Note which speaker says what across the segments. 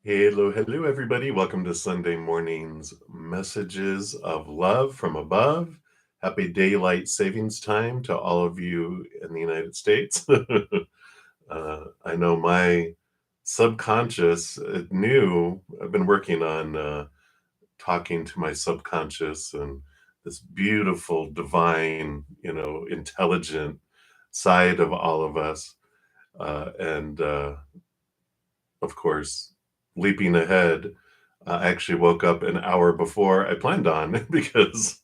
Speaker 1: Hello, hello, everybody. Welcome to Sunday morning's Messages of Love from Above. Happy daylight savings time to all of you in the United States. I know my subconscious knew I've been working on talking to my subconscious and this beautiful, divine, intelligent side of all of us. And of course, leaping ahead, I actually woke up an hour before I planned on because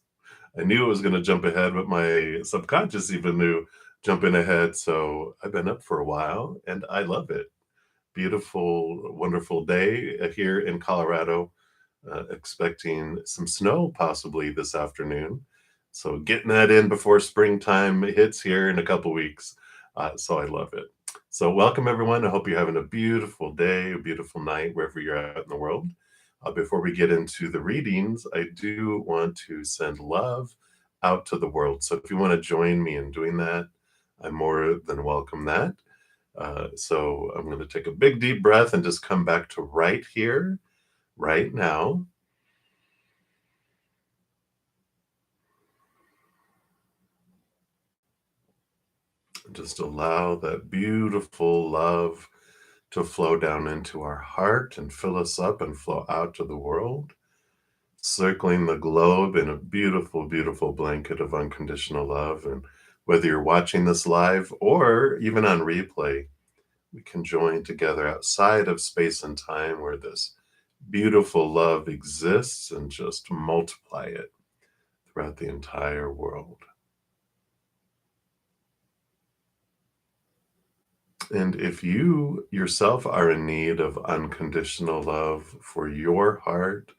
Speaker 1: I knew it was going to jump ahead, but my subconscious even knew jumping ahead. So I've been up for a while and I love it. Beautiful, wonderful day here in Colorado. Expecting some snow possibly this afternoon. So getting that in before springtime hits here in a couple weeks. So I love it. So welcome everyone. I hope you're having a beautiful day, a beautiful night, wherever you're at in the world. Before we get into the readings, I do want to send love out to the world. So if you want to join me in doing that, I'm more than welcome that. So I'm going to take a big deep breath and just come back to right here, right now. Just allow that beautiful love to flow down into our heart and fill us up and flow out to the world, circling the globe in a beautiful, beautiful blanket of unconditional love. And whether you're watching this live or even on replay, we can join together outside of space and time where this beautiful love exists and just multiply it throughout the entire world. And if you yourself are in need of unconditional love for your heart,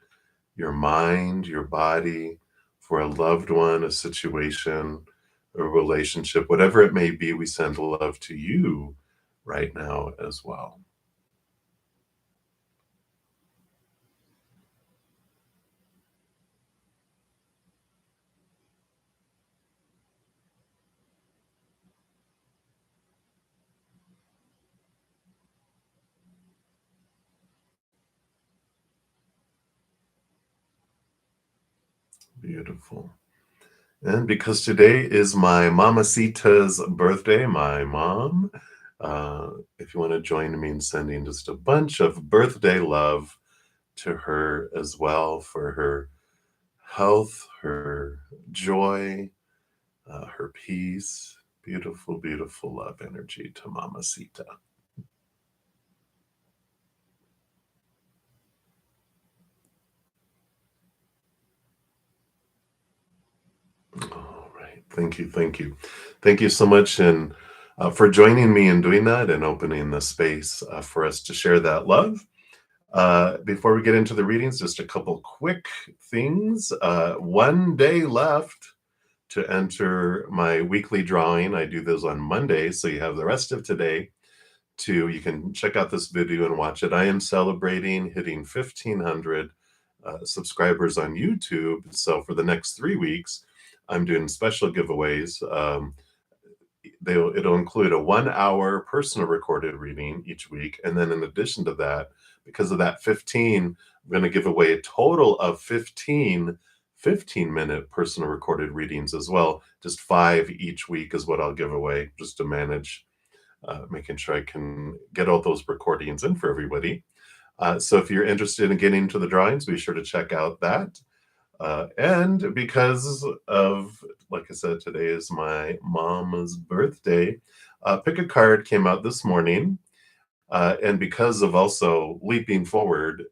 Speaker 1: your mind, your body, for a loved one, a situation, a relationship, whatever it may be, we send love to you right now as well. Beautiful. And because today is my mamacita's birthday, my mom, uh, if you want to join me in sending just a bunch of birthday love to her as well for her health, her joy, her peace. Beautiful, beautiful love energy to Mamacita. All right. Thank you. Thank you. Thank you so much. And for joining me in doing that and opening the space for us to share that love. Before we get into the readings, just a couple quick things. One day left to enter my weekly drawing. I do those on Mondays, so you have the rest of today to you can check out this video and watch it. I am celebrating hitting 1,500 subscribers on YouTube. So for the next 3 weeks, I'm doing special giveaways. It'll include a 1 hour personal recorded reading each week. And then in addition to that, because of that 15, I'm going to give away a total of 15-minute personal recorded readings as well. Just 5 each week is what I'll give away just to manage making sure I can get all those recordings in for everybody. So if you're interested in getting into the drawings, be sure to check out that. And because of, like I said, today is my mom's birthday, Pick a Card came out this morning. And because of also leaping forward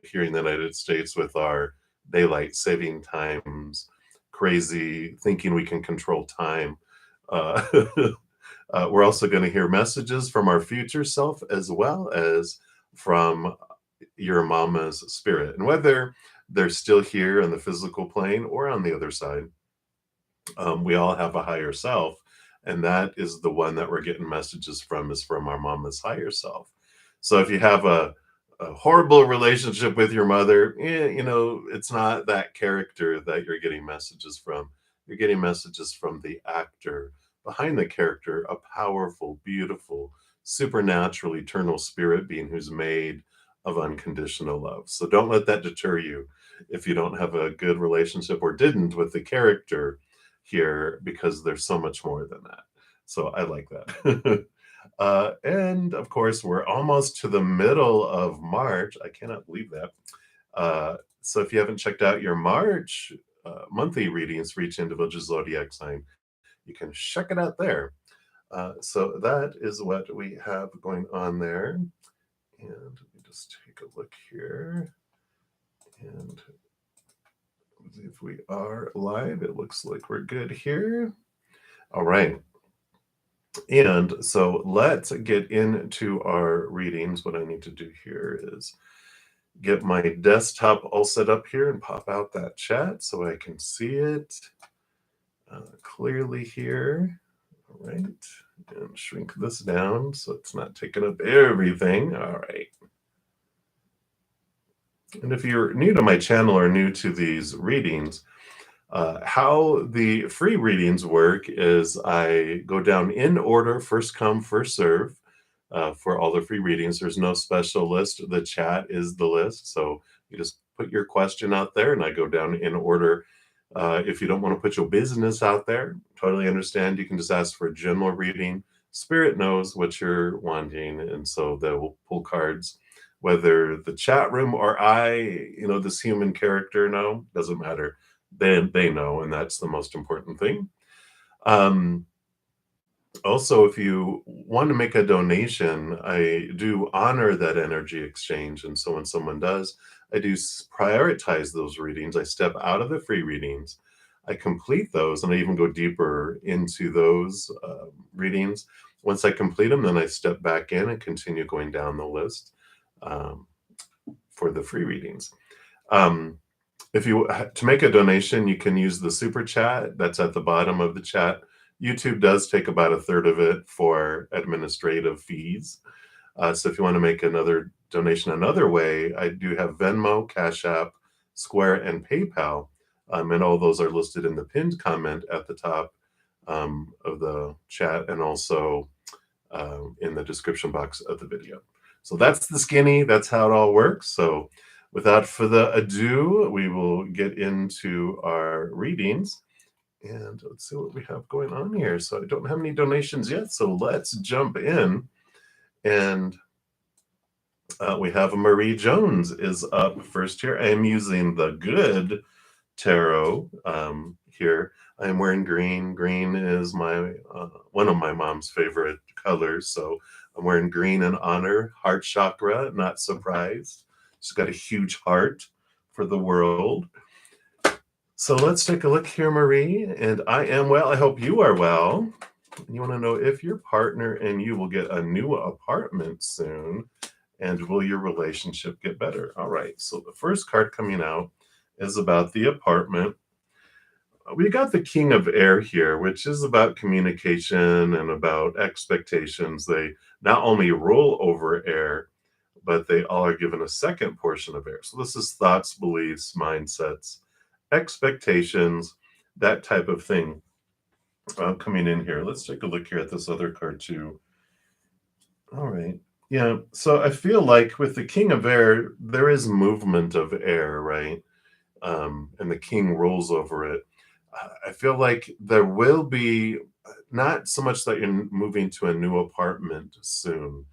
Speaker 1: here in the United States with our daylight saving times, crazy thinking we can control time, uh, we're also going to hear messages from our future self as well as from your mama's spirit. And whether they're still here in the physical plane or on the other side, we all have a higher self. And that is the one that we're getting messages from, is from our mama's higher self. So if you have a horrible relationship with your mother, it's not that character that you're getting messages from. You're getting messages from the actor behind the character, a powerful, beautiful, supernatural, eternal spirit being who's made of unconditional love. So don't let that deter you if you don't have a good relationship or didn't with the character here, because there's so much more than that. So I like that. And of course, we're almost to the middle of March. I cannot believe that. So if you haven't checked out your March monthly readings for each individual zodiac sign, you can check it out there. So that is what we have going on there. And let me just take a look here. And if we are live, it looks like we're good here. All right. And so let's get into our readings. What I need to do here is get my desktop all set up here and pop out that chat so I can see it clearly here. All right. And shrink this down so it's not taking up everything. All right. And if you're new to my channel or new to these readings, how the free readings work is I go down in order, first come, first serve, for all the free readings. There's no special list. The chat is the list. So you just put your question out there and I go down in order. If you don't want to put your business out there, totally understand. You can just ask for a general reading. Spirit knows what you're wanting, and so they will pull cards. Whether the chat room or I, this human character know, doesn't matter. They know, and that's the most important thing. Also, if you want to make a donation, I do honor that energy exchange. And so when someone does, I do prioritize those readings. I step out of the free readings. I complete those, and I even go deeper into those readings. Once I complete them, then I step back in and continue going down the list for the free readings. If you to make a donation, you can use the super chat that's at the bottom of the chat. YouTube does take about a third of it for administrative fees. So if you want to make another donation another way, I do have Venmo, Cash App, Square, and PayPal. And all those are listed in the pinned comment at the top of the chat, and also in the description box of the video. So that's the skinny. That's how it all works. So without further ado, we will get into our readings. And let's see what we have going on here. So I don't have any donations yet, so let's jump in. And we have Marie Jones is up first here. I am using the Good Tarot here. I'm wearing green. Green is my one of my mom's favorite colors, so I'm wearing green in honor. Heart chakra, not surprised. She's got a huge heart for the world. So let's take a look here, Marie. And I am well. I hope you are well. You want to know if your partner and you will get a new apartment soon, and will your relationship get better? All right. So the first card coming out is about the apartment. We got the King of Air here, which is about communication and about expectations. They not only rule over air, but they all are given a second portion of air. So this is thoughts, beliefs, mindsets, expectations, that type of thing coming in here. Let's take a look here at this other card too. All right. Yeah. So I feel like with the King of Air, there is movement of air, right? And the king rules over it. I feel like there will be not so much that you're moving to a new apartment soon.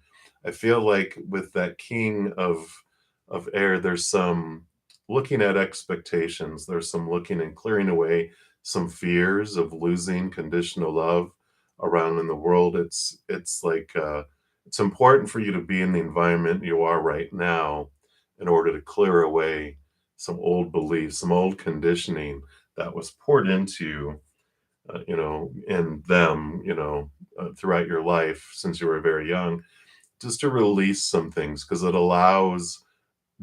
Speaker 1: I feel like with that king of air, there's some looking at expectations. There's some looking and clearing away some fears of losing conditional love around in the world. It's like it's important for you to be in the environment you are right now in order to clear away some old beliefs, some old conditioning that was poured into in them, throughout your life since you were very young, just to release some things, because it allows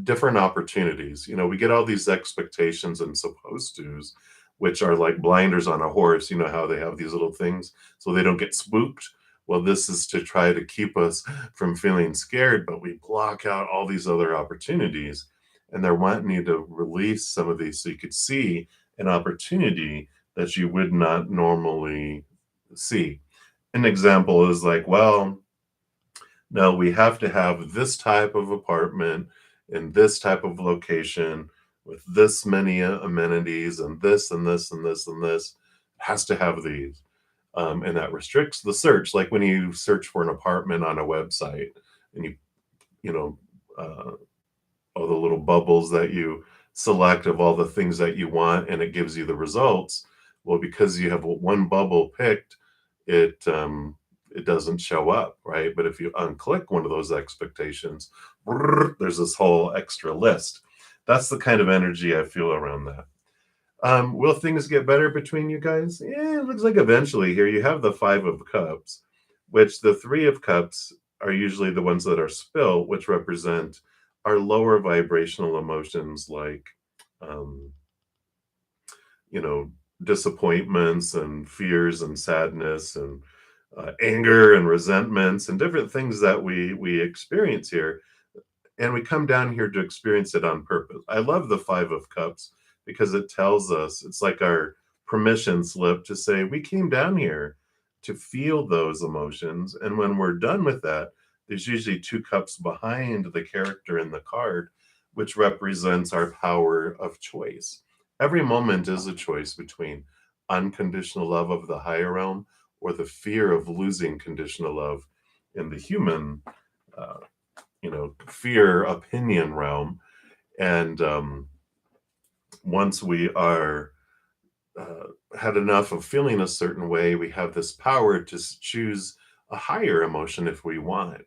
Speaker 1: different opportunities. We get all these expectations and supposed tos, which are like blinders on a horse. You know how they have these little things so they don't get spooked? Well, this is to try to keep us from feeling scared, but we block out all these other opportunities. And they're wanting you to release some of these so you could see an opportunity that you would not normally see. An example is like, well, No, we have to have this type of apartment in this type of location with this many amenities and this and this and this and this. It has to have these. And that restricts the search. Like when you search for an apartment on a website and you know, uh, all the little bubbles that you select of all the things that you want, and it gives you the results. Well, because you have one bubble picked, it doesn't show up, right? But if you unclick one of those expectations, there's this whole extra list. That's the kind of energy I feel around that. Will things get better between you guys? Yeah, it looks like eventually. Here you have the Five of Cups, which the Three of Cups are usually the ones that are spill, which represent our lower vibrational emotions like, um, you know, disappointments and fears and sadness and anger and resentments and different things that we experience here, and we come down here to experience it on purpose. I love the Five of Cups because it tells us it's like our permission slip to say we came down here to feel those emotions. And when we're done with that, there's usually two cups behind the character in the card, which represents our power of choice. Every moment is a choice between unconditional love of the higher realm or the fear of losing conditional love in the human uh, fear opinion realm. And once we are had enough of feeling a certain way, we have this power to choose a higher emotion if we want.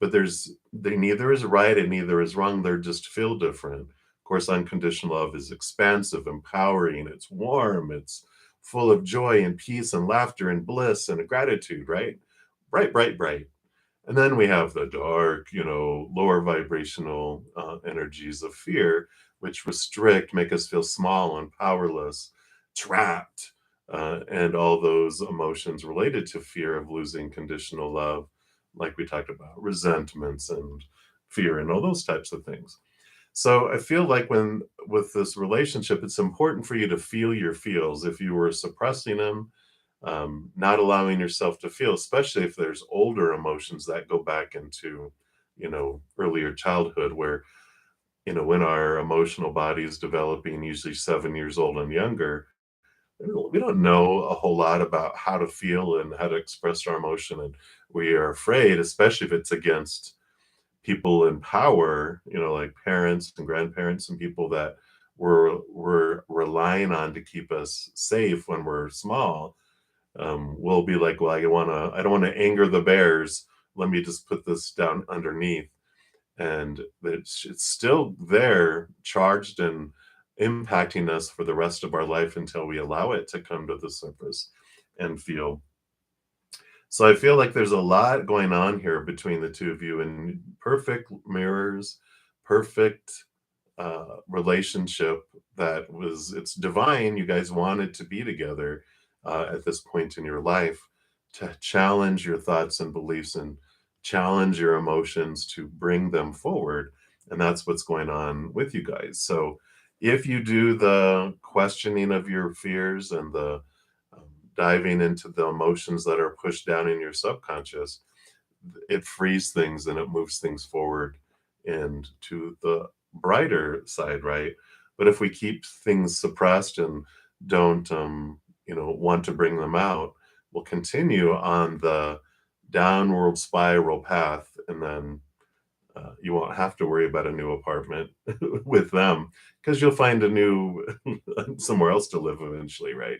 Speaker 1: But they neither is right and neither is wrong. They're just feel different. Of course, unconditional love is expansive, empowering, it's warm, it's full of joy and peace and laughter and bliss and gratitude, right? Bright, bright, bright. And then we have the dark, lower vibrational energies of fear, which restrict, make us feel small and powerless, trapped, and all those emotions related to fear of losing conditional love, like we talked about, resentments and fear and all those types of things. So I feel like when with this relationship, it's important for you to feel your feels. If you were suppressing them, not allowing yourself to feel, especially if there's older emotions that go back into, earlier childhood, where, when our emotional body is developing, usually 7 years old and younger, we don't know a whole lot about how to feel and how to express our emotion. And we are afraid, especially if it's against people in power, like parents and grandparents and people that we're relying on to keep us safe when we're small. We'll be like, well, I don't want to anger the bears. Let me just put this down underneath. And it's still there, charged and impacting us for the rest of our life until we allow it to come to the surface and feel. So I feel like there's a lot going on here between the two of you, and perfect mirrors, perfect relationship that was it's divine. You guys wanted to be together at this point in your life to challenge your thoughts and beliefs and challenge your emotions to bring them forward. And that's what's going on with you guys. So if you do the questioning of your fears and the um, diving into the emotions that are pushed down in your subconscious, it frees things and it moves things forward and to the brighter side, right? But if we keep things suppressed and don't, want to bring them out, we'll continue on the downward spiral path, and then you won't have to worry about a new apartment with them because you'll find a new somewhere else to live eventually, right?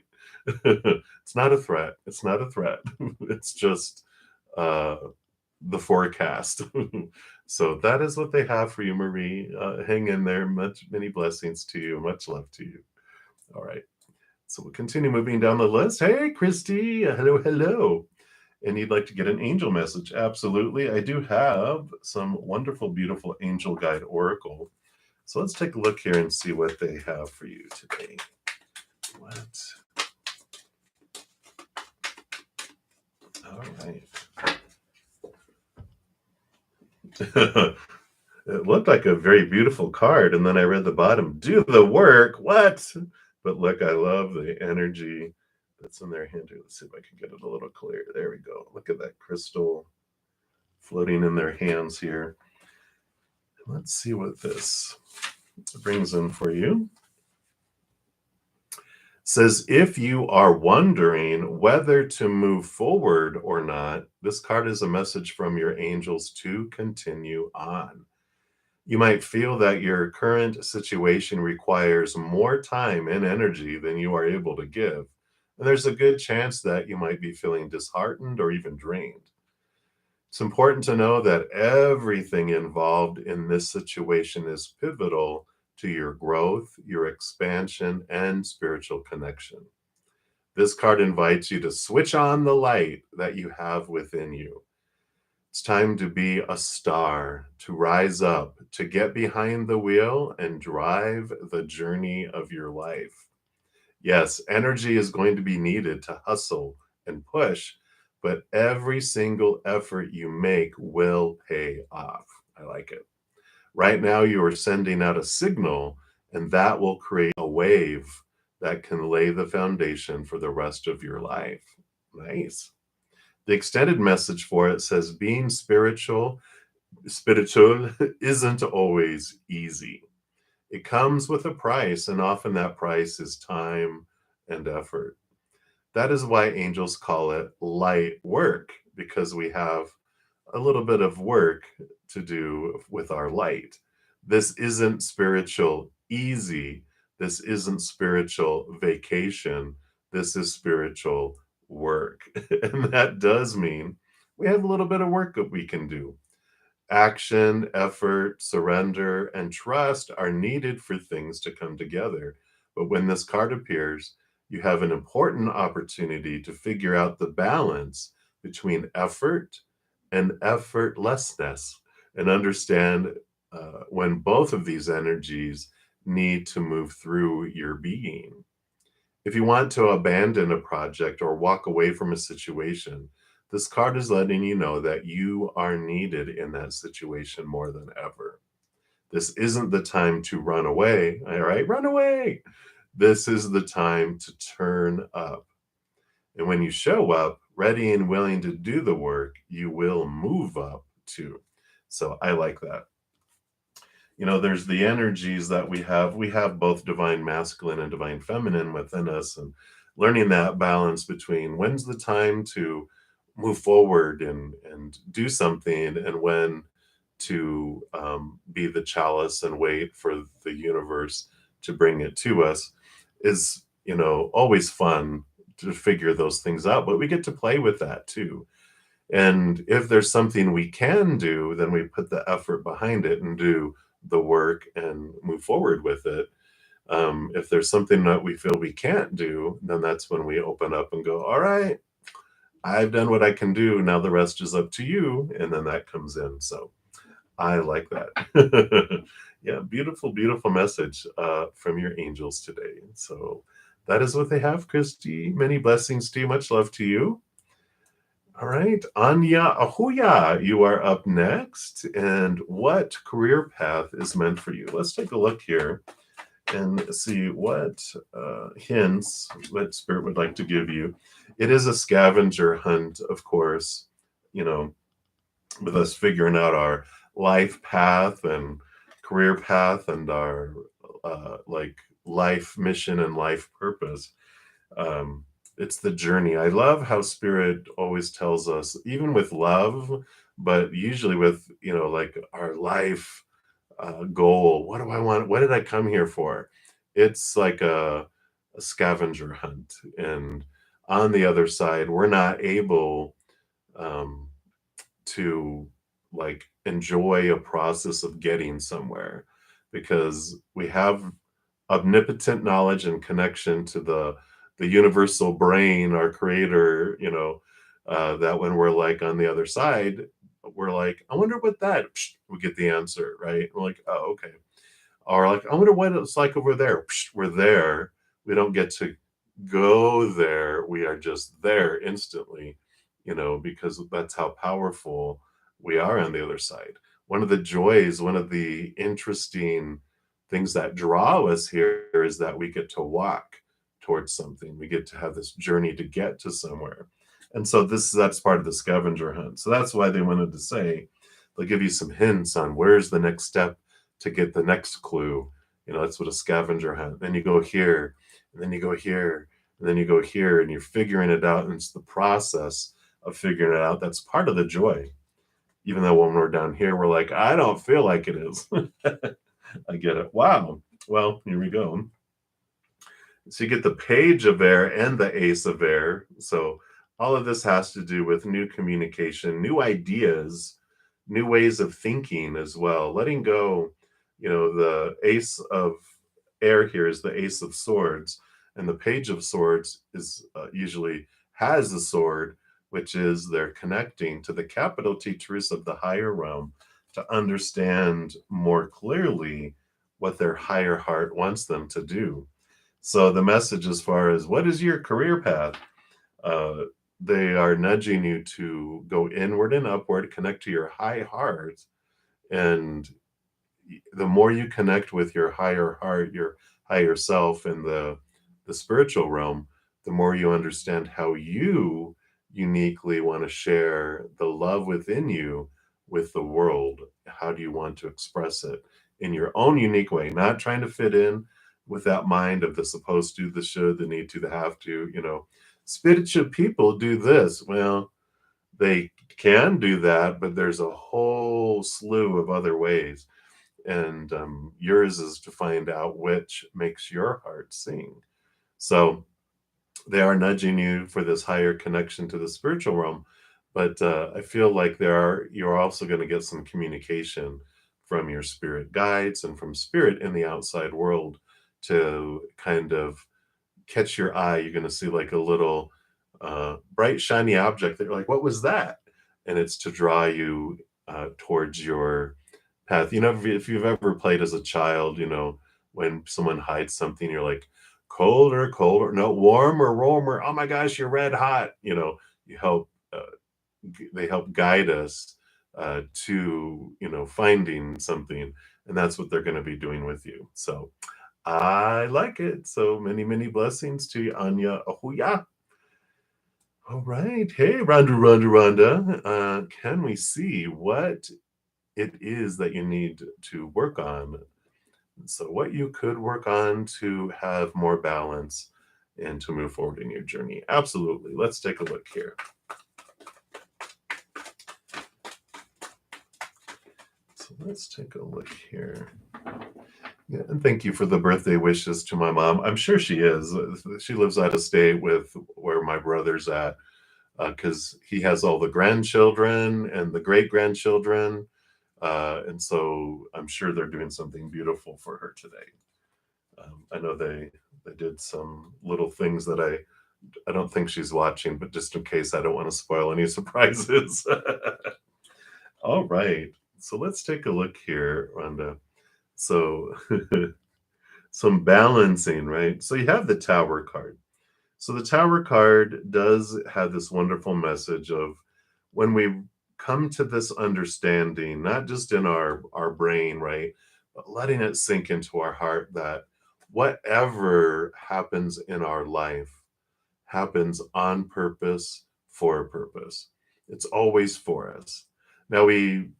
Speaker 1: It's not a threat. It's not a threat. It's just uh, the forecast. So that is what they have for you, Marie. Hang in there. Many blessings to you. Much love to you. All right. So we'll continue moving down the list. Hey, Christy. Hello, hello. And you'd like to get an angel message? Absolutely. I do have some wonderful, beautiful angel guide oracle. So let's take a look here and see what they have for you today. What? All right. It looked like a very beautiful card, and then I read the bottom, "Do the work." What? But look, I love the energy that's in their hand here. Let's see if I can get it a little clear. There we go. Look at that crystal. floating in their hands here. Let's see what this brings in for you. Says, if you are wondering whether to move forward or not, this card is a message from your angels to continue on. You might feel that your current situation requires more time and energy than you are able to give. And there's a good chance that you might be feeling disheartened or even drained. It's important to know that everything involved in this situation is pivotal to your growth, your expansion, and spiritual connection. This card invites you to switch on the light that you have within you. It's time to be a star, to rise up, to get behind the wheel and drive the journey of your life. Yes, energy is going to be needed to hustle and push, but every single effort you make will pay off. I like it. Right now, you are sending out a signal, and that will create a wave that can lay the foundation for the rest of your life. Nice. The extended message for it says being spiritual isn't always easy. It comes with a price, and often that price is time and effort. That is why angels call it light work, because we have a little bit of work to do with our light. This isn't spiritual easy. This isn't spiritual vacation. This is spiritual work. And that does mean we have a little bit of work that we can do. Action, effort, surrender, and trust are needed for things to come together. But when this card appears, you have an important opportunity to figure out the balance between effort and effortlessness and understand when both of these energies need to move through your being. If you want to abandon a project or walk away from a situation, this card is letting you know that you are needed in that situation more than ever. This isn't the time to run away, all right? Run away. This is the time to turn up. And when you show up, ready and willing to do the work, you will move up too. So I like that. You know, there's the energies that we have. We have both divine masculine and divine feminine within us, and learning that balance between when's the time to move forward and do something, and when to be the chalice and wait for the universe to bring it to us is, you know, always fun to figure those things out. But we get to play with that too. And if there's something we can do, then we put the effort behind it and do the work and move forward with it. If there's something that we feel we can't do, then that's when we open up and go, all right, I've done what I can do. Now the rest is up to you. And then that comes in. So I like that. Yeah, beautiful, beautiful message from your angels today. So that is what they have, Christy. Many blessings to you. Much love to you. All right, Anya Ahuya, you are up next. And what career path is meant for you? Let's take a look here and see what hints what Spirit would like to give you. It is a scavenger hunt, of course, you know, with us figuring out our life path and career path and our like life mission and life purpose. Um, it's the journey. I love how Spirit always tells us, even with love, but usually with, you know, like our life goal. What do I want? What did I come here for? It's like a scavenger hunt. And on the other side, we're not able um, to like enjoy a process of getting somewhere because we have omnipotent knowledge and connection to the universal brain, our creator, you know, that when we're like on the other side, we're like, I wonder what that, we get the answer, right? We're like, oh, okay. Or like, I wonder what it's like over there. We're there. We don't get to go there. We are just there instantly, you know, because that's how powerful we are on the other side. One of the joys, one of the interesting things that draw us here is that we get to walk towards something. We get to have this journey to get to somewhere. And so that's part of the scavenger hunt. So that's why they wanted to say they'll give you some hints on where's the next step to get the next clue. That's what a scavenger hunt. Then you go here, and then you go here, and then you go here, and you're figuring it out. And it's the process of figuring it out that's part of the joy. Even though when we're down here, we're like, I don't feel like it is. I get it. Wow. Well, here we go. So you get the page of air and the ace of air. So all of this has to do with new communication, new ideas, new ways of thinking as well. Letting go, the ace of air here is the ace of swords, and the page of swords is usually has the sword, which is they're connecting to the capital T-Terus of the higher realm to understand more clearly what their higher heart wants them to do. So the message as far as what is your career path, uh, they are nudging you to go inward and upward, connect to your high heart, and the more you connect with your higher heart, your higher self in the spiritual realm, the more you understand how you uniquely want to share the love within you with the world. How do you want to express it in your own unique way, not trying to fit in with that mind of the supposed to, the should, the need to, the have to. Spiritual people do this. Well, they can do that, but there's a whole slew of other ways, and yours is to find out which makes your heart sing. So they are nudging you for this higher connection to the spiritual realm, but I feel like you're also going to get some communication from your spirit guides and from spirit in the outside world to kind of catch your eye. You're going to see like a little bright shiny object that you're like, what was that? And it's to draw you towards your path. If you've ever played as a child, when someone hides something, you're like, colder, colder, no, warmer, warmer. Oh my gosh, you're red hot. You help, they help guide us to, finding something. And that's what they're going to be doing with you. So I like it. So many, many blessings to you, Anya. Ahuya. All right. Hey, Rhonda, Rhonda, Rhonda. Can we see what it is that you need to work on? So, what you could work on to have more balance and to move forward in your journey. Absolutely. Let's take a look here. So, let's take a look here. Yeah, and thank you for the birthday wishes to my mom. I'm sure she is. She lives out of state with where my brother's at, because he has all the grandchildren and the great grandchildren. And so I'm sure they're doing something beautiful for her today. I know they did some little things that I don't think she's watching, but just in case, I don't want to spoil any surprises. All right, so let's take a look here, Rhonda. So some balancing, right? So you have the Tower card. So the Tower card does have this wonderful message of when we come to this understanding, not just in our brain, right, but letting it sink into our heart that whatever happens in our life happens on purpose for a purpose. It's always for us. Now we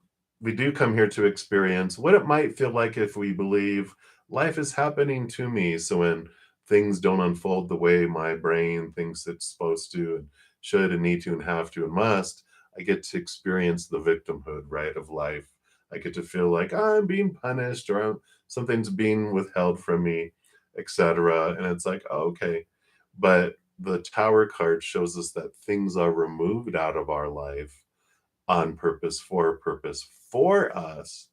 Speaker 1: do come here to experience what it might feel like if we believe life is happening to me. So when things don't unfold the way my brain thinks it's supposed to and should and need to and have to and must, I get to experience the victimhood, right, of life. I get to feel like I'm being punished or something's being withheld from me, etc. And it's like, oh, okay. But the Tower card shows us that things are removed out of our life on purpose, for a purpose, for us.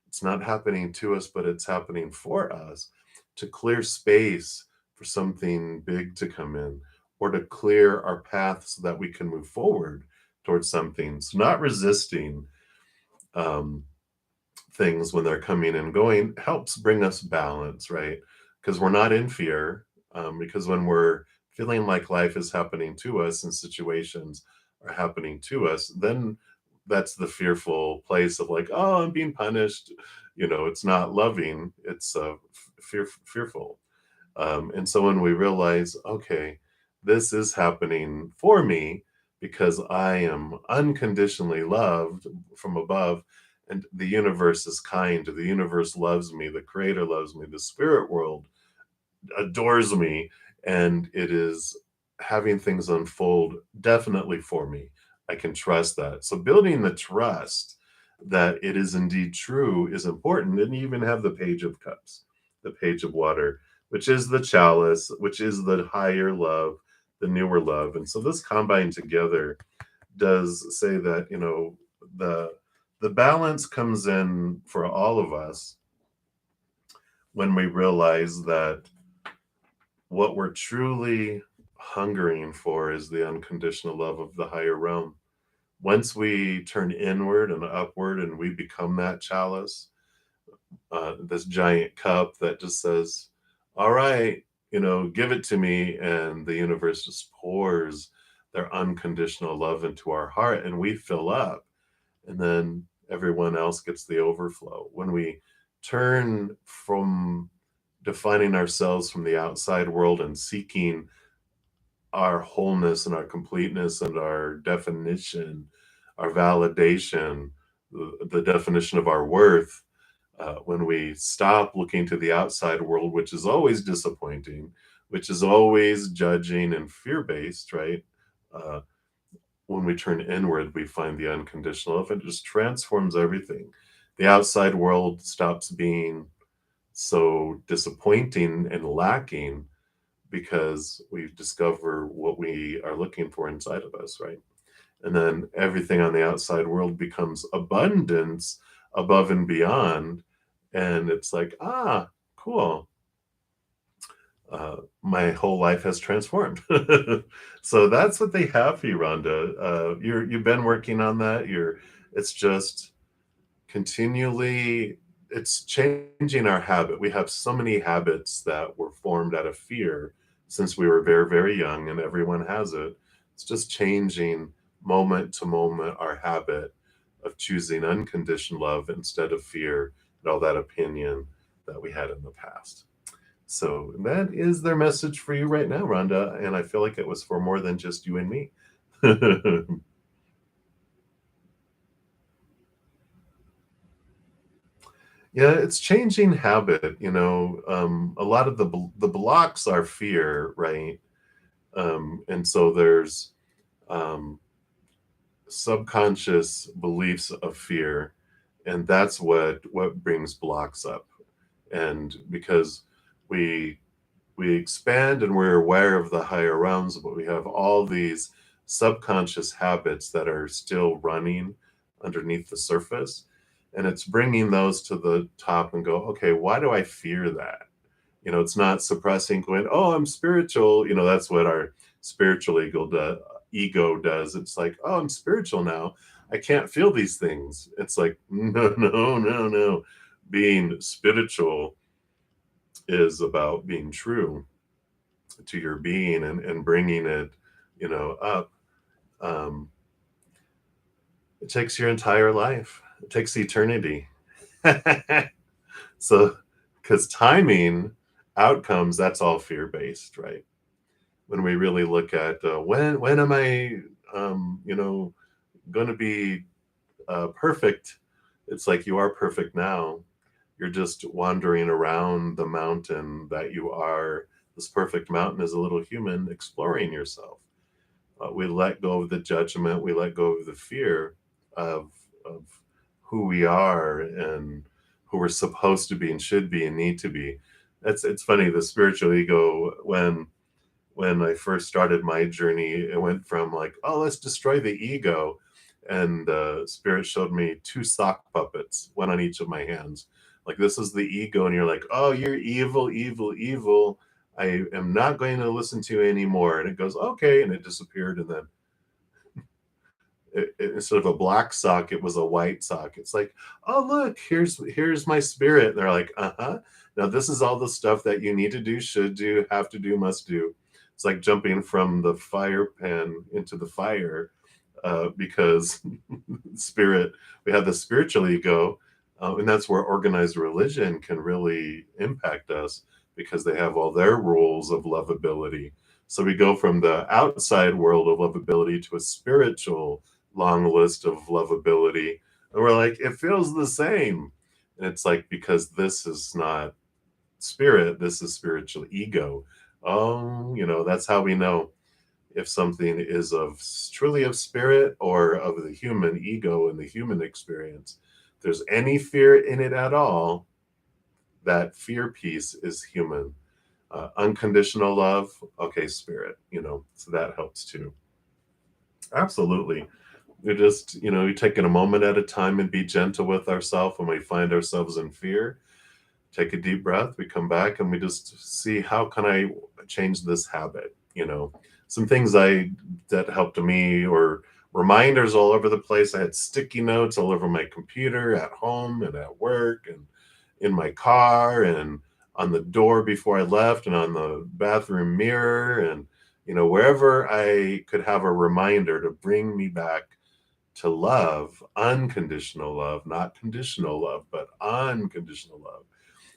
Speaker 1: It's not happening to us, but it's happening for us to clear space for something big to come in or to clear our path so that we can move forward towards something. So, not resisting um, things when they're coming and going helps bring us balance, right? Because we're not in fear. Because when we're feeling like life is happening to us and situations are happening to us, then that's the fearful place of like, oh, I'm being punished. It's not loving. It's fearful. And so when we realize, okay, this is happening for me because I am unconditionally loved from above, and the universe is kind. The universe loves me. The creator loves me. The spirit world adores me, and it is having things unfold definitely for me. I can trust that. So building the trust that it is indeed true is important. And you even have the page of cups, the page of water, which is the chalice, which is the higher love, the newer love. And so this combined together does say that, the the balance comes in for all of us when we realize that what we're truly hungering for is the unconditional love of the higher realm. Once we turn inward and upward and we become that chalice, this giant cup that just says, all right, give it to me. And the universe just pours their unconditional love into our heart and we fill up. And then everyone else gets the overflow. When we turn from defining ourselves from the outside world and seeking our wholeness and our completeness and our definition, our validation, the definition of our worth, when we stop looking to the outside world, which is always disappointing, which is always judging and fear based, right? Uh, when we turn inward, we find the unconditional love. It just transforms everything. The outside world stops being so disappointing and lacking because we discover what we are looking for inside of us, right? And then everything on the outside world becomes abundance above and beyond. And it's like, cool. My whole life has transformed. So that's what they have for you, Rhonda. You've been working on that. It's just continually, it's changing our habit. We have so many habits that were formed out of fear since we were very, very young, and everyone has it. It's just changing moment to moment our habit of choosing unconditioned love instead of fear and all that opinion that we had in the past. So that is their message for you right now, Rhonda. And I feel like it was for more than just you and me. Yeah, it's changing habit. A lot of the blocks are fear, right? And so there's um, subconscious beliefs of fear, and that's what brings blocks up. And because we we expand and we're aware of the higher realms, but we have all these subconscious habits that are still running underneath the surface. And it's bringing those to the top and go, okay, why do I fear that? It's not suppressing, going, oh, I'm spiritual. That's what our spiritual ego does. It's like, oh, I'm spiritual now. I can't feel these things. It's like, no, no, no, no. Being spiritual is about being true to your being and bringing it, up. Um, it takes your entire life. It takes eternity. So, because timing, outcomes, that's all fear based, right? When we really look at when am I, going to be perfect? It's like you are perfect now. You're just wandering around the mountain that you are. This perfect mountain is a little human exploring yourself. We let go of the judgment. We let go of the fear of who we are and who we're supposed to be and should be and need to be. It's funny, the spiritual ego, when I first started my journey, it went from like, oh, let's destroy the ego. And Spirit showed me two sock puppets, one on each of my hands. Like, this is the ego. And you're like, oh, you're evil, evil, evil. I am not going to listen to you anymore. And it goes, okay. And it disappeared. And then instead of a black sock, it was a white sock. It's like, oh, look, here's my spirit. And they're like, uh-huh. Now this is all the stuff that you need to do, should do, have to do, must do. It's like jumping from the fire pan into the fire, because spirit, we have the spiritual ego, and that's where organized religion can really impact us because they have all their rules of lovability. So we go from the outside world of lovability to a spiritual long list of lovability. And we're like, it feels the same. And it's like, because this is not spirit, this is spiritual ego. Oh, that's how we know if something is of truly of spirit or of the human ego and the human experience. If there's any fear in it at all, that fear piece is human. Unconditional love, okay, spirit, so that helps too. Absolutely. We just, we take it a moment at a time and be gentle with ourselves when we find ourselves in fear. Take a deep breath, we come back and we just see, how can I change this habit? Some things that helped me, or reminders all over the place. I had sticky notes all over my computer, at home and at work, and in my car, and on the door before I left, and on the bathroom mirror, and wherever I could have a reminder to bring me back to love, unconditional love, not conditional love, but unconditional love.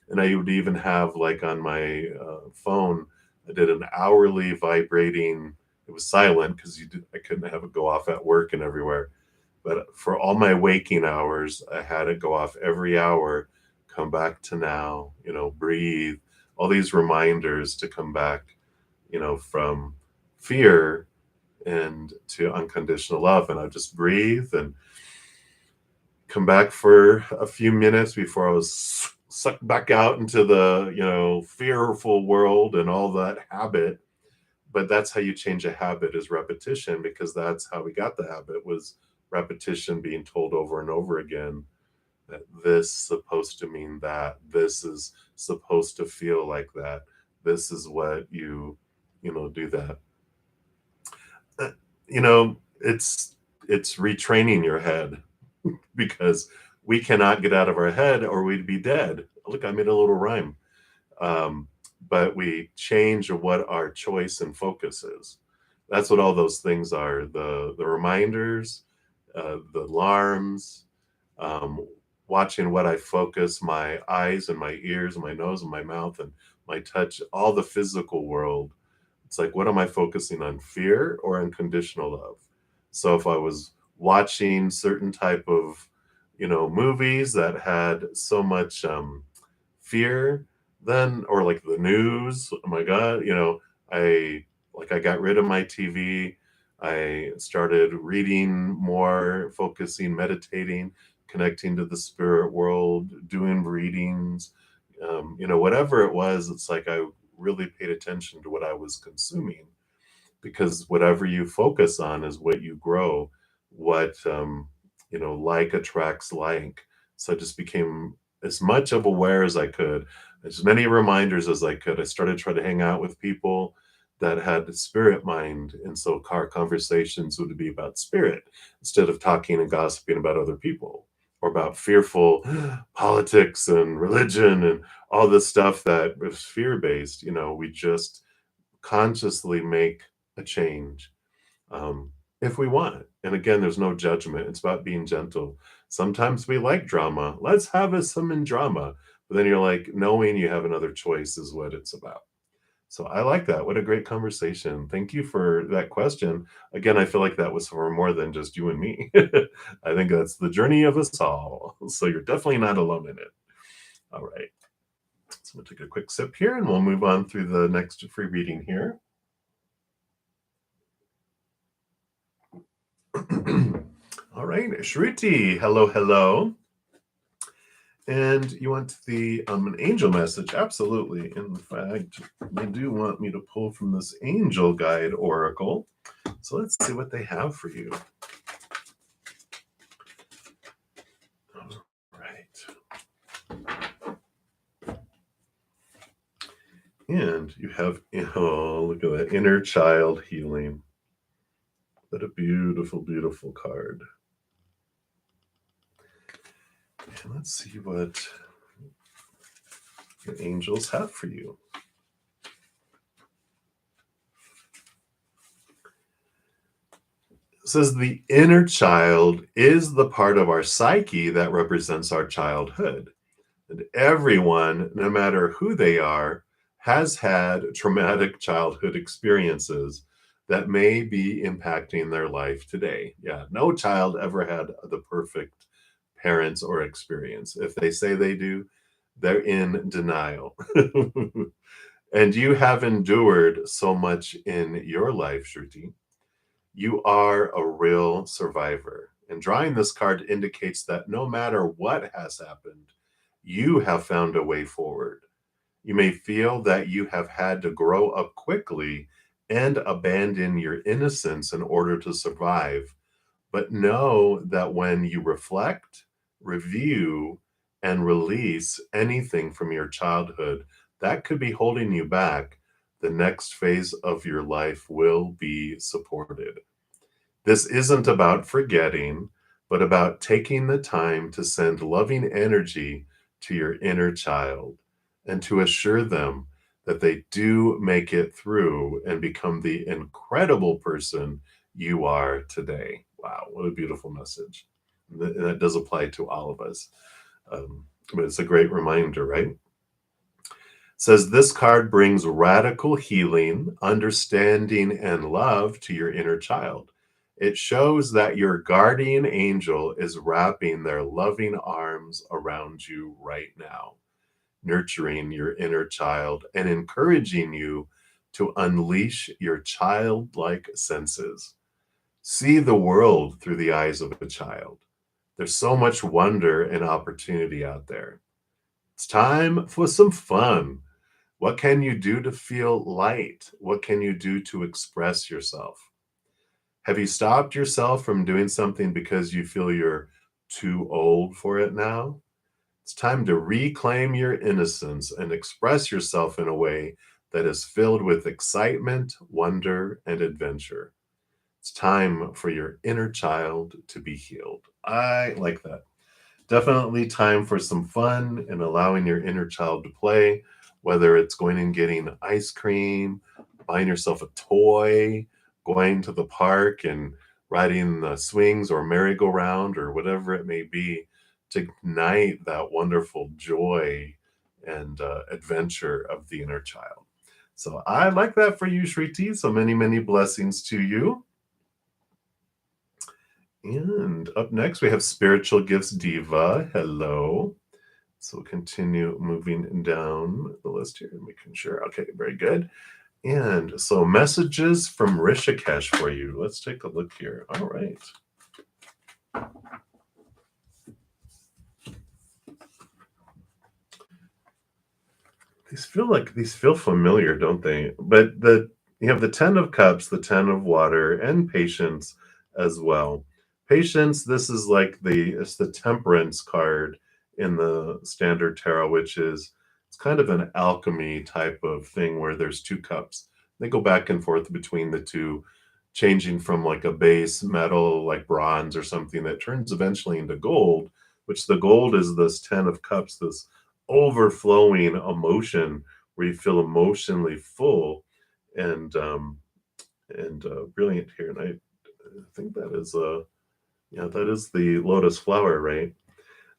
Speaker 1: And I would even have, like, on my phone, I did an hourly vibrating. It was silent because I couldn't have it go off at work and everywhere. But for all my waking hours, I had it go off every hour. Come back to now. Breathe. All these reminders to come back. From fear and to unconditional love. And I just breathe and come back for a few minutes before I was sucked back out into the, fearful world and all that habit. But that's how you change a habit, is repetition, because that's how we got the habit, was repetition, being told over and over again that this is supposed to mean that, this is supposed to feel like that, this is what do that. Uh, it's retraining your head, because we cannot get out of our head or we'd be dead. Look, I made a little rhyme. Um, but we change what our choice and focus is. That's what all those things are: the reminders, the alarms, um, watching what I focus my eyes and my ears and my nose and my mouth and my touch, all the physical world. It's like, what am I focusing on, fear or unconditional love? So if I was watching certain type of, movies that had so much fear, then, or like the news, oh my God, I got rid of my TV. I started reading more, focusing, meditating, connecting to the spirit world, doing readings, whatever it was. It's like I really paid attention to what I was consuming, because whatever you focus on is what you grow. What like attracts like. So I just became as much of aware as I could, as many reminders as I could. I started trying to hang out with people that had spirit mind, and so car conversations would be about spirit instead of talking and gossiping about other people, or about fearful politics and religion and all this stuff that was fear based. We just consciously make a change, if we want it. And again, there's no judgment. It's about being gentle. Sometimes we like drama. Let's have us some in drama. But then you're like, knowing you have another choice is what it's about. So I like that. What a great conversation. Thank you for that question. Again, I feel like that was for more than just you and me. I think that's the journey of us all. So you're definitely not alone in it. All right. So we'll take a quick sip here and we'll move on through the next free reading here. All right, Shruti, hello, hello. And you want an angel message? Absolutely. In fact, they do want me to pull from this angel guide oracle. So let's see what they have for you. All right. And you have, look at that, inner child healing. What a beautiful, beautiful card. And let's see what your angels have for you. It says the inner child is the part of our psyche that represents our childhood. And everyone, no matter who they are, has had traumatic childhood experiences that may be impacting their life today. Yeah, no child ever had the perfect parents or experience. If they say they do, they're in denial. And you have endured so much in your life, Shruti. You are a real survivor. And drawing this card indicates that no matter what has happened, you have found a way forward. You may feel that you have had to grow up quickly and abandon your innocence in order to survive, but know that when you reflect, review, and release anything from your childhood that could be holding you back, the next phase of your life will be supported. This isn't about forgetting, but about taking the time to send loving energy to your inner child and to assure them that they do make it through and become the incredible person you are today. Wow, what a beautiful message. And that does apply to all of us. But it's a great reminder, right? Says this card brings radical healing, understanding, and love to your inner child. It shows that your guardian angel is wrapping their loving arms around you right now, nurturing your inner child and encouraging you to unleash your childlike senses. See the world through the eyes of a child. There's so much wonder and opportunity out there. It's time for some fun. What can you do to feel light? What can you do to express yourself? Have you stopped yourself from doing something because you feel you're too old for it now? It's time to reclaim your innocence and express yourself in a way that is filled with excitement, wonder, and adventure. It's time for your inner child to be healed. I like that. Definitely time for some fun and allowing your inner child to play, whether it's going and getting ice cream, buying yourself a toy, going to the park and riding the swings or merry-go-round or whatever it may be to ignite that wonderful joy and adventure of the inner child. So I like that for you, Shriti. So many, many blessings to you. And up next, we have Spiritual Gifts Diva. Hello. So we'll continue moving down the list here and making sure. Okay, very good. And so messages from Rishikesh for you. Let's take a look here. All right. These feel familiar, don't they? But you have the 10 of cups, the 10 of water, and patience as well. Patience, this is like it's the temperance card in the standard tarot, which is it's kind of an alchemy type of thing where there's two cups. They go back and forth between the two, changing from like a base metal like bronze or something that turns eventually into gold, which the gold is this 10 of cups, this overflowing emotion where you feel emotionally full and brilliant here. And I think that is yeah, that is the lotus flower, right?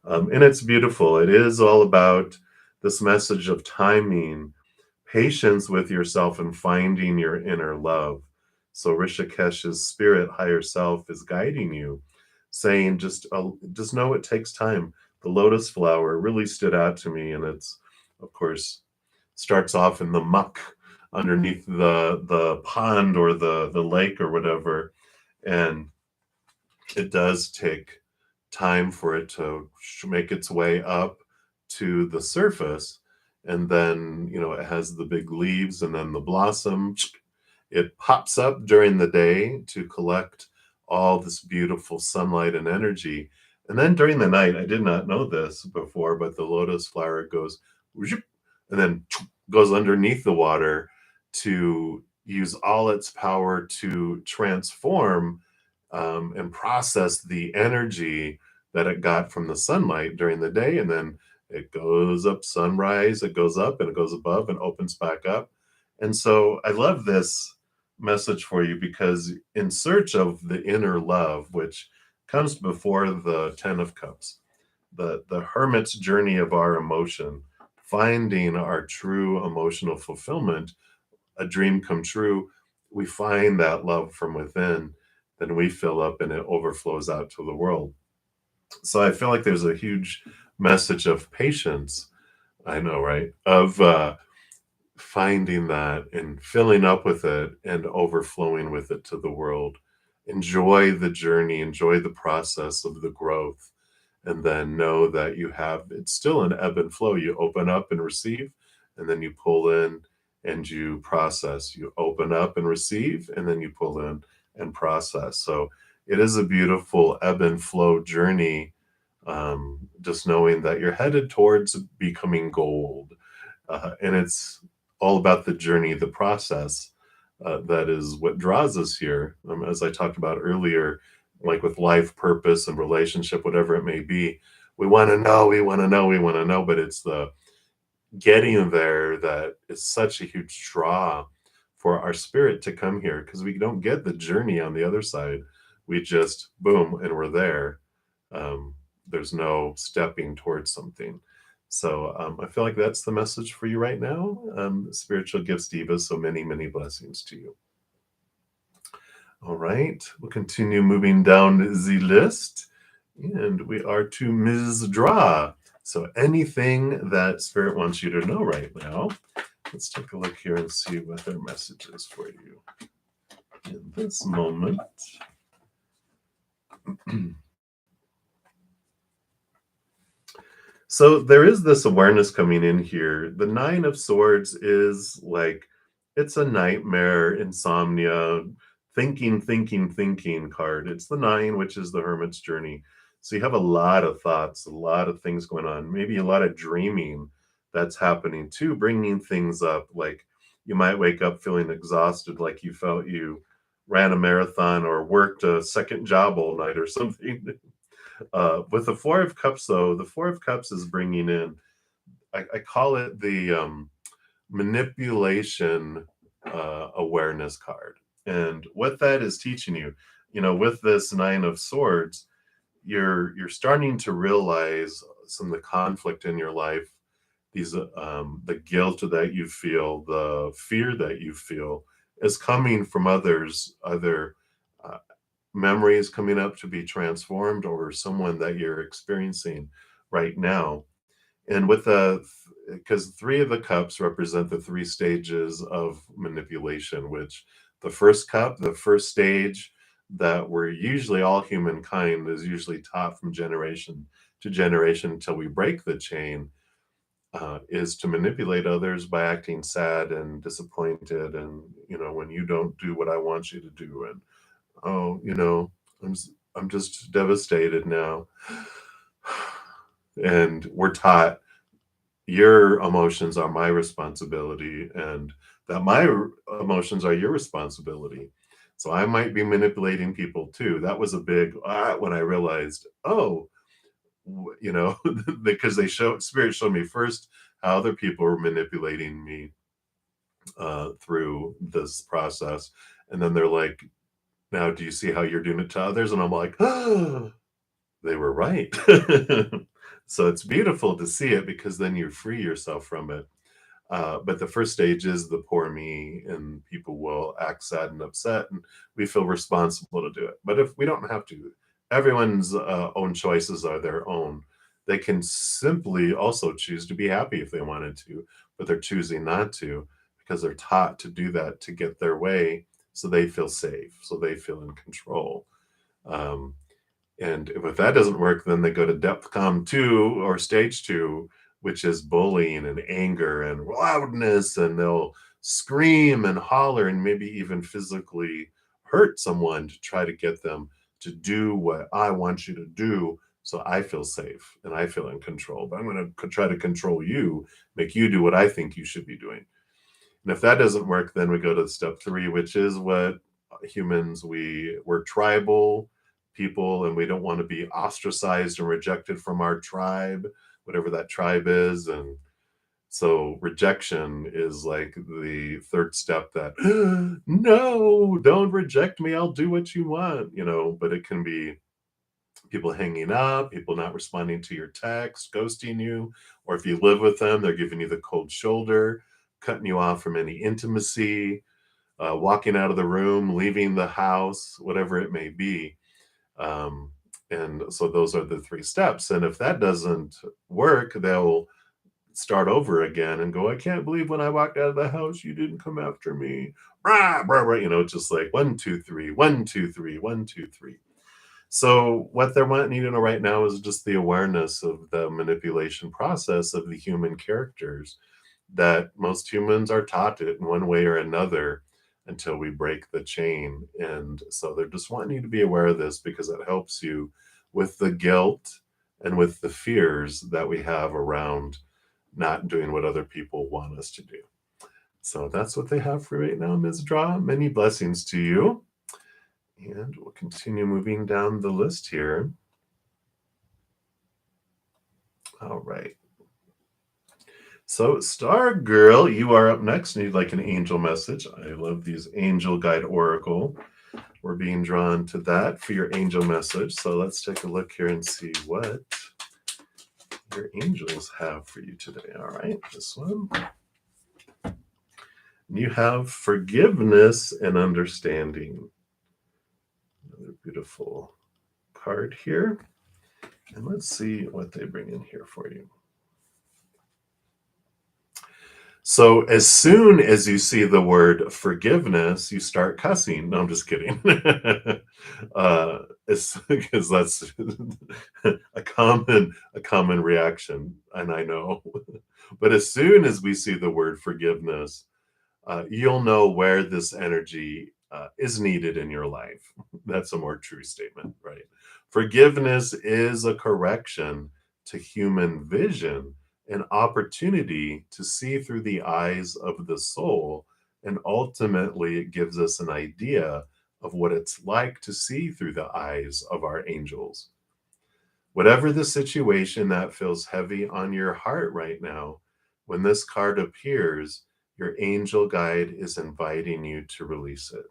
Speaker 1: And it's beautiful. It is all about this message of timing, patience with yourself, and finding your inner love. So Rishikesh's spirit, higher self, is guiding you, saying, just know it takes time. The lotus flower really stood out to me, and it's, of course, starts off in the muck underneath the pond or the lake or whatever, and it does take time for it to make its way up to the surface. And then, it has the big leaves and then the blossom. It pops up during the day to collect all this beautiful sunlight and energy. And then during the night, I did not know this before, but the lotus flower goes and then goes underneath the water to use all its power to transform and process the energy that it got from the sunlight during the day. And then it goes up sunrise, it goes up and it goes above and opens back up. And so I love this message for you because in search of the inner love, which comes before the 10 of cups, the hermit's journey of our emotion, finding our true emotional fulfillment, a dream come true, we find that love from within, then we fill up and it overflows out to the world. So I feel like there's a huge message of patience. I know, right? Of finding that and filling up with it and overflowing with it to the world. Enjoy the journey, enjoy the process of the growth, and then know that you have it's still an ebb and flow. You open up and receive, and then you pull in and you process. You open up and receive, and then you pull in and process. So it is a beautiful ebb and flow journey, just knowing that you're headed towards becoming gold. And it's all about the journey, the process. That is what draws us here. As I talked about earlier, like with life purpose and relationship, whatever it may be, we want to know, we want to know, we want to know, but it's the getting there that is such a huge draw for our spirit to come here because we don't get the journey on the other side. We just boom and we're there. Um, there's no stepping towards something. So I feel like that's the message for you right now. Spiritual gifts, Diva. So many, many blessings to you. All right, we'll continue moving down the list. And we are to Ms. Dra. So anything that Spirit wants you to know right now, let's take a look here and see what their message is for you in this moment. So there is this awareness coming in here. The Nine of Swords is like, it's a nightmare, insomnia, thinking card. It's the nine, which is the hermit's journey. So you have a lot of thoughts, a lot of things going on, maybe a lot of dreaming that's happening too, bringing things up. Like you might wake up feeling exhausted, like you felt you ran a marathon or worked a second job all night or something. With the Four of Cups, though, the Four of Cups is bringing in, I call it the manipulation awareness card. And what that is teaching you, with this Nine of Swords, you're starting to realize some of the conflict in your life, these the guilt that you feel, the fear that you feel is coming from other uh, memories coming up to be transformed or someone that you're experiencing right now. And with because three of the cups represent the three stages of manipulation, which the first cup, the first stage that we're usually all humankind is usually taught from generation to generation until we break the chain, is to manipulate others by acting sad and disappointed. And, when you don't do what I want you to do, and oh, I'm just devastated now. And we're taught your emotions are my responsibility and that my emotions are your responsibility. So I might be manipulating people too. That was a big when I realized, oh, because spirit showed me first how other people were manipulating me through this process. And then they're like, now, do you see how you're doing it to others? And I'm like, oh, they were right. So it's beautiful to see it because then you free yourself from it. But the first stage is the poor me, and people will act sad and upset, and we feel responsible to do it. But if we don't have to, everyone's own choices are their own. They can simply also choose to be happy if they wanted to, but they're choosing not to because they're taught to do that to get their way so they feel safe, so they feel in control. Um, and if that doesn't work, then they go to depth-com 2 or stage 2, which is bullying and anger and loudness, and they'll scream and holler and maybe even physically hurt someone to try to get them to do what I want you to do so I feel safe and I feel in control. But I'm going to try to control you, make you do what I think you should be doing. And if that doesn't work, then we go to step 3, which is what humans, we're tribal people, and we don't want to be ostracized and rejected from our tribe, whatever that tribe is. And so rejection is like the third step that, no, don't reject me. I'll do what you want, but it can be people hanging up, people not responding to your text, ghosting you, or if you live with them, they're giving you the cold shoulder, cutting you off from any intimacy, walking out of the room, leaving the house, whatever it may be. Um, and so those are the three steps. And if that doesn't work, they'll start over again and go, I can't believe when I walked out of the house, you didn't come after me. Rah, rah, rah, just like 1, 2, 3, 1, 2, 3, 1, 2, 3. So what they're wanting you to know right now is just the awareness of the manipulation process of the human characters, that most humans are taught it in one way or another until we break the chain. And so they're just wanting you to be aware of this because it helps you with the guilt and with the fears that we have around not doing what other people want us to do. So that's what they have for right now, Ms. Draw. Many blessings to you. And we'll continue moving down the list here. All right. So, Star Girl, you are up next. Need like an angel message. I love these angel guide oracle. We're being drawn to that for your angel message. So let's take a look here and see what your angels have for you today. All right, this one. You have forgiveness and understanding. Another beautiful card here. And let's see what they bring in here for you. So as soon as you see the word forgiveness, you start cussing. No, I'm just kidding. It's because that's a common reaction, and I know. But as soon as we see the word forgiveness, you'll know where this energy is needed in your life. That's a more true statement, right? Forgiveness is a correction to human vision, an opportunity to see through the eyes of the soul. And ultimately, it gives us an idea of what it's like to see through the eyes of our angels. Whatever the situation that feels heavy on your heart right now, when this card appears, your angel guide is inviting you to release it.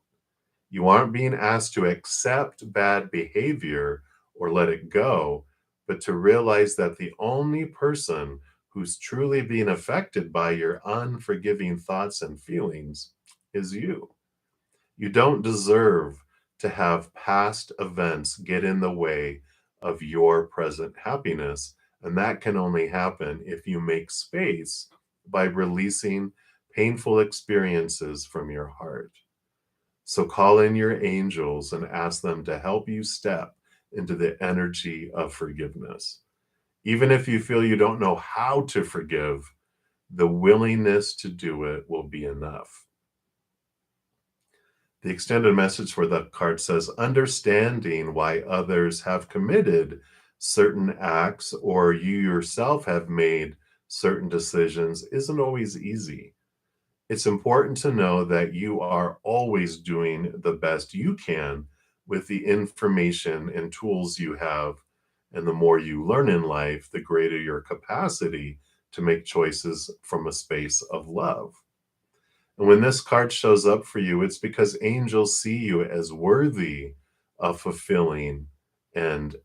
Speaker 1: You aren't being asked to accept bad behavior or let it go, but to realize that the only person who's truly being affected by your unforgiving thoughts and feelings is you. You don't deserve to have past events get in the way of your present happiness. And that can only happen if you make space by releasing painful experiences from your heart. So call in your angels and ask them to help you step into the energy of forgiveness. Even if you feel you don't know how to forgive, the willingness to do it will be enough. The extended message for the card says, understanding why others have committed certain acts or you yourself have made certain decisions isn't always easy. It's important to know that you are always doing the best you can with the information and tools you have. And the more you learn in life, the greater your capacity to make choices from a space of love. And when this card shows up for you, it's because angels see you as worthy of fulfilling and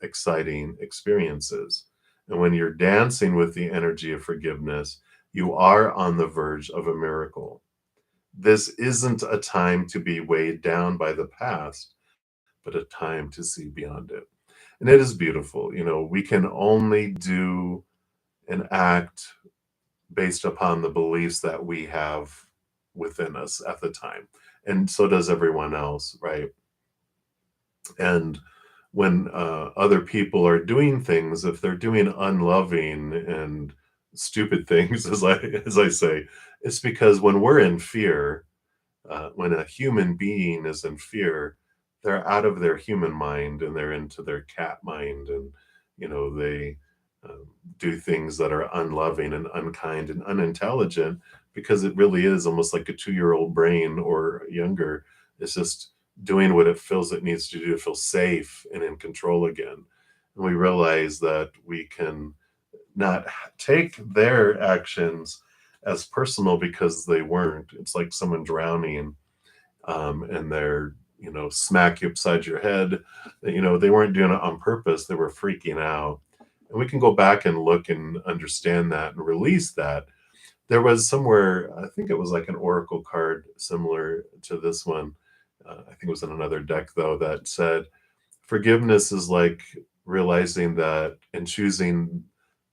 Speaker 1: exciting experiences. And when you're dancing with the energy of forgiveness, you are on the verge of a miracle. This isn't a time to be weighed down by the past, but a time to see beyond it. And it is beautiful. We can only do an act based upon the beliefs that we have within us at the time. And so does everyone else, right? And when other people are doing things, if they're doing unloving and stupid things, as I say, it's because when we're in fear, when a human being is in fear, they're out of their human mind and they're into their cat mind, and they um, do things that are unloving and unkind and unintelligent because it really is almost like a 2-year-old brain or younger. It's just doing what it feels it needs to do to feel safe and in control again. And we realize that we can not take their actions as personal because they weren't. It's like someone drowning, and they're smack you upside your head. They weren't doing it on purpose. They were freaking out. And we can go back and look and understand that and release that. There was somewhere, I think it was like an oracle card similar to this one. I think it was in another deck, though, that said, forgiveness is like realizing that and choosing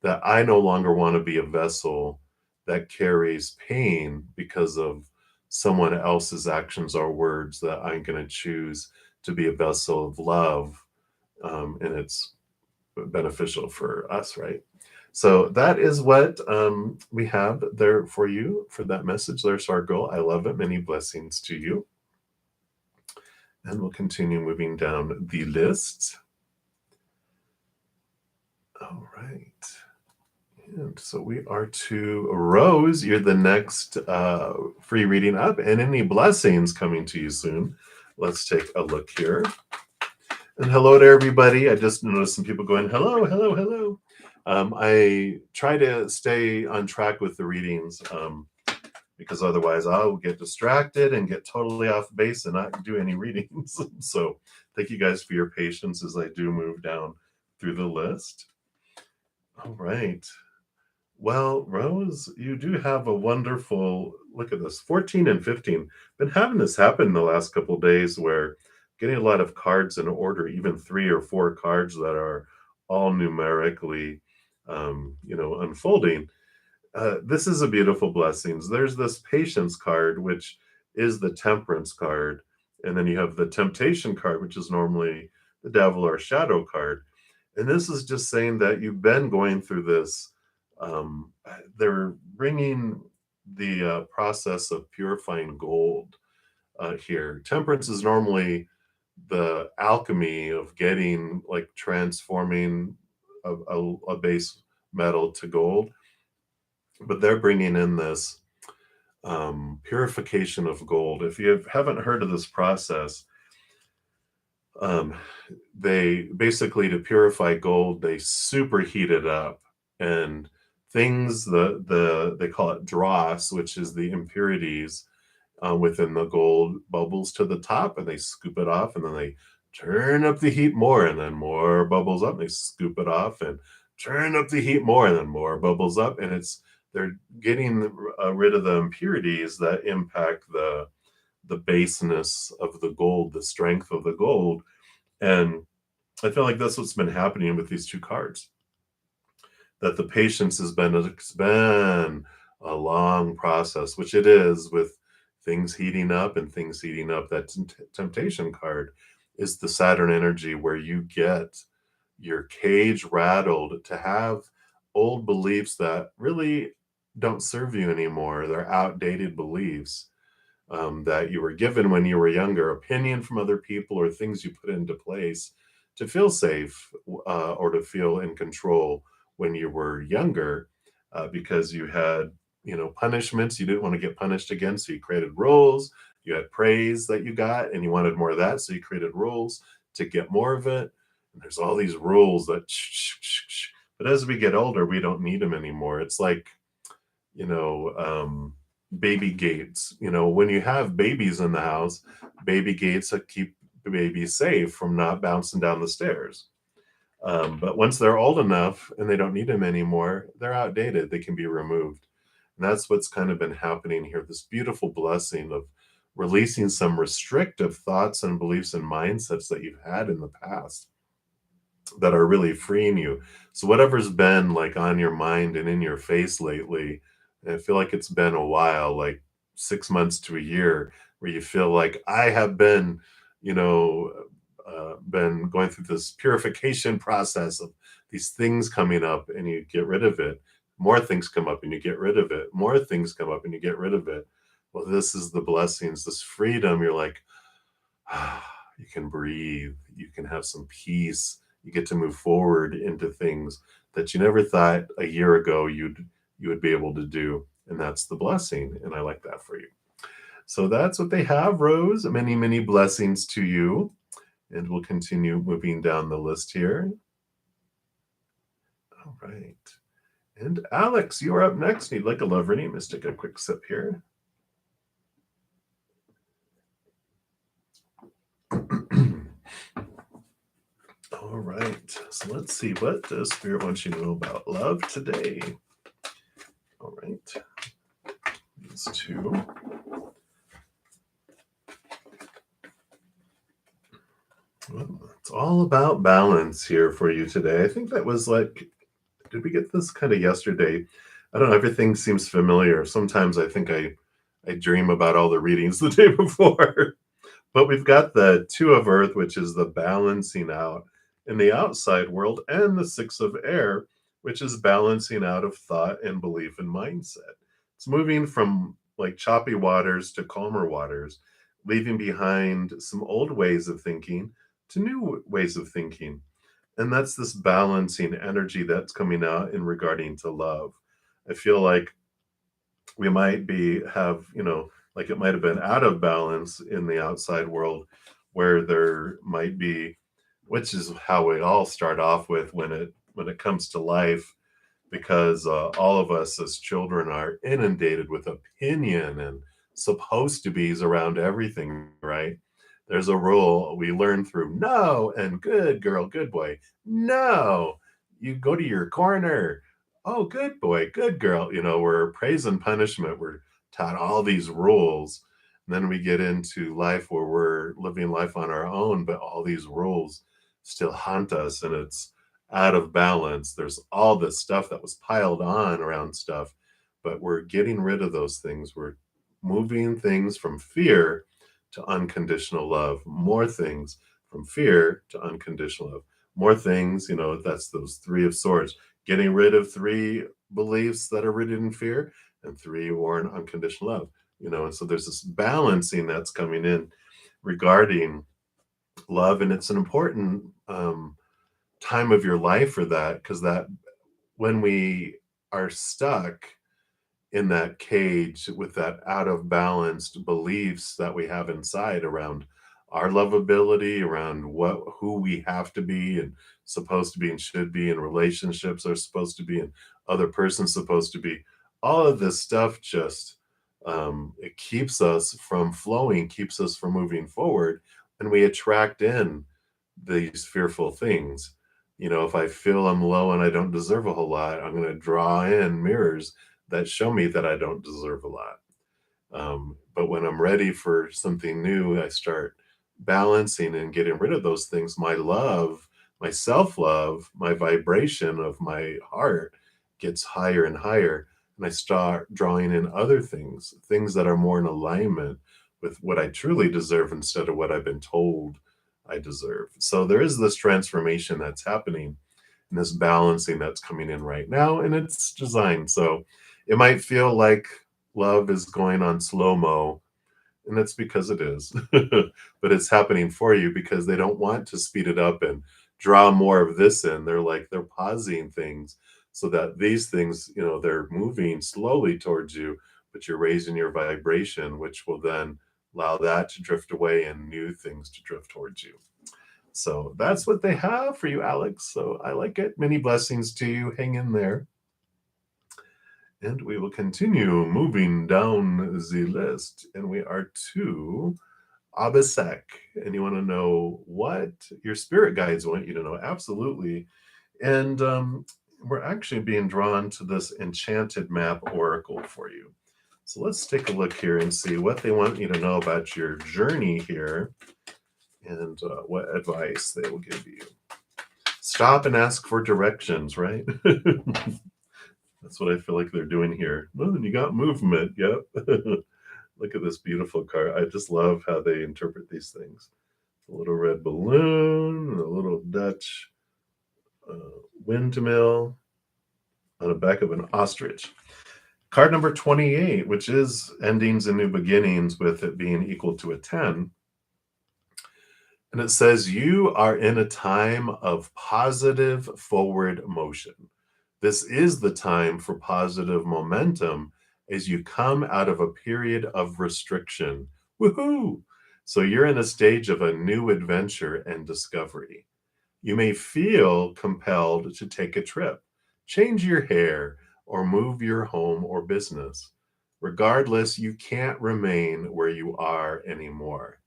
Speaker 1: that I no longer want to be a vessel that carries pain because of someone else's actions or words, that I'm going to choose to be a vessel of love. And it's beneficial for us, right? So that is what we have there for you for that message. There's our goal. I love it. Many blessings to you. And we'll continue moving down the list. All right. And so we are to Rose. You're the next free reading up, and any blessings coming to you soon. Let's take a look here. And hello to everybody. I just noticed some people going, hello, hello, hello. I try to stay on track with the readings because otherwise I'll get distracted and get totally off base and not do any readings. So thank you guys for your patience as I do move down through the list. All right. Well, Rose, you do have a wonderful, look at this, 14 and 15. Been having this happen the last couple of days where getting a lot of cards in order, even 3 or 4 cards that are all numerically, unfolding. This is a beautiful blessings. There's this patience card, which is the temperance card. And then you have the temptation card, which is normally the devil or shadow card. And this is just saying that you've been going through this. They're bringing the process of purifying gold here. Temperance is normally the alchemy of getting, like, transforming a base metal to gold, but they're bringing in this purification of gold. If you haven't heard of this process, um, they basically, to purify gold, they superheat it up, and things, they call it dross, which is the impurities within the gold, bubbles to the top, and they scoop it off, and then they turn up the heat more, and then more bubbles up, and they scoop it off and turn up the heat more, and then more bubbles up, and they're getting rid of the impurities that impact the baseness of the gold, the strength of the gold. And I feel like that's what's been happening with these 2 cards, that the patience has been, it's been a long process, which it is, with things heating up and things heating up. That temptation card is the Saturn energy, where you get your cage rattled to have old beliefs that really don't serve you anymore. They're outdated beliefs that you were given when you were younger, opinion from other people, or things you put into place to feel safe or to feel in control when you were younger, because you had, punishments you didn't want to get punished again. So you created rules. You had praise that you got and you wanted more of that. So you created rules to get more of it. And there's all these rules that, but as we get older, we don't need them anymore. It's like, you know, baby gates. When you have babies in the house, baby gates that keep the baby safe from not bouncing down the stairs. But once they're old enough and they don't need them anymore, they're outdated. They can be removed. And that's what's kind of been happening here. This beautiful blessing of releasing some restrictive thoughts and beliefs and mindsets that you've had in the past that are really freeing you. So whatever's been like on your mind and in your face lately, I feel like it's been a while, like 6 months to a year, where you feel like I have been, been going through this purification process of these things coming up, and you get rid of it. More things come up and you get rid of it. More things come up and you get rid of it. Well, this is the blessings, this freedom. You're like, you can breathe, you can have some peace, you get to move forward into things that you never thought a year ago you would be able to do. And that's the blessing. And I like that for you. So that's what they have, Rose. Many, many blessings to you. And we'll continue moving down the list here. All right. And Alex, you are up next. Need like a love reading. Let's take a quick sip here. All right. So let's see. What does Spirit want you to know about love today? All right. These two. Well, it's all about balance here for you today. I think that was like, did we get this kind of yesterday? I don't know. Everything seems familiar. Sometimes I think I dream about all the readings the day before. But we've got the Two of Earth, which is the balancing out in the outside world, and the Six of Air, which is balancing out of thought and belief and mindset. It's moving from like choppy waters to calmer waters, leaving behind some old ways of thinking to new ways of thinking. And that's this balancing energy that's coming out in regarding to love. I feel like we might be have like it might have been out of balance in the outside world, where there might be, which is how we all start off with when it comes to life, because all of us as children are inundated with opinion and supposed to be's around everything, right? There's a rule we learn through no and good girl, good boy. No, you go to your corner. Oh, good boy, good girl. We're praise and punishment. We're taught all these rules. And then we get into life where we're living life on our own, but all these rules still haunt us, and it's out of balance. There's all this stuff that was piled on around stuff, but we're getting rid of those things. We're moving things from fear to unconditional love, more things from fear to unconditional love, more things, that's those Three of Swords, getting rid of three beliefs that are rooted in fear and three warn unconditional love, and so there's this balancing that's coming in regarding love, and it's an important time of your life for that, because that when we are stuck in that cage with that out of balanced beliefs that we have inside around our lovability, around who we have to be and supposed to be and should be, and relationships are supposed to be, and other person's supposed to be, all of this stuff just it keeps us from flowing, keeps us from moving forward, and we attract in these fearful things. If I feel I'm low and I don't deserve a whole lot, I'm going to draw in mirrors that show me that I don't deserve a lot. But when I'm ready for something new, I start balancing and getting rid of those things. My love, my self love, my vibration of my heart gets higher and higher. And I start drawing in other things, things that are more in alignment with what I truly deserve instead of what I've been told I deserve. So there is this transformation that's happening, and this balancing that's coming in right now, and it's designed. So it might feel like love is going on slow mo, and that's because it is. But it's happening for you because they don't want to speed it up and draw more of this in. They're pausing things so that these things, they're moving slowly towards you, but you're raising your vibration, which will then allow that to drift away and new things to drift towards you. So that's what they have for you, Alex. So I like it. Many blessings to you. Hang in there. And we will continue moving down the list. And we are to Abhishek. And you want to know what your spirit guides want you to know? Absolutely. And we're actually being drawn to this enchanted map oracle for you. So let's take a look here and see what they want you to know about your journey here, and what advice they will give you. Stop and ask for directions, right? That's what I feel like they're doing here. Well, then you got movement. Yep. Look at this beautiful card. I just love how they interpret these things. A little red balloon, a little Dutch windmill on the back of an ostrich. Card number 28, which is endings and new beginnings, with it being equal to a 10. And it says, you are in a time of positive forward motion. This is the time for positive momentum as you come out of a period of restriction. Woohoo! So you're in a stage of a new adventure and discovery. You may feel compelled to take a trip, change your hair, or move your home or business. Regardless, you can't remain where you are anymore.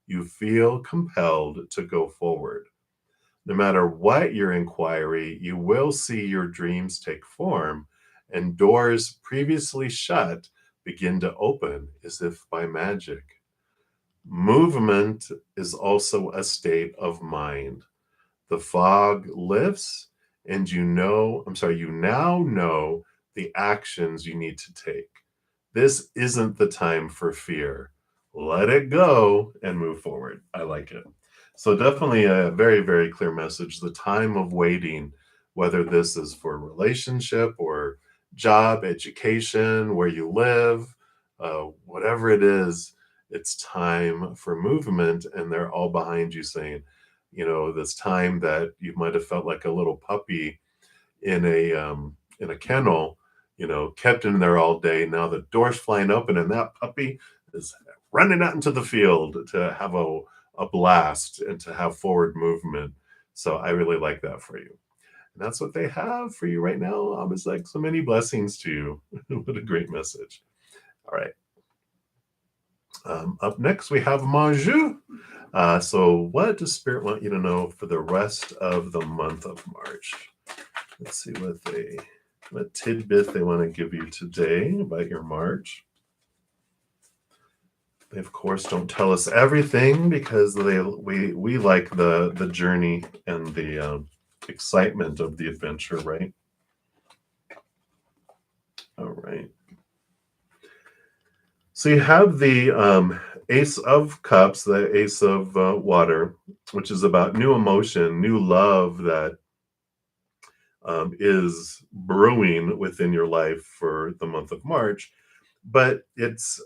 Speaker 1: You feel compelled to go forward. No matter what your inquiry, you will see your dreams take form and doors previously shut begin to open as if by magic. Movement is also a state of mind. The fog lifts and you now know the actions you need to take. This isn't the time for fear. Let it go and move forward. I like it. So, definitely a very, very clear message. The time of waiting, whether this is for relationship or job, education, where you live, whatever it is, it's time for movement. And they're all behind you saying, this time that you might have felt like a little puppy in a kennel, kept in there all day. Now the door's flying open, and that puppy is running out into the field to have a blast and to have forward movement. So I really like that for you. And that's what they have for you right now. I was like, so many blessings to you. What a great message. All right. Up next, we have Manju. So, what does Spirit want you to know for the rest of the month of March? Let's see what tidbit they want to give you today about your March. They of course don't tell us everything because we like the journey and the excitement of the adventure, right? All right. So you have the Ace of Cups, the Ace of Water, which is about new emotion, new love that is brewing within your life for the month of March. But it's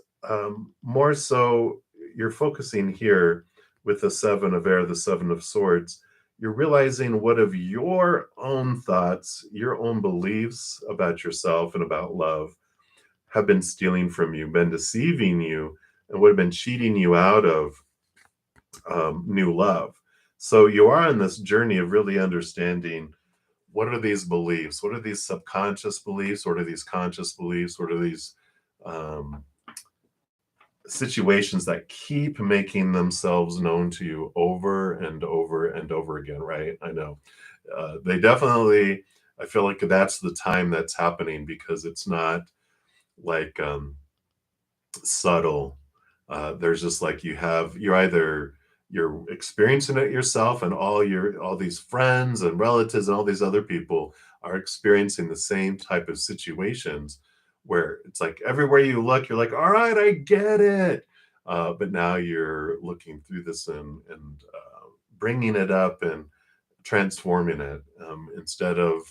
Speaker 1: more so you're focusing here with the Seven of Air, the Seven of Swords. You're realizing what of your own thoughts, your own beliefs about yourself and about love have been stealing from you, been deceiving you, and would have been cheating you out of new love. So you are on this journey of really understanding what are these beliefs? What are these subconscious beliefs? What are these conscious beliefs? What are these um, situations that keep making themselves known to you over and over and over again, right? I know. They definitely, I feel like that's the time that's happening because it's not like subtle. There's just like you're experiencing it yourself, and all these friends and relatives and all these other people are experiencing the same type of situations where it's like everywhere you look, you're like, all right, I get it. But now you're looking through this and bringing it up and transforming it instead of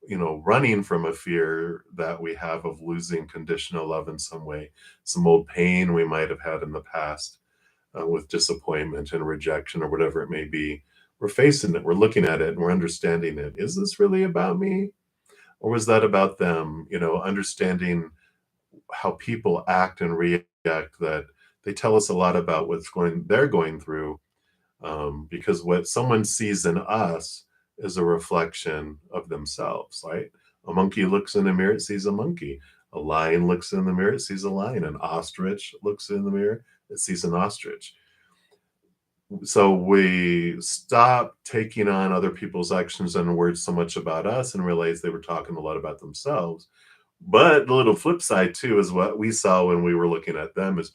Speaker 1: running from a fear that we have of losing conditional love in some way, some old pain we might have had in the past with disappointment and rejection or whatever it may be. We're facing it, we're looking at it, and we're understanding it. Is this really about me? Or was that about them? Understanding how people act and react, that they tell us a lot about they're going through because what someone sees in us is a reflection of themselves, right? A monkey looks in a mirror, it sees a monkey. A lion looks in the mirror, it sees a lion. An ostrich looks in the mirror, it sees an ostrich. So we stop taking on other people's actions and words so much about us and realize they were talking a lot about themselves. But the little flip side too is what we saw when we were looking at them is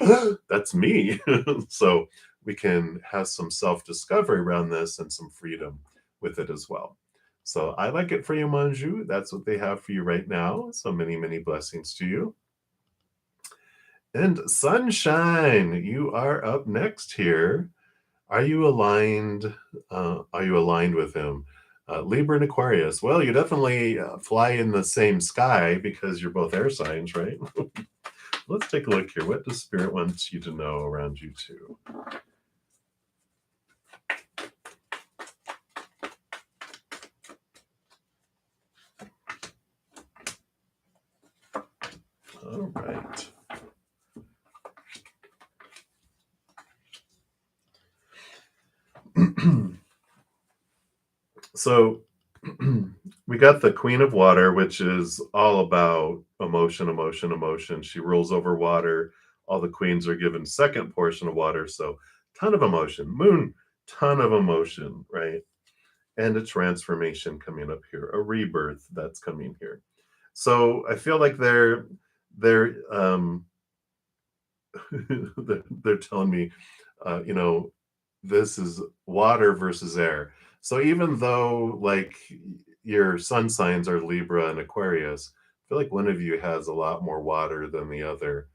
Speaker 1: that's me. So we can have some self-discovery around this and some freedom with it as well. So I like it for you, Manju. That's what they have for you right now. So many, many blessings to you. And Sunshine, you are up next here. Are you aligned? Are you aligned with him? Libra and Aquarius. Well, you definitely fly in the same sky because you're both air signs, right? Let's take a look here. What does Spirit want you to know around you two? All right. So we got the Queen of Water, which is all about emotion, emotion, emotion. She rules over water. All the queens are given second portion of water. So ton of emotion. Moon, ton of emotion, right? and a transformation coming up here, a rebirth that's coming here. So I feel like they're they're telling me, you know, this is water versus air. So even though like your sun signs are Libra and Aquarius, I feel like one of you has a lot more water than the other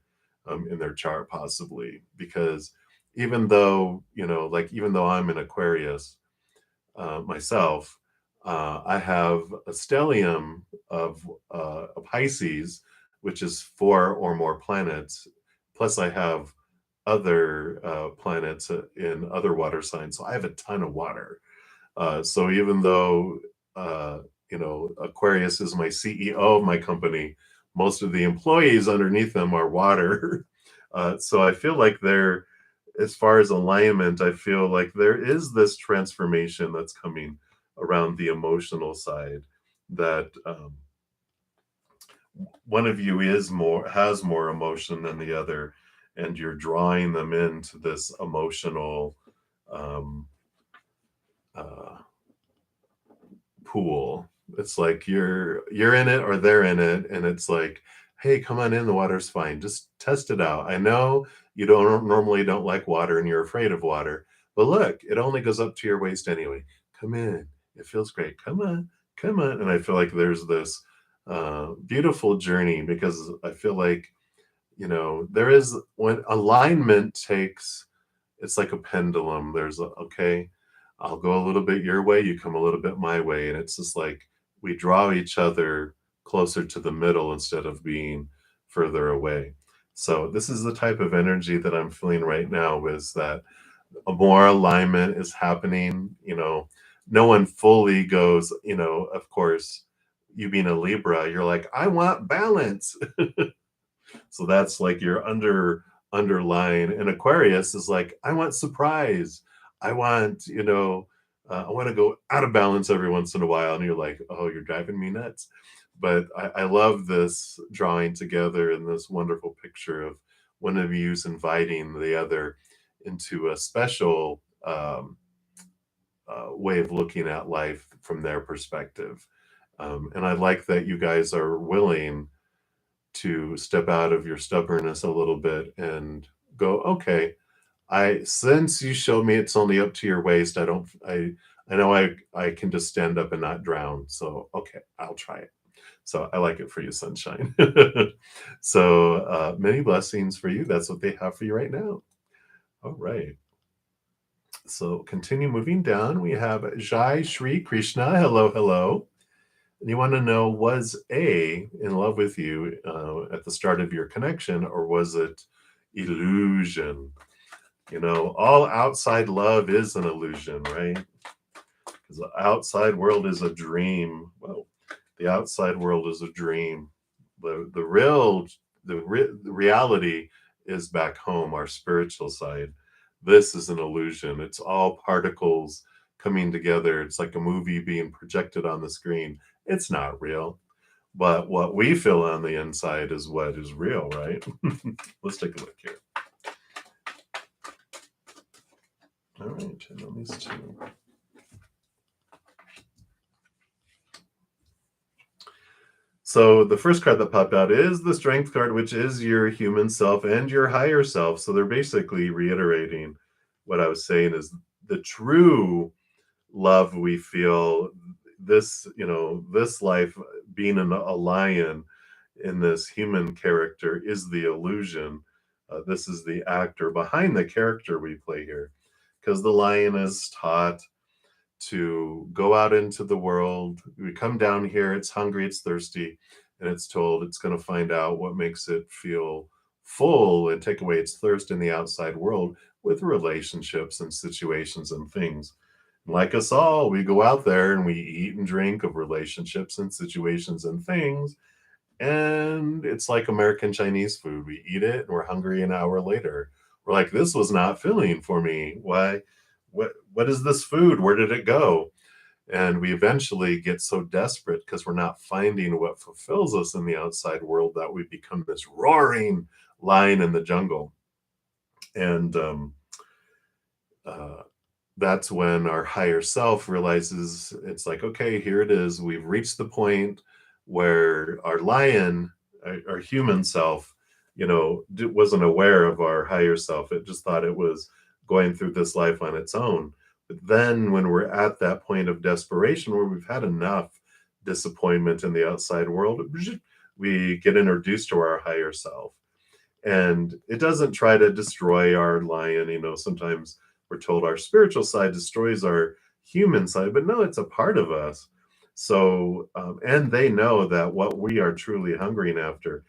Speaker 1: in their chart, possibly because even though I'm an Aquarius myself, I have a stellium of a Pisces, which is four or more planets. Plus, I have other planets in other water signs. So I have a ton of water. So even though, uh, Aquarius is my CEO of my company, most of the employees underneath them are water. So I feel like as far as alignment, I feel like there is this transformation that's coming around the emotional side that one of you has more emotion than the other, and you're drawing them into this emotional um, uh, pool. It's like you're in it or they're in it, and it's like, hey, come on in. The water's fine. Just test it out. I know you don't like water and you're afraid of water, but look, it only goes up to your waist anyway. Come in. It feels great. Come on, come on. And I feel like there's this beautiful journey because I feel like there is when alignment takes it's like a pendulum. Okay, I'll go a little bit your way, you come a little bit my way. And it's just like we draw each other closer to the middle instead of being further away. So this is the type of energy that I'm feeling right now is that a more alignment is happening. No one fully goes, of course, you being a Libra, you're like, I want balance. So that's like your underline. And Aquarius is like, I want surprise. I want, I want to go out of balance every once in a while. And you're like, oh, you're driving me nuts. But I love this drawing together and this wonderful picture of one of you's inviting the other into a special way of looking at life from their perspective. And I like that you guys are willing to step out of your stubbornness a little bit and go, okay, I since you showed me it's only up to your waist, I know I can just stand up and not drown. So okay, I'll try it. So I like it for you, sunshine. So many blessings for you. That's what they have for you right now. All right. So continue moving down. We have Jai Shri Krishna. Hello, hello. And you want to know, was A in love with you at the start of your connection, or was it illusion? All outside love is an illusion, right? Because the outside world is a dream. Well, the outside world is a dream. The reality is back home, our spiritual side. This is an illusion. It's all particles coming together. It's like a movie being projected on the screen. It's not real. But what we feel on the inside is what is real, right? Let's take a look here. All right, and on these two. So the first card that popped out is the Strength card, which is your human self and your higher self. So they're basically reiterating what I was saying is the true love we feel. This life being a lion in this human character is the illusion. This is the actor behind the character we play here, because the lion is taught to go out into the world. We come down here, it's hungry, it's thirsty, and it's told it's going to find out what makes it feel full and take away its thirst in the outside world with relationships and situations and things. Like us all, we go out there and we eat and drink of relationships and situations and things. And it's like American Chinese food. We eat it and we're hungry an hour later. We're like, this was not filling for me. Why? What is this food? Where did it go? And we eventually get so desperate because we're not finding what fulfills us in the outside world that we become this roaring lion in the jungle. And uh, that's when our higher self realizes it's like, okay, here it is. We've reached the point where our lion, our human self, wasn't aware of our higher self. It just thought it was going through this life on its own. But then when we're at that point of desperation where we've had enough disappointment in the outside world, we get introduced to our higher self. And it doesn't try to destroy our lion. Sometimes we're told our spiritual side destroys our human side, but no, it's a part of us. So, and they know that what we are truly hungering after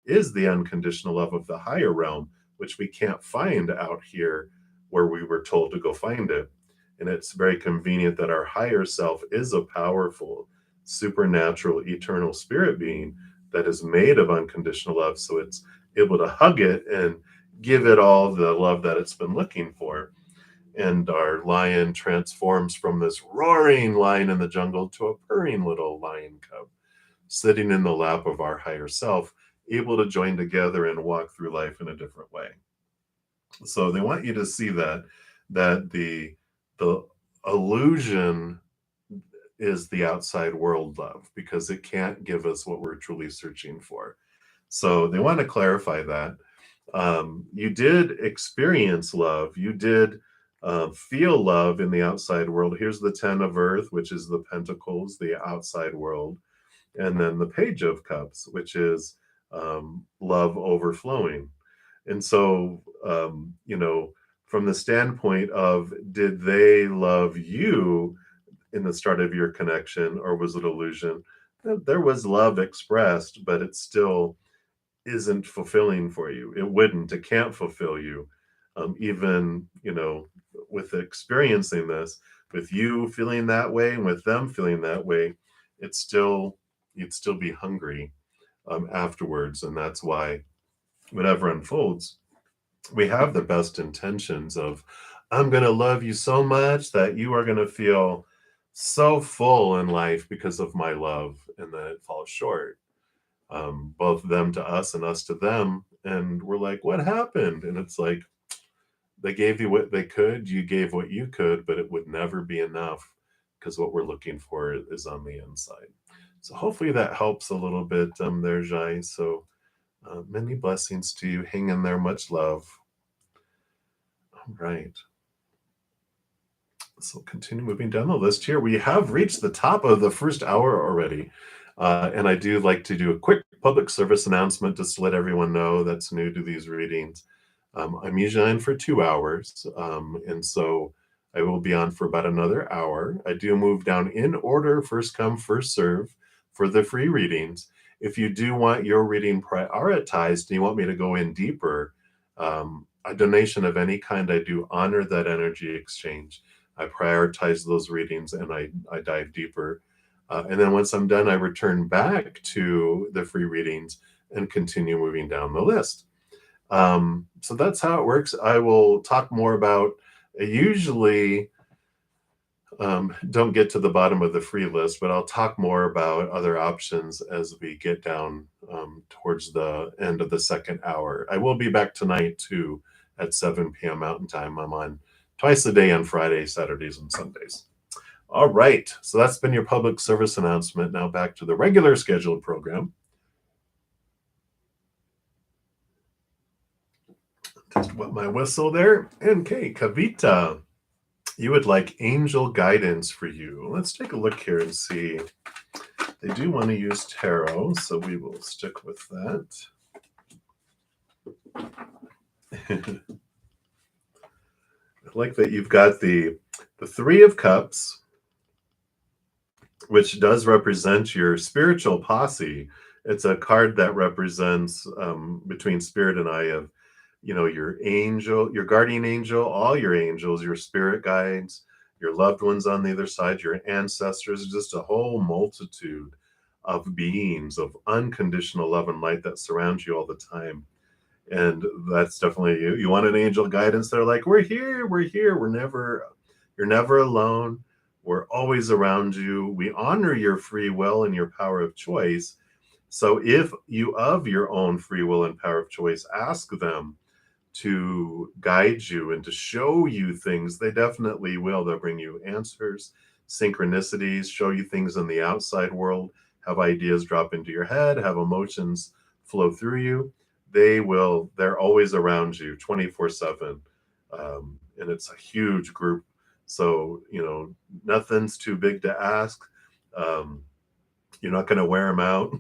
Speaker 1: is the unconditional love of the higher realm, which we can't find out here where we were told to go find it. And it's very convenient that our higher self is a powerful, supernatural, eternal spirit being that is made of unconditional love. So it's able to hug it and give it all the love that it's been looking for. And our lion transforms from this roaring lion in the jungle to a purring little lion cub sitting in the lap of our higher self, able to join together and walk through life in a different way. So they want you to see that the illusion is the outside world love, because it can't give us what we're truly searching for. So they want to clarify that. You did experience love. You did feel love in the outside world. Here's the Ten of Earth, which is the Pentacles, the outside world. And then the Page of Cups, which is love overflowing. And so, from the standpoint of, did they love you in the start of your connection, or was it illusion? There was love expressed, but it still isn't fulfilling for you. It can't fulfill you. Even, with experiencing this, with you feeling that way and with them feeling that way, it's still, you'd still be hungry afterwards. And that's why whatever unfolds, we have the best intentions of, I'm going to love you so much that you are going to feel so full in life because of my love. And then it falls short, both them to us and us to them. And we're like, what happened? And it's like, they gave you what they could, you gave what you could, but it would never be enough, because what we're looking for is on the inside. So hopefully that helps a little bit there, Jai. So many blessings to you. Hang in there. Much love. All right. So continue moving down the list here. We have reached the top of the first hour already. And I do like to do a quick public service announcement just to let everyone know that's new to these readings. I'm usually on for 2 hours, and so I will be on for about another hour. I do move down in order, first come, first serve, for the free readings. If you do want your reading prioritized and you want me to go in deeper, a donation of any kind, I do honor that energy exchange. I prioritize those readings and I dive deeper. And then once I'm done, I return back to the free readings and continue moving down the list. So that's how it works. I will talk more about, I usually don't get to the bottom of the free list, but I'll talk more about other options as we get down towards the end of the second hour. I will be back tonight too at 7 p.m. Mountain Time. I'm on twice a day on Fridays, Saturdays, and Sundays. All right, so that's been your public service announcement. Now back to the regular scheduled program. Just wet my whistle there. Okay, Kavita, you would like angel guidance for you. Let's take a look here and see. They do want to use tarot, so we will stick with that. I like that you've got the Three of Cups, which does represent your spiritual posse. It's a card that represents, between Spirit and I, of your angel, your guardian angel, all your angels, your spirit guides, your loved ones on the other side, your ancestors, just a whole multitude of beings of unconditional love and light that surround you all the time. And that's definitely you. You want an angel guidance, they're like, we're here, you're never alone. We're always around you. We honor your free will and your power of choice. So if you, of your own free will and power of choice, ask them to guide you and to show you things. They definitely will. They'll bring you answers, synchronicities, show you things in the outside world, have ideas drop into your head, have emotions flow through you. They're always around you 24/7. And it's a huge group. So, nothing's too big to ask. Um, you're not going to wear them out,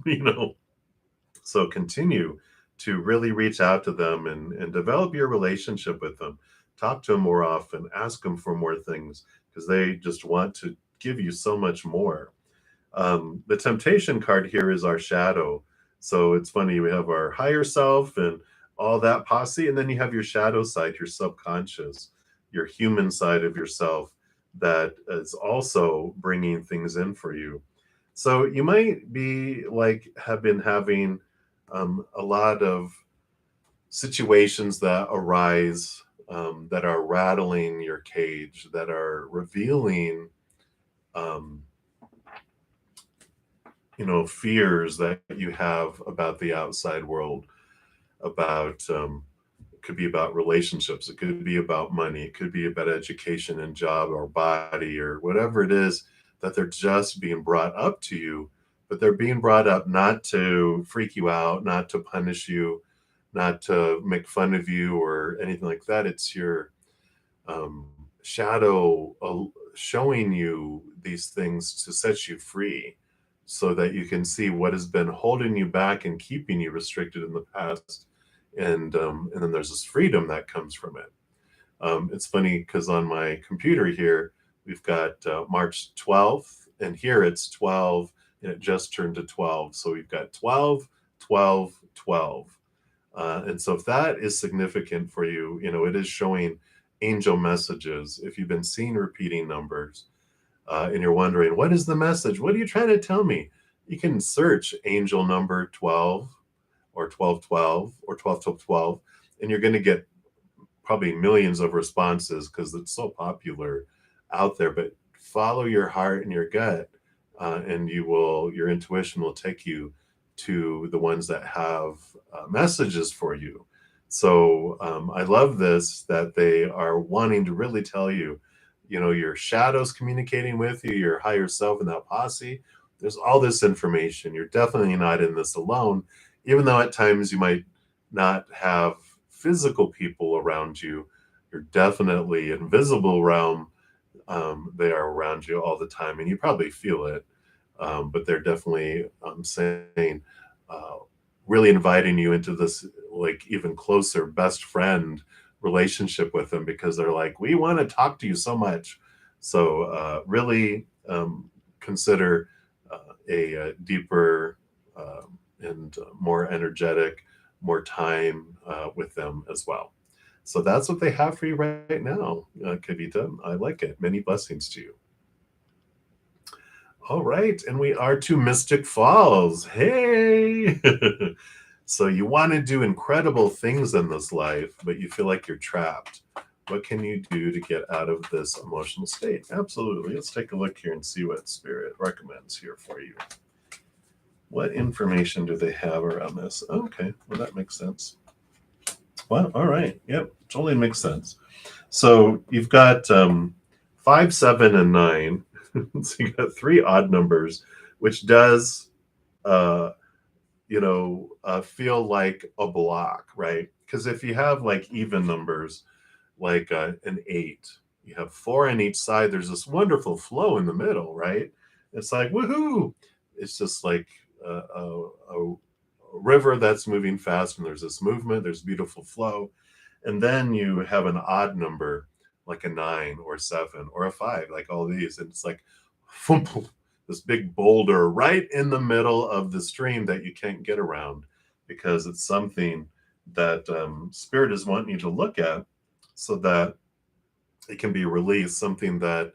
Speaker 1: So continue to really reach out to them and develop your relationship with them. Talk to them more often, ask them for more things because they just want to give you so much more. The temptation card here is our shadow. So it's funny, we have our higher self and all that posse, and then you have your shadow side, your subconscious, your human side of yourself that is also bringing things in for you. So you might be like, have been having a lot of situations that arise that are rattling your cage, that are revealing um, fears that you have about the outside world, about it could be about relationships, it could be about money, it could be about education and job or body or whatever it is, that they're just being brought up to you, but they're being brought up not to freak you out, not to punish you, not to make fun of you or anything like that. It's your um, shadow showing you these things to set you free so that you can see what has been holding you back and keeping you restricted in the past. And then there's this freedom that comes from it. It's funny because on my computer here, we've got March 12th, and here it's 12, and it just turned to 12. So we've got 12, 12, 12. And so if that is significant for you, it is showing angel messages. If you've been seeing repeating numbers and you're wondering, what is the message? What are you trying to tell me? You can search angel number 12 or 1212 or 1212, and you're going to get probably millions of responses because it's so popular out there. But follow your heart and your gut, and your intuition will take you to the ones that have messages for you. So I love this, that they are wanting to really tell you, your shadows communicating with you, your higher self, and that posse. There's all this information. You're definitely not in this alone, even though at times you might not have physical people around you. You're definitely invisible realm. They are around you all the time, and you probably feel it. But they're definitely saying, uh, really inviting you into this like even closer best friend relationship with them because they're like, we want to talk to you so much. So really consider a deeper and more energetic, more time with them as well. So that's what they have for you right now, Kavita. I like it. Many blessings to you. All right, and we are to Mystic Falls. Hey! So you want to do incredible things in this life, but you feel like you're trapped. What can you do to get out of this emotional state? Absolutely. Let's take a look here and see what Spirit recommends here for you. What information do they have around this? Okay, well, that makes sense. Well, all right. Yep, totally makes sense. So you've got 5, 7, and 9. So you got 3 odd numbers, which does, feel like a block, right? Because if you have like even numbers, like an 8, you have 4 on each side. There's this wonderful flow in the middle, right? It's like woohoo! It's just like a river that's moving fast, and there's this movement. There's beautiful flow, and then you have an odd number like a 9 or 7 or a 5, like all these, and it's like this big boulder right in the middle of the stream that you can't get around because it's something that Spirit is wanting you to look at so that it can be released, something that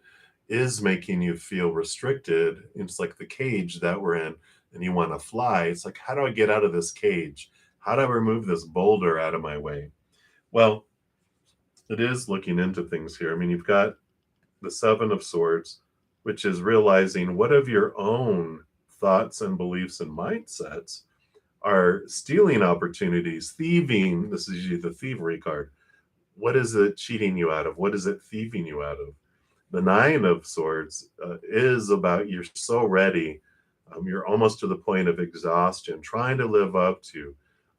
Speaker 1: is making you feel restricted. It's like the cage that we're in and you want to fly. It's like, how do I get out of this cage? How do I remove this boulder out of my way? Well, it is looking into things here. I mean, you've got the 7 of Swords, which is realizing what of your own thoughts and beliefs and mindsets are stealing opportunities, thieving. This is usually the thievery card. What is it cheating you out of? What is it thieving you out of? The Nine of Swords is about you're so ready. You're almost to the point of exhaustion, trying to live up to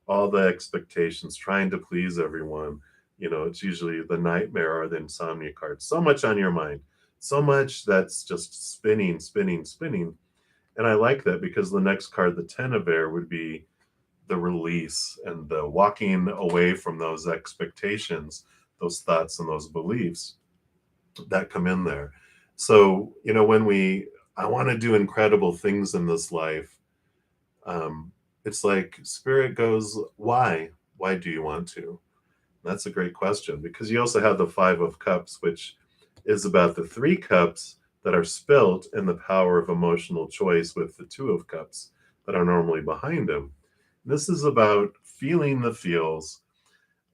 Speaker 1: all the expectations, trying to please everyone. It's usually the nightmare or the insomnia card. So much on your mind, so much that's just spinning, spinning, spinning. And I like that because the next card, the Ten of Air, would be the release and the walking away from those expectations, those thoughts and those beliefs that come in there. So, when I want to do incredible things in this life, it's like Spirit goes, why? Why do you want to? That's a great question because you also have the Five of Cups, which is about the three cups that are spilt and the power of emotional choice with the Two of Cups that are normally behind him. This is about feeling the feels.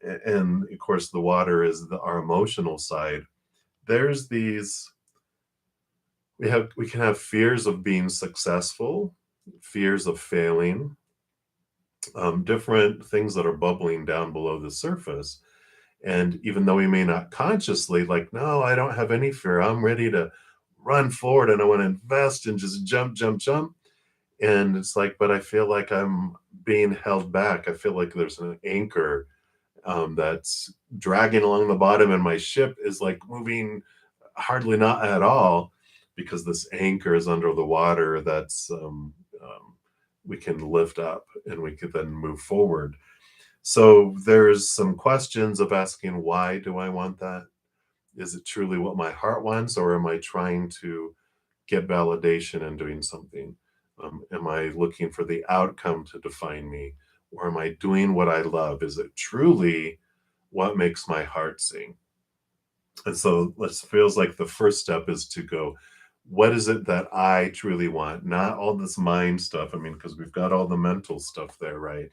Speaker 1: And of course, the water is our emotional side. There's these, we can have fears of being successful, fears of failing, different things that are bubbling down below the surface. And even though we may not consciously, like, no, I don't have any fear, I'm ready to run forward and I want to invest and just jump, jump, jump. And it's like, but I feel like I'm being held back. I feel like there's an anchor that's dragging along the bottom, and my ship is like moving hardly not at all because this anchor is under the water that's we can lift up and we could then move forward. So there's some questions of asking, why do I want that? Is it truly what my heart wants, or am I trying to get validation in doing something? Am I looking for the outcome to define me, or am I doing what I love? Is it truly what makes my heart sing? And so it feels like the first step is to go, what is it that I truly want? Not all this mind stuff. I mean, because we've got all the mental stuff there, right?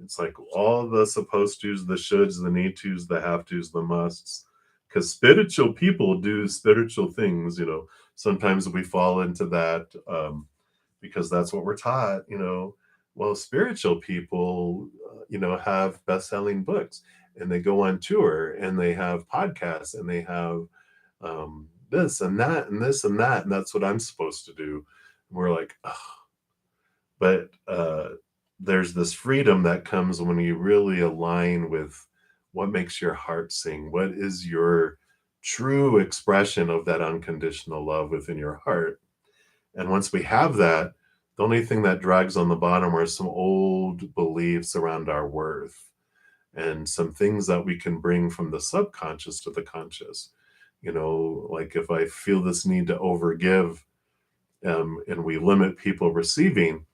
Speaker 1: It's like all the supposed tos, the shoulds, the need tos, the have tos, the musts. Because spiritual people do spiritual things, Sometimes we fall into that because that's what we're taught. Well, spiritual people, have best-selling books and they go on tour and they have podcasts and they have this and that and this and that. And that's what I'm supposed to do. And we're like, oh. But there's this freedom that comes when you really align with what makes your heart sing. What is your true expression of that unconditional love within your heart? And once we have that, the only thing that drags on the bottom are some old beliefs around our worth and some things that we can bring from the subconscious to the conscious. Like if I feel this need to overgive, and we limit people receiving,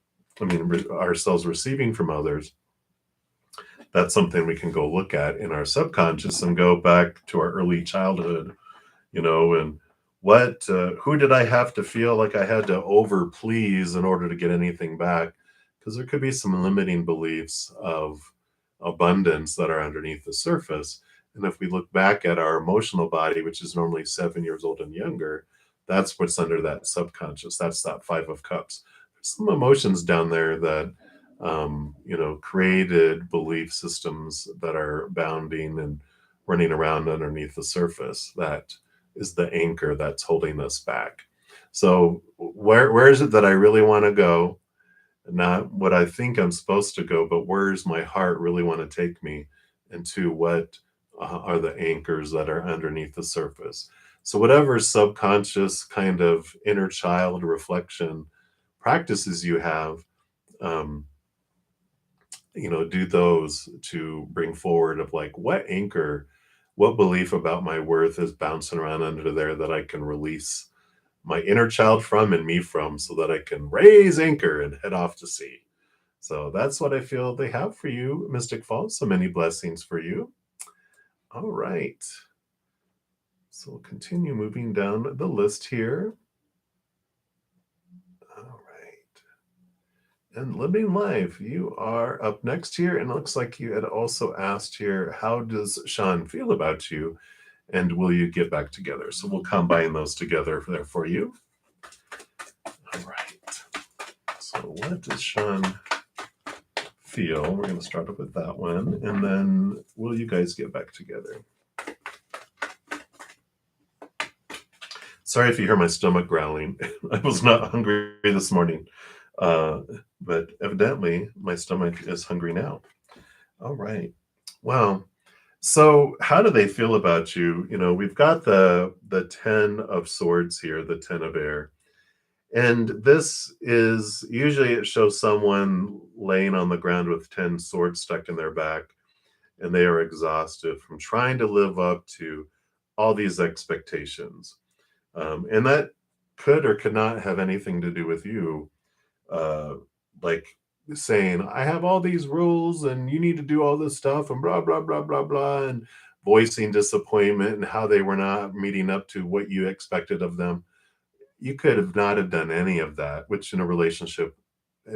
Speaker 1: ourselves receiving from others, that's something we can go look at in our subconscious and go back to our early childhood, and who did I have to feel like I had to over please in order to get anything back? Because there could be some limiting beliefs of abundance that are underneath the surface. And if we look back at our emotional body, which is normally 7 years old and younger, that's what's under that subconscious. That's that Five of Cups. There's some emotions down there that created belief systems that are bounding and running around underneath the surface. That is the anchor that's holding us back. So where is it that I really want to go? Not what I think I'm supposed to go, but where's my heart really want to take me, and to what are the anchors that are underneath the surface. So whatever subconscious kind of inner child reflection practices you have, um, do those to bring forward of like, what anchor, what belief about my worth is bouncing around under there that I can release my inner child from and me from, so that I can raise anchor and head off to sea. So that's what I feel they have for you, Mystic Falls. So many blessings for you. All right. So we'll continue moving down the list here. All right. And Living Life, you are up next here. And it looks like you had also asked here, how does Sean feel about you? And will you get back together? So we'll combine those together there for you. All right. So what does Sean feel. We're going to start off with that one, and then will you guys get back together? Sorry if you hear my stomach growling. I was not hungry this morning, but evidently my stomach is hungry now. All right. Well, so how do they feel about you? You know, we've got the 10 of swords here, the 10 of air. And this is usually it shows someone laying on the ground with 10 swords stuck in their back, and they are exhausted from trying to live up to all these expectations. And that could or could not have anything to do with you. Uh, like saying, I have all these rules and you need to do all this stuff and blah, blah, blah, blah, blah, and voicing disappointment and how they were not meeting up to what you expected of them. You could have not have done any of that, which in a relationship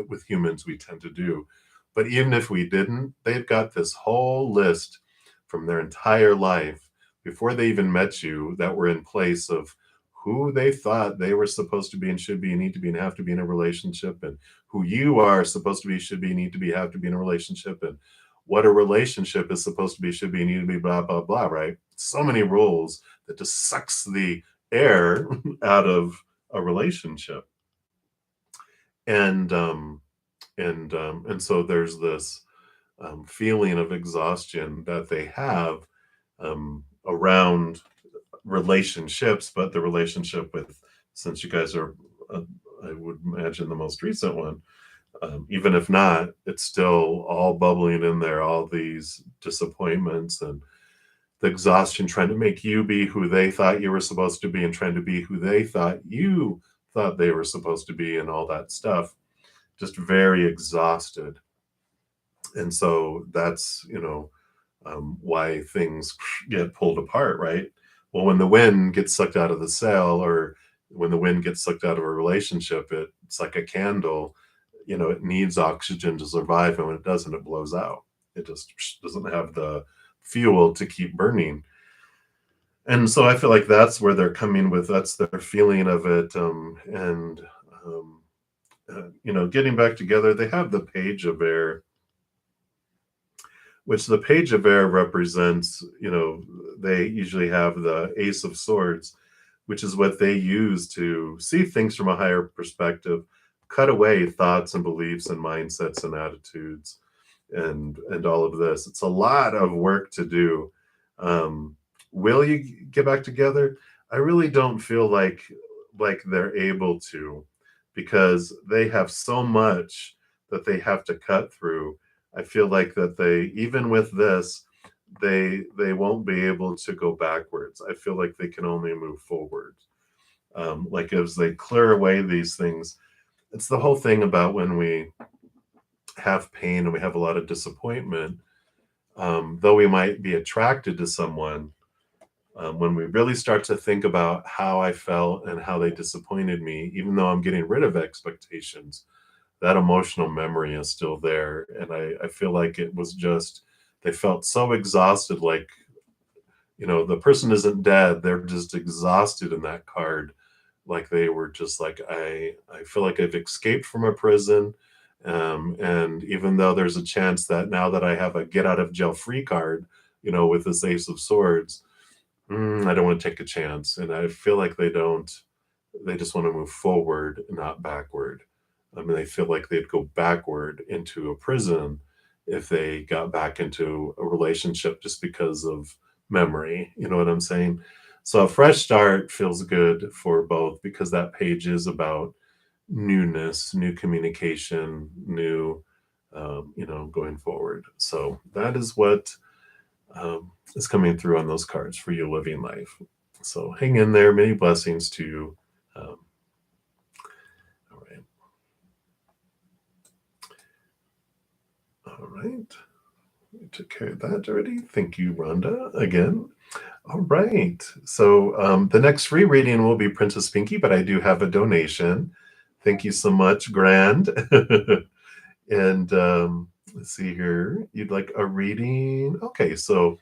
Speaker 1: with humans we tend to do. But even if we didn't, they've got this whole list from their entire life before they even met you that were in place of who they thought they were supposed to be and should be and need to be and have to be in a relationship, and who you are supposed to be, should be, need to be, have to be in a relationship, and what a relationship is supposed to be, should be, need to be, blah, blah, blah, right? So many rules that just sucks the air out of a relationship. And so there's this feeling of exhaustion that they have around relationships, but the relationship with, since you guys are, I would imagine the most recent one, even if not, it's still all bubbling in there, all these disappointments and the exhaustion trying to make you be who they thought you were supposed to be and trying to be who they thought you thought they were supposed to be and all that stuff. Just very exhausted. And so that's, why things get pulled apart, right? Well, when the wind gets sucked out of the sail, or when the wind gets sucked out of a relationship, it's like a candle, it needs oxygen to survive. And when it doesn't, it blows out. It just doesn't have the fuel to keep burning. And so I feel like that's where they're coming with, that's their feeling of it. Getting back together, they have the page of air, which the page of air represents, they usually have the ace of swords, which is what they use to see things from a higher perspective, cut away thoughts and beliefs and mindsets and attitudes and all of this. It's a lot of work to do. Will you get back together? I really don't feel like they're able to, because they have so much that they have to cut through. I feel like that they, even with this, they won't be able to go backwards. I feel like they can only move forward. Like as they clear away these things, it's the whole thing about when we have pain and we have a lot of disappointment, though we might be attracted to someone, when we really start to think about how I felt and how they disappointed me, even though I'm getting rid of expectations, that emotional memory is still there. And I feel like it was just, they felt so exhausted, like, the person isn't dead. They're just exhausted in that card. Like they were just like, I feel like I've escaped from a prison. And even though there's a chance that now that I have a get out of jail free card, with this ace of swords, I don't want to take a chance. And I feel like they just want to move forward, not backward. I mean, they feel like they'd go backward into a prison if they got back into a relationship just because of memory. You know what I'm saying? So a fresh start feels good for both, because that page is about newness, new communication, new, going forward. So that is what is coming through on those cards for you living life. So hang in there. Many blessings to you. All right. All right. We took care of that already. Thank you, Rhonda, again. All right. So the next free reading will be Princess Pinky, but I do have a donation. Thank you so much, Grand. And let's see here. You'd like a reading? Okay, so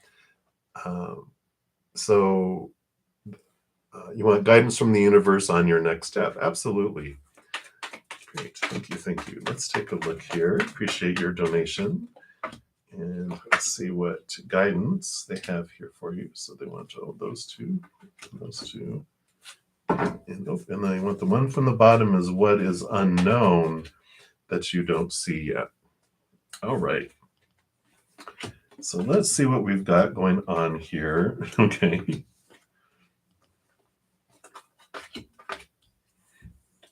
Speaker 1: you want guidance from the universe on your next step? Absolutely. Great. Thank you. Thank you. Let's take a look here. Appreciate your donation. And let's see what guidance they have here for you. So they want those two, and then I want the one from the bottom is what is unknown that you don't see yet. All right. So let's see what we've got going on here. Okay.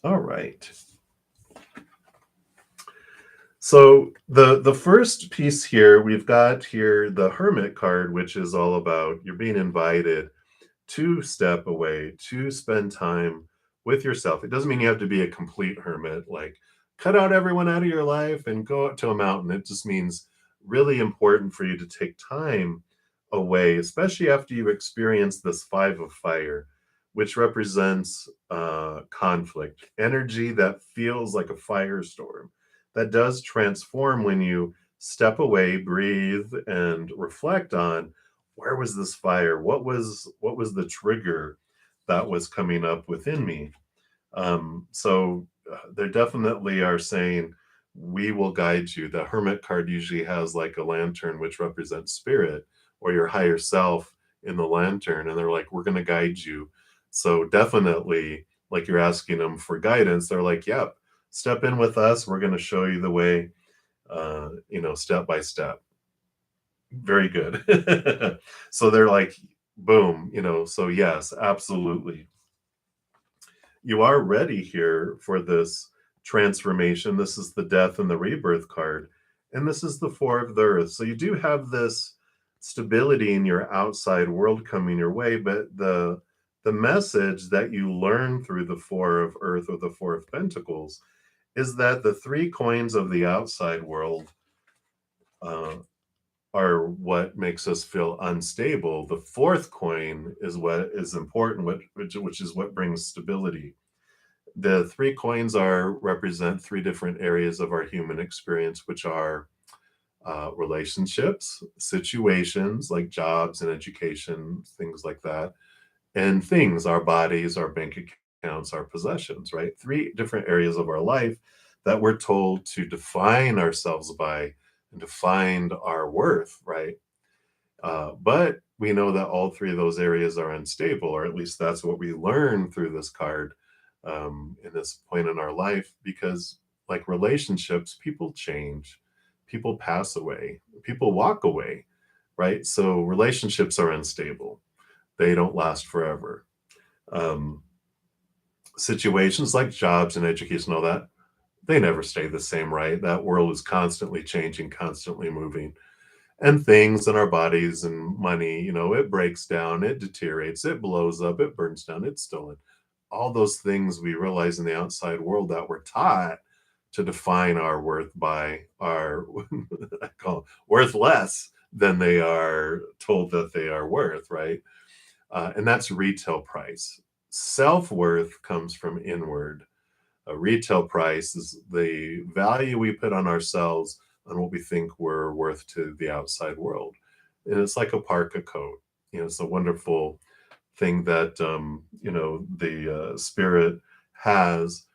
Speaker 1: All right. So the first piece here, we've got here the Hermit card, which is all about you're being invited to step away, to spend time with yourself. It doesn't mean you have to be a complete hermit, like cut out everyone out of your life and go out to a mountain. It just means really important for you to take time away, especially after you've experienced this five of fire, which represents conflict, energy that feels like a firestorm that does transform when you step away, breathe, and reflect on where was this fire? What was the trigger that was coming up within me? So they definitely are saying we will guide you. The Hermit card usually has like a lantern, which represents spirit or your higher self in the lantern, and they're like, we're going to guide you. So definitely, like you're asking them for guidance, they're like, yep, step in with us. We're going to show you the way, step by step. Very good. So they're like, boom, so yes, absolutely. You are ready here for this transformation. This is the death and the rebirth card. And this is the four of the earth. So you do have this stability in your outside world coming your way, but the message that you learn through the four of earth or the four of pentacles is that the three coins of the outside world uh, are what makes us feel unstable. The fourth coin is what is important, which is what brings stability. The three coins represent three different areas of our human experience, which are relationships, situations like jobs and education, things like that, and things, our bodies, our bank accounts, our possessions, right? Three different areas of our life that we're told to define ourselves by and to find our worth, right? But we know that all three of those areas are unstable, or at least that's what we learn through this card in this point in our life, because like relationships, people change, people pass away, people walk away, right? So relationships are unstable, they don't last forever. Um, Situations like jobs and education, all that, they never stay the same, right? That world is constantly changing, constantly moving. And things in our bodies and money, it breaks down, it deteriorates, it blows up, it burns down, it's stolen. All those things we realize in the outside world that we're taught to define our worth by are I call worth less than they are told that they are worth, right? And that's retail price. Self-worth comes from inward. A retail price is the value we put on ourselves and what we think we're worth to the outside world. And it's like a parka coat. It's a wonderful thing that the spirit has.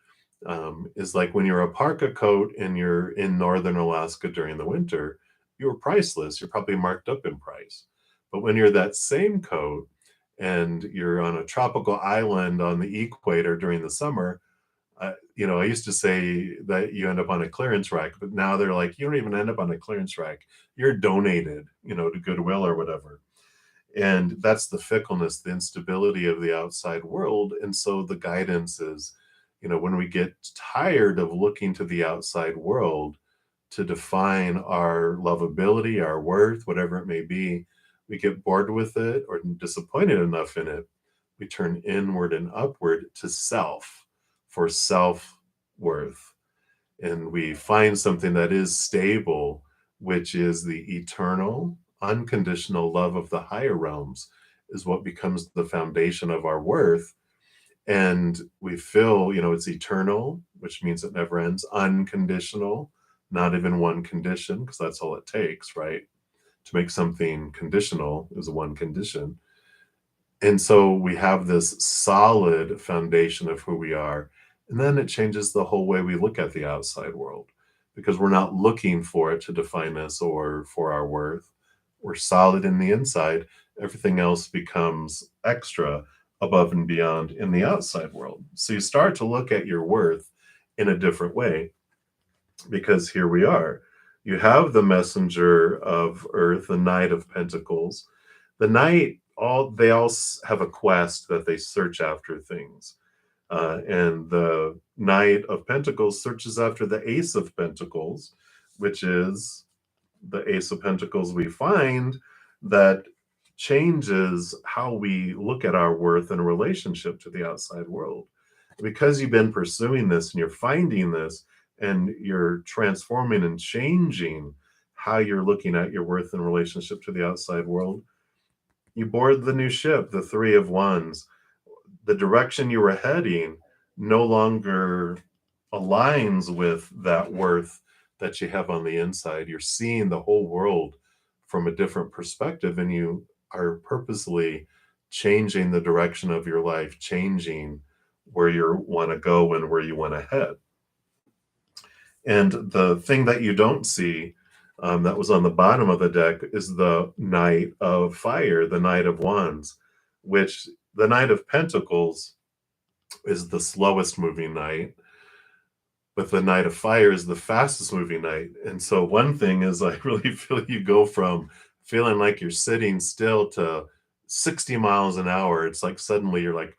Speaker 1: Is like when you're a parka coat and you're in northern Alaska during the winter, you're priceless. You're probably marked up in price. But when you're that same coat and you're on a tropical island on the equator during the summer, I used to say that you end up on a clearance rack, but now they're like, you don't even end up on a clearance rack. You're donated, to Goodwill or whatever. And that's the fickleness, the instability of the outside world. And so the guidance is, when we get tired of looking to the outside world to define our lovability, our worth, whatever it may be, we get bored with it or disappointed enough in it, we turn inward and upward to self for self worth. And we find something that is stable, which is the eternal, unconditional love of the higher realms, is what becomes the foundation of our worth. And we feel, it's eternal, which means it never ends, unconditional, not even one condition, because that's all it takes, right? To make something conditional is one condition. And so we have this solid foundation of who we are. And then it changes the whole way we look at the outside world, because we're not looking for it to define us or for our worth. We're solid in the inside. Everything else becomes extra, above and beyond in the outside world. So you start to look at your worth in a different way, because here we are. You have the messenger of earth, the Knight of Pentacles. The knight, they all have a quest that they search after things. And the Knight of Pentacles searches after the Ace of Pentacles, which is the Ace of Pentacles we find that changes how we look at our worth in relationship to the outside world. Because you've been pursuing this and you're finding this and you're transforming and changing how you're looking at your worth in relationship to the outside world, you board the new ship, the Three of Wands. The direction you were heading no longer aligns with that worth that you have on the inside. You're seeing the whole world from a different perspective, and you are purposely changing the direction of your life, changing where you want to go and where you want to head. And the thing that you don't see, that was on the bottom of the deck, is the Knight of Fire, the Knight of Wands, which the Knight of Pentacles is the slowest moving knight, but the Knight of Fire is the fastest moving knight. And so one thing is, I really feel you go from feeling like you're sitting still to 60 miles an hour. It's like suddenly you're like,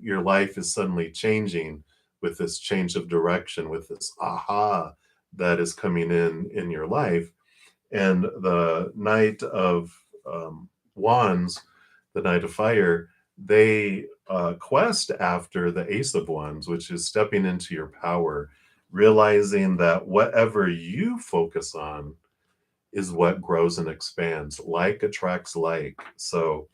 Speaker 1: your life is suddenly changing with this change of direction, with this aha that is coming in your life. And the Knight of Wands, the Knight of Fire, they quest after the Ace of Wands, which is stepping into your power, realizing that whatever you focus on is what grows and expands. Like attracts like. So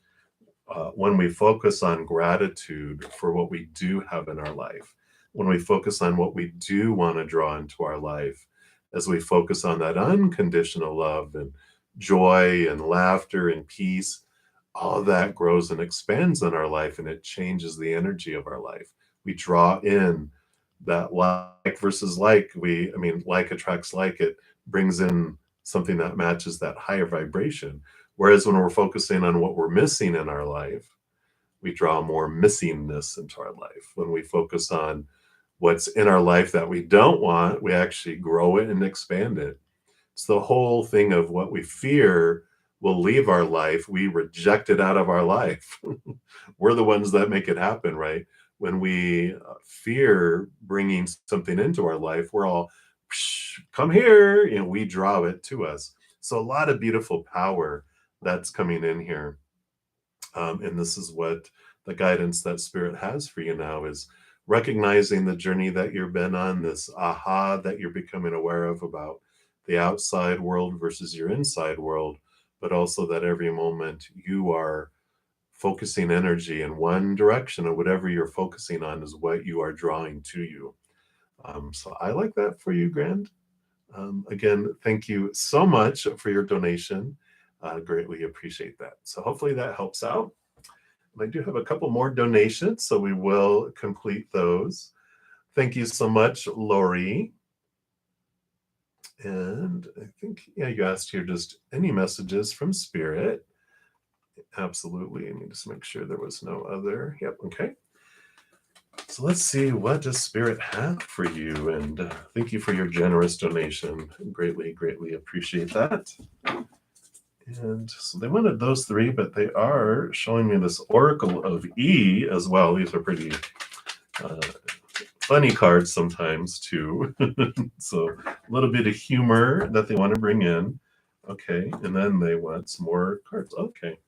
Speaker 1: when we focus on gratitude for what we do have in our life, when we focus on what we do want to draw into our life, as we focus on that unconditional love and joy and laughter and peace, all of that grows and expands in our life, and it changes the energy of our life. We draw in that like versus like. Like attracts like. It brings in something that matches that higher vibration. Whereas when we're focusing on what we're missing in our life, we draw more missingness into our life. When we focus on what's in our life that we don't want, we actually grow it and expand it. It's the whole thing of what we fear will leave our life. We reject it out of our life. We're the ones that make it happen, right? When we fear bringing something into our life, we're all, come here, we draw it to us. So a lot of beautiful power that's coming in here. And this is what the guidance that Spirit has for you now is recognizing the journey that you've been on, this aha that you're becoming aware of about the outside world versus your inside world, but also that every moment you are focusing energy in one direction, and whatever you're focusing on is what you are drawing to you. So I like that for you, Grand. Again, thank you so much for your donation. Greatly appreciate that. So hopefully that helps out. I do have a couple more donations, so we will complete those. Thank you so much, Lori. And I think, you asked here just any messages from Spirit. Absolutely. I need to make sure there was no other. Yep. Okay. So let's see, what does Spirit have for you? And thank you for your generous donation. Greatly, greatly appreciate that. And so they wanted those three, but they are showing me this Oracle of E as well. These are pretty funny cards sometimes too. So a little bit of humor that they want to bring in. Okay, and then they want some more cards. Okay.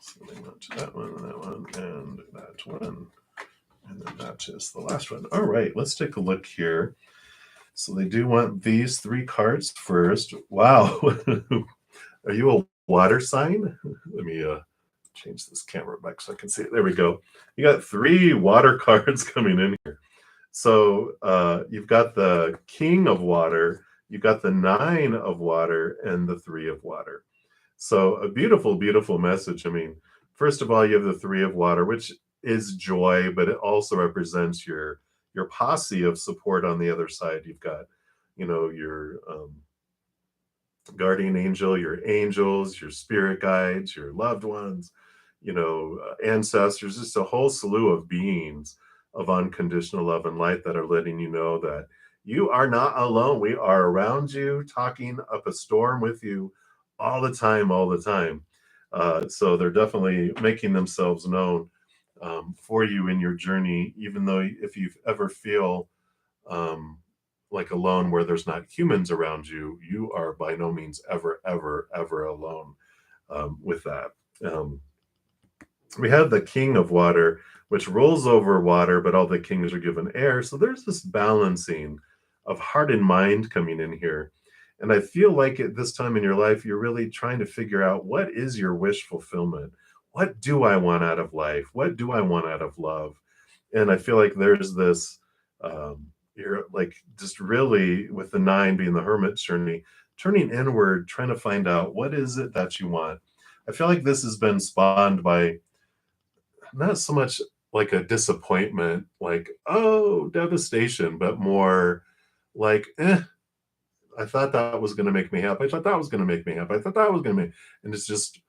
Speaker 1: So they want that one, and that one. And then that is the last one. All right, let's take a look here. So they do want these three cards first. Wow. Are you a water sign? Let me change this camera back so I can see it. There we go. You got three water cards coming in here. So you've got the King of Water, you've got the Nine of Water, and the Three of Water. So a beautiful, beautiful message. first of all, you have the three of water, which is joy, but it also represents your posse of support on the other side. You've got, your guardian angel, your angels, your spirit guides, your loved ones, ancestors, just a whole slew of beings of unconditional love and light that are letting you know that you are not alone. We are around you, talking up a storm with you all the time, all the time. So they're definitely making themselves known for you in your journey, even though if you ever feel um, like alone where there's not humans around you, you are by no means ever, ever, ever alone with that. Um, we have the king of water, which rules over water, but all the kings are given air. So there's this balancing of heart and mind coming in here. And I feel like at this time in your life, you're really trying to figure out what is your wish fulfillment? What do I want out of life? What do I want out of love? And I feel like there's this, you're like just really with the nine being the hermit journey, turning inward, trying to find out what is it that you want. I feel like this has been spawned by not so much like a disappointment, like, oh, devastation, but more like, I thought that was going to make me happy. I thought that was going to make me happy. I thought that was going to make, and it's just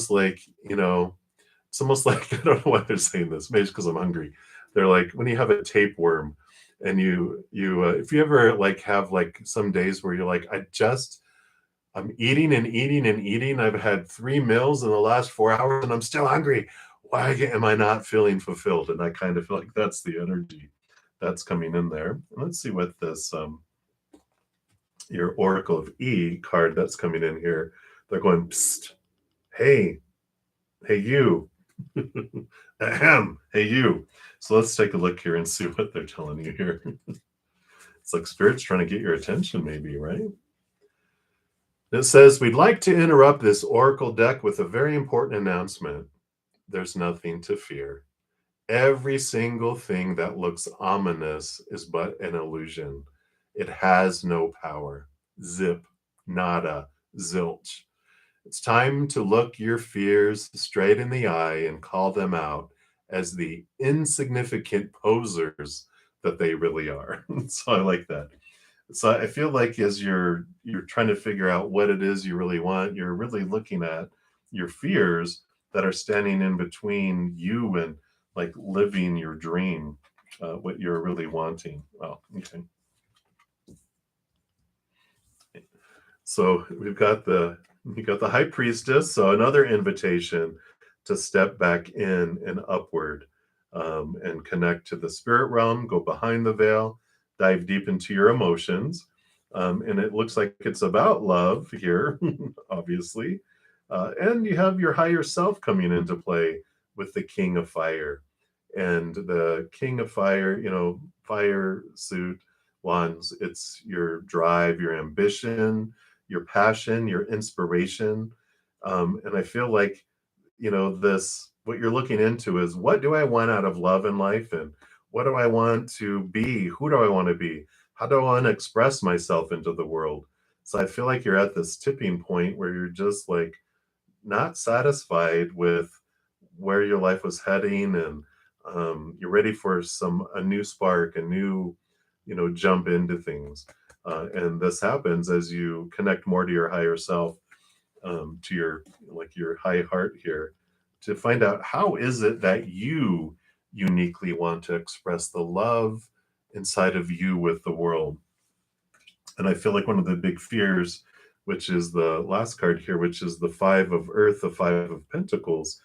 Speaker 1: like, it's almost like, I don't know why they're saying this, maybe it's because I'm hungry. They're like, when you have a tapeworm and if you ever like have like some days where you're like, I'm eating and eating and eating. I've had 3 meals in the last 4 hours and I'm still hungry. Why am I not feeling fulfilled? And I kind of feel like that's the energy that's coming in there. And let's see what this, your Oracle of E card that's coming in here. They're going, psst, hey, hey, you. Ahem, hey, you. So let's take a look here and see what they're telling you here. It's like Spirit's trying to get your attention, maybe, right? It says, we'd like to interrupt this Oracle deck with a very important announcement. There's nothing to fear. Every single thing that looks ominous is but an illusion. It has no power. Zip, nada, zilch. It's time to look your fears straight in the eye and call them out as the insignificant posers that they really are. So I like that. So I feel like as you're trying to figure out what it is you really want, you're really looking at your fears that are standing in between you and like living your dream, what you're really wanting. Well, okay. So you got the high priestess. So another invitation to step back in and upward, and connect to the spirit realm, go behind the veil, dive deep into your emotions. And it looks like it's about love here, obviously. And you have your higher self coming into play with the king of fire. And the king of fire, fire suit wands, it's your drive, your ambition, your passion, your inspiration. And I feel like, this, what you're looking into is, what do I want out of love in life? And what do I want to be? Who do I want to be? How do I want to express myself into the world? So I feel like you're at this tipping point where you're just like not satisfied with where your life was heading, and you're ready for a new spark, a new, jump into things. And this happens as you connect more to your higher self, to your high heart here, to find out how is it that you uniquely want to express the love inside of you with the world. And I feel like one of the big fears, which is the last card here, which is the Five of Earth, the Five of Pentacles,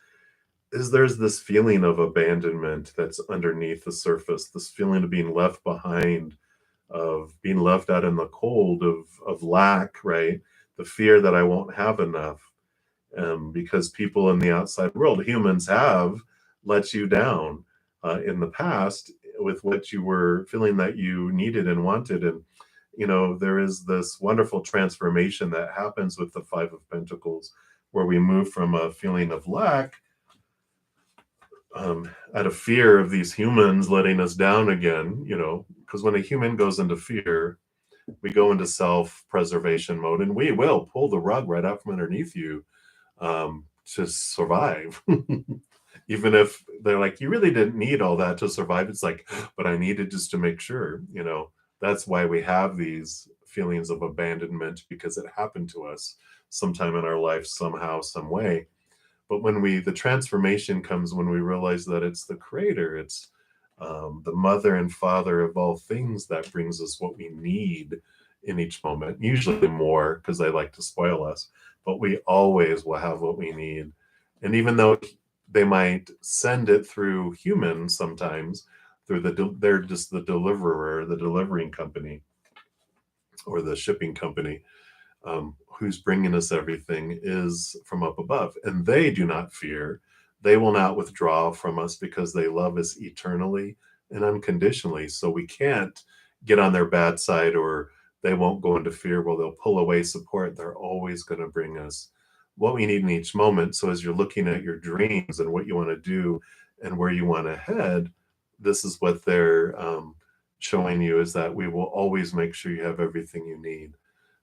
Speaker 1: is there's this feeling of abandonment that's underneath the surface, this feeling of being left behind, of being left out in the cold, of lack, right? The fear that I won't have enough, because people in the outside world, humans, have let you down in the past with what you were feeling that you needed and wanted. And there is this wonderful transformation that happens with the Five of Pentacles, where we move from a feeling of lack, out of fear of these humans letting us down again, because when a human goes into fear, we go into self-preservation mode, and we will pull the rug right out from underneath you, to survive. Even if they're like, you really didn't need all that to survive. It's like, but I needed just to make sure, that's why we have these feelings of abandonment, because it happened to us sometime in our life, somehow, some way. But the transformation comes when we realize that it's the creator, it's the mother and father of all things that brings us what we need in each moment, usually more because they like to spoil us, but we always will have what we need. And even though they might send it through humans sometimes, through they're just the deliverer, the delivering company, or the shipping company, who's bringing us everything is from up above, and they do not fear. They will not withdraw from us because they love us eternally and unconditionally. So we can't get on their bad side, or they won't go into fear. Well, they'll pull away support. They're always going to bring us what we need in each moment. So as you're looking at your dreams and what you want to do and where you want to head, this is what they're showing you, is that we will always make sure you have everything you need.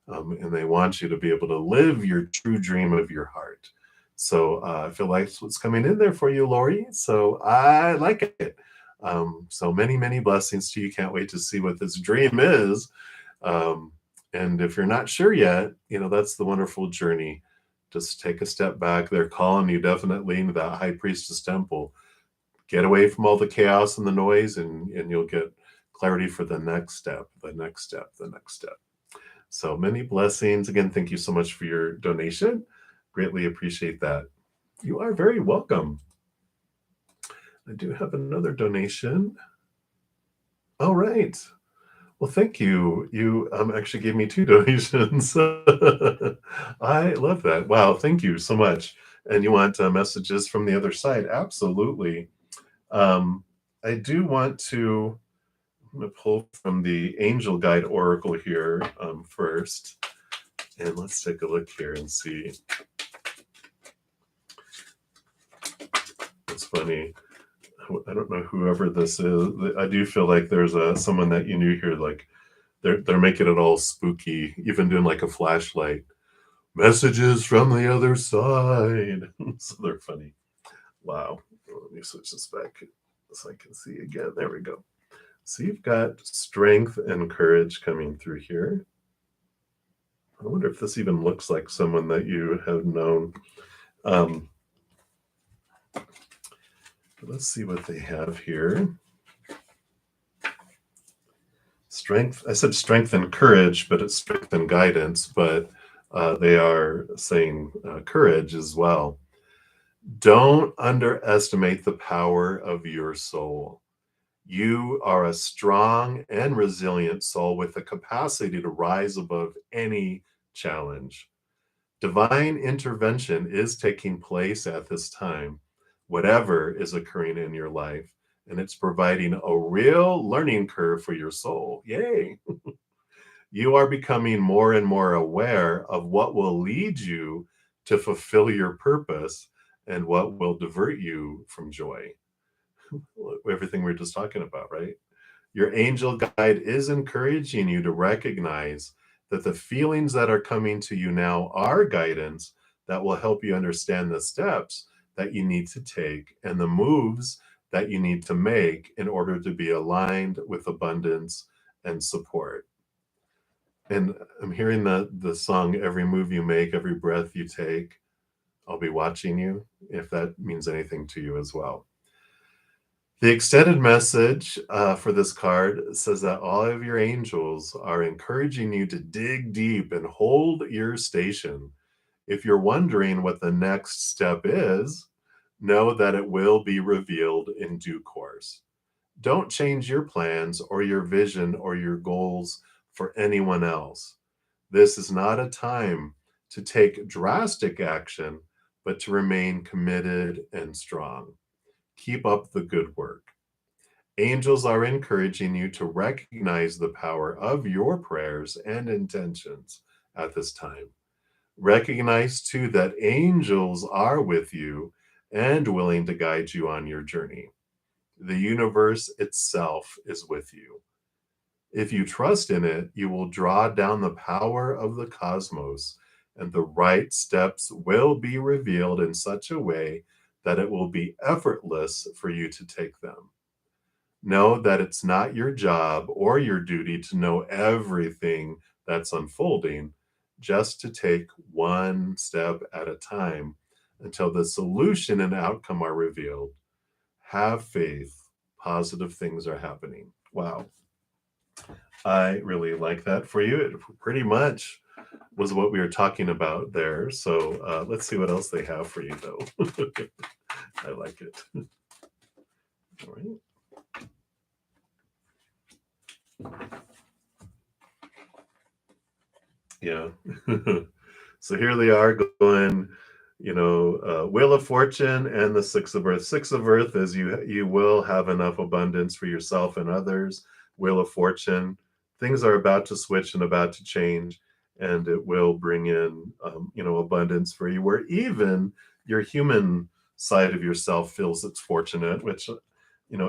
Speaker 1: And they want you to be able to live your true dream of your heart. So I feel like that's what's coming in there for you, Lori. So I like it. So many, many blessings to you. Can't wait to see what this dream is. Um, and if you're not sure yet, that's the wonderful journey. Just take a step back. They're calling you definitely into that high priestess temple. Get away from all the chaos and the noise, and you'll get clarity for the next step, the next step, the next step. So many blessings. Again, thank you so much for your donation. Greatly appreciate that. You are very welcome. I do have another donation. All right. Well, thank you. You actually gave me 2 donations. I love that. Wow, thank you so much. And you want messages from the other side? Absolutely. I do want to I'm going to pull from the Angel Guide Oracle here first. And let's take a look here and see. It's funny. I don't know whoever this is. I do feel like there's someone that you knew here, like they're making it all spooky, even doing like a flashlight. Messages from the other side. So they're funny. Wow. Let me switch this back so I can see again. There we go. So you've got strength and courage coming through here. I wonder if this even looks like someone that you have known. Let's see what they have here. Strength. I said strength and courage, but it's strength and guidance, but they are saying courage as well. Don't underestimate the power of your soul. You are a strong and resilient soul with the capacity to rise above any challenge. Divine intervention is taking place at this time, whatever is occurring in your life, and it's providing a real learning curve for your soul. Yay! You are becoming more and more aware of what will lead you to fulfill your purpose and what will divert you from joy. Everything we are just talking about, right? Your angel guide is encouraging you to recognize that the feelings that are coming to you now are guidance that will help you understand the steps that you need to take and the moves that you need to make in order to be aligned with abundance and support. And I'm hearing the song, every move you make, every breath you take, I'll be watching you, if that means anything to you as well. The extended message for this card says that all of your angels are encouraging you to dig deep and hold your station. If you're wondering what the next step is, know that it will be revealed in due course. Don't change your plans or your vision or your goals for anyone else. This is not a time to take drastic action, but to remain committed and strong. Keep up the good work. Angels are encouraging you to recognize the power of your prayers and intentions at this time. Recognize too that angels are with you and willing to guide you on your journey. The universe itself is with you. If you trust in it, you will draw down the power of the cosmos and the right steps will be revealed in such a way that it will be effortless for you to take them. Know that it's not your job or your duty to know everything that's unfolding, just to take one step at a time until the solution and outcome are revealed. Have faith, positive things are happening. Wow. I really like that for you. It pretty much was what we were talking about there. So let's see what else they have for you, though. I like it. All right. Yeah. So here they are going, Wheel of Fortune and the Six of Earth. Six of Earth is you will have enough abundance for yourself and others. Wheel of Fortune, things are about to switch and about to change, and it will bring in, abundance for you, where even your human side of yourself feels it's fortunate, which,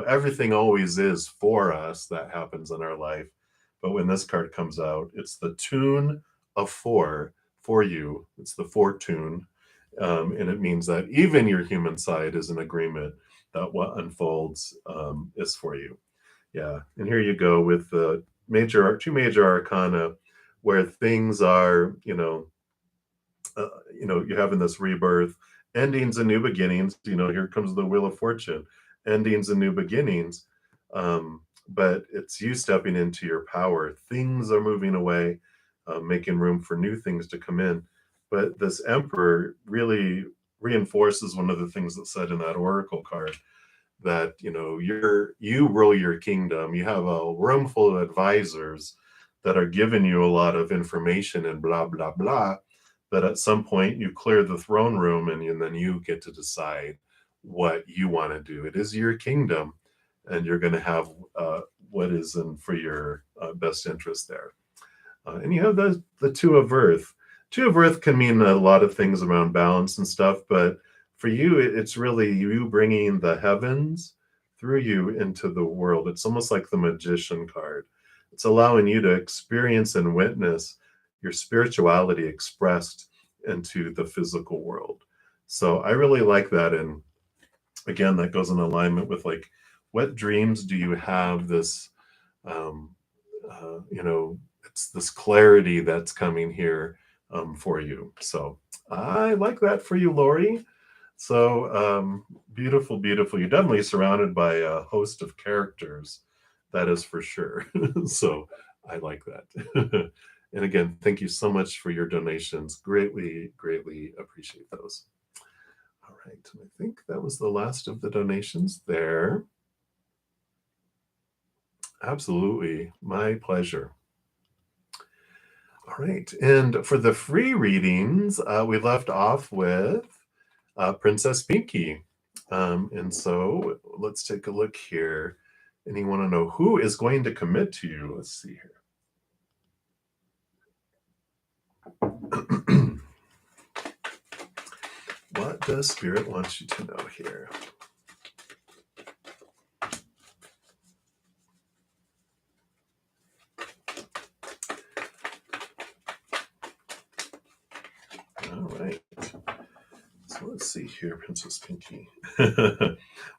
Speaker 1: everything always is for us that happens in our life. But when this card comes out, it's the tune of four for you. It's the fortune. And it means that even your human side is in agreement that what unfolds is for you. Yeah. And here you go with the two major arcana where things are, you're having this rebirth, endings and new beginnings. Here comes the Wheel of Fortune, endings and new beginnings. But it's you stepping into your power. Things are moving away, making room for new things to come in. But this Emperor really reinforces one of the things that's said in that Oracle card, that you rule your kingdom. You have a room full of advisors that are giving you a lot of information and blah blah blah. But at some point, you clear the throne room, and then you get to decide what you want to do. It is your kingdom, and you're going to have what is in for your best interest there. And you have the Two of Earth. Two of Earth can mean a lot of things around balance and stuff, but for you, it's really you bringing the heavens through you into the world. It's almost like the Magician card. It's allowing you to experience and witness your spirituality expressed into the physical world. So I really like that. And again, that goes in alignment with, like, what dreams do you have this, um, it's this clarity that's coming here for you. So I like that for you, Lori. So beautiful, beautiful. You're definitely surrounded by a host of characters. That is for sure. So I like that. And again, thank you so much for your donations. Greatly, greatly appreciate those. All right. I think that was the last of the donations there. Absolutely. My pleasure. All right. And for the free readings, we left off with Princess Pinky. And so let's take a look here. And you want to know who is going to commit to you. Let's see here. What does Spirit want you to know here? All right. So let's see here, Princess Pinky.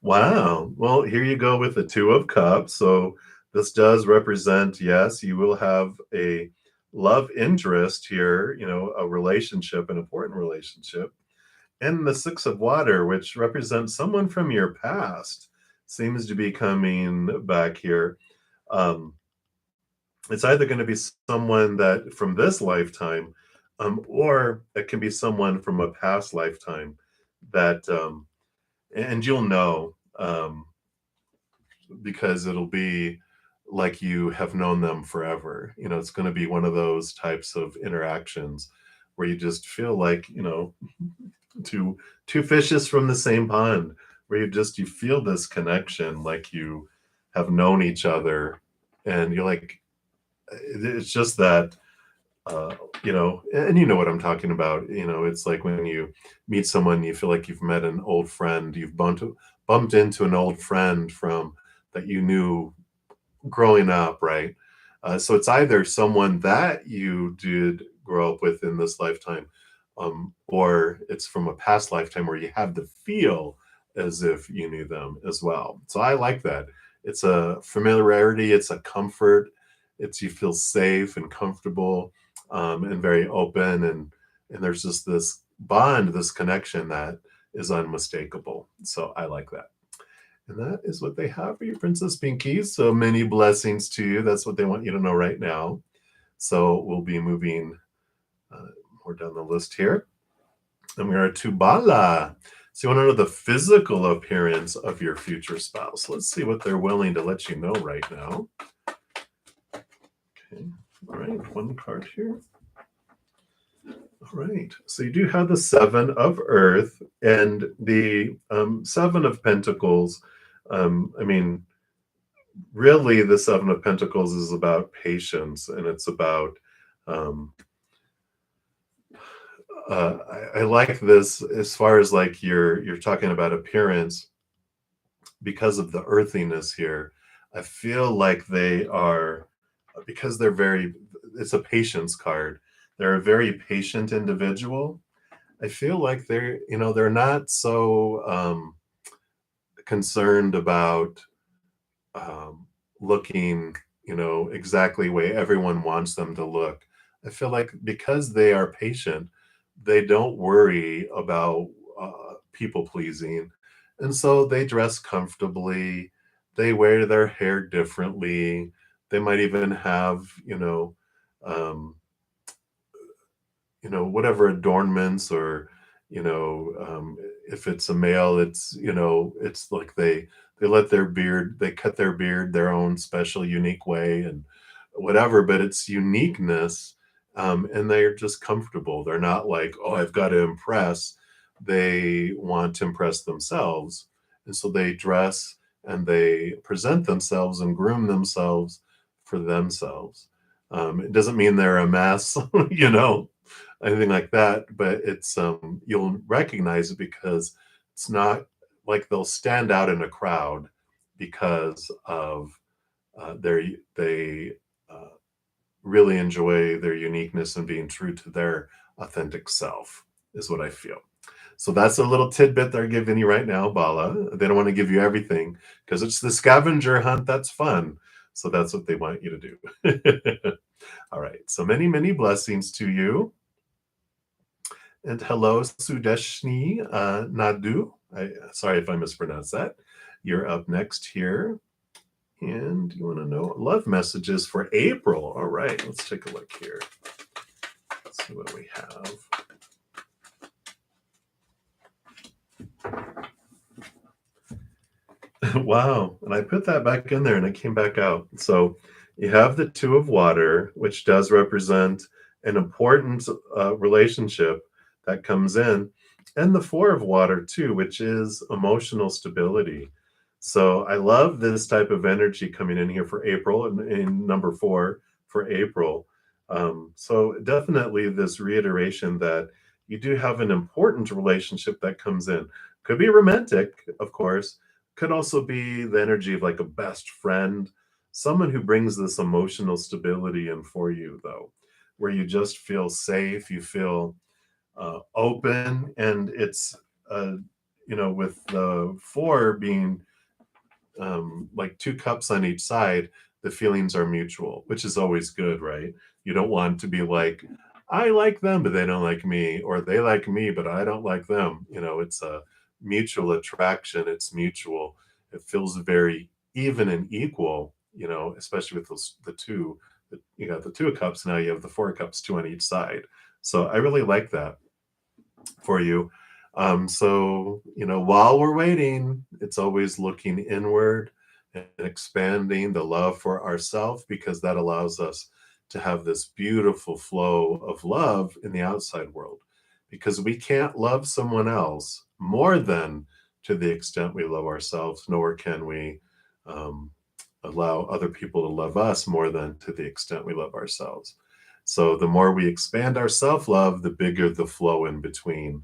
Speaker 1: Wow. Well, here you go with the Two of Cups. So this does represent, yes, you will have a love interest here, a relationship, an important relationship. And the Six of Water, which represents someone from your past, seems to be coming back here. It's either going to be someone that from this lifetime, or it can be someone from a past lifetime that, and you'll know, because it'll be like you have known them forever. It's going to be one of those types of interactions where you just feel like, two fishes from the same pond, where you feel this connection, like you have known each other, and you're like, it's just that, and you know what I'm talking about. It's like when you meet someone, you feel like you've met an old friend, you've bumped into an old friend from that you knew growing up, right? So it's either someone that you did grow up with in this lifetime, or it's from a past lifetime where you have the feel as if you knew them as well. So I like that. It's a familiarity, it's a comfort, it's you feel safe and comfortable, and very open, and there's just this bond, this connection that is unmistakable. So I like that. And that is what they have for you, Princess Pinky. So many blessings to you. That's what they want you to know right now. So we'll be moving uh, more down the list here. And we are to Bala. So you want to know the physical appearance of your future spouse. Let's see what they're willing to let you know right now. Okay. All right. One card here. All right. So you do have the Seven of Earth and the Seven of Pentacles. I mean, really, the Seven of Pentacles is about patience, and it's about um, I like this as far as like you're talking about appearance because of the earthiness here. I feel like they are, because they're very, it's a patience card. They're a very patient individual. I feel like they're not so concerned about um, looking, exactly the way everyone wants them to look. I feel like because they are patient, they don't worry about people pleasing. And so they dress comfortably, they wear their hair differently. They might even have, um, whatever adornments or if it's a male, it's like they let their beard, they cut their beard their own special unique way and whatever, but it's uniqueness. And they're just comfortable. They're not like, oh, I've got to impress. They want to impress themselves, and so they dress and they present themselves and groom themselves for themselves. It doesn't mean they're a mess, you know, anything like that, but it's you'll recognize it because it's not like they'll stand out in a crowd because of they really enjoy their uniqueness and being true to their authentic self is what I feel. So that's a little tidbit they're giving you right now, Bala. They don't want to give you everything because it's the scavenger hunt. That's fun. So that's what they want you to do. All right. So many, many blessings to you. And hello, Sudeshni Nadu. Sorry if I mispronounced that. You're up next here. And you want to know love messages for April. All right, let's take a look here. Let's see what we have. Wow. And I put that back in there and it came back out. So you have the Two of Water, which does represent an important relationship that comes in, and the Four of Water, too, which is emotional stability. So I love this type of energy coming in here for April and in number 4 for April. So definitely this reiteration that you do have an important relationship that comes in. Could be romantic, of course, could also be the energy of like a best friend, someone who brings this emotional stability in for you, though, where you just feel safe, you feel open, and it's, uh, with the 4 being like 2 cups on each side, the feelings are mutual, which is always good, right? You don't want to be like, I like them, but they don't like me, or they like me, but I don't like them. It's a mutual attraction, it's mutual. It feels very even and equal, especially with the two. You got the 2 cups, now you have the 4 cups, 2 on each side. So I really like that for you. So, while we're waiting, it's always looking inward and expanding the love for ourselves because that allows us to have this beautiful flow of love in the outside world. Because we can't love someone else more than to the extent we love ourselves, nor can we um, allow other people to love us more than to the extent we love ourselves. So the more we expand our self love, the bigger the flow in between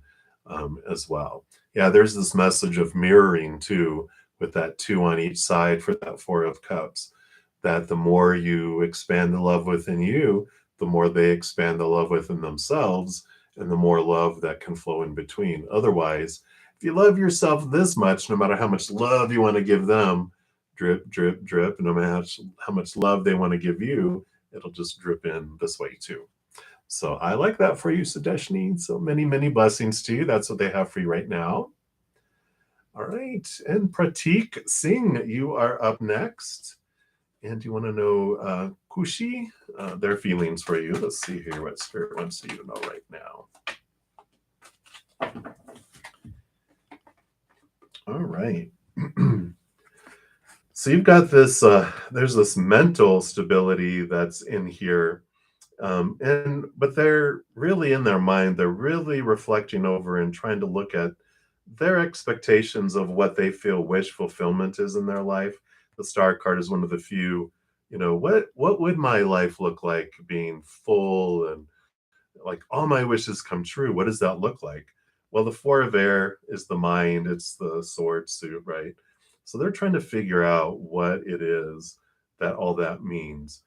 Speaker 1: as well. Yeah, there's this message of mirroring too, with that 2 on each side for that 4 of cups, that the more you expand the love within you, the more they expand the love within themselves and the more love that can flow in between. Otherwise, if you love yourself this much, no matter how much love you want to give them, drip, drip, drip, no matter how much love they want to give you, it'll just drip in this way too. So I like that for you, Sudeshni. So many, many blessings to you. That's what they have for you right now. All right. And Pratik Singh, you are up next. And you want to know Kushi, their feelings for you. Let's see here what Spirit wants you to know right now. All right. So you've got this, there's this mental stability that's in here. But they're really in their mind, they're really reflecting over and trying to look at their expectations of what they feel wish fulfillment is in their life. The star card is one of the few, what would my life look like being full and like all my wishes come true? What does that look like? Well, the four of air is the mind, it's the sword suit, right? So they're trying to figure out what it is that all that means.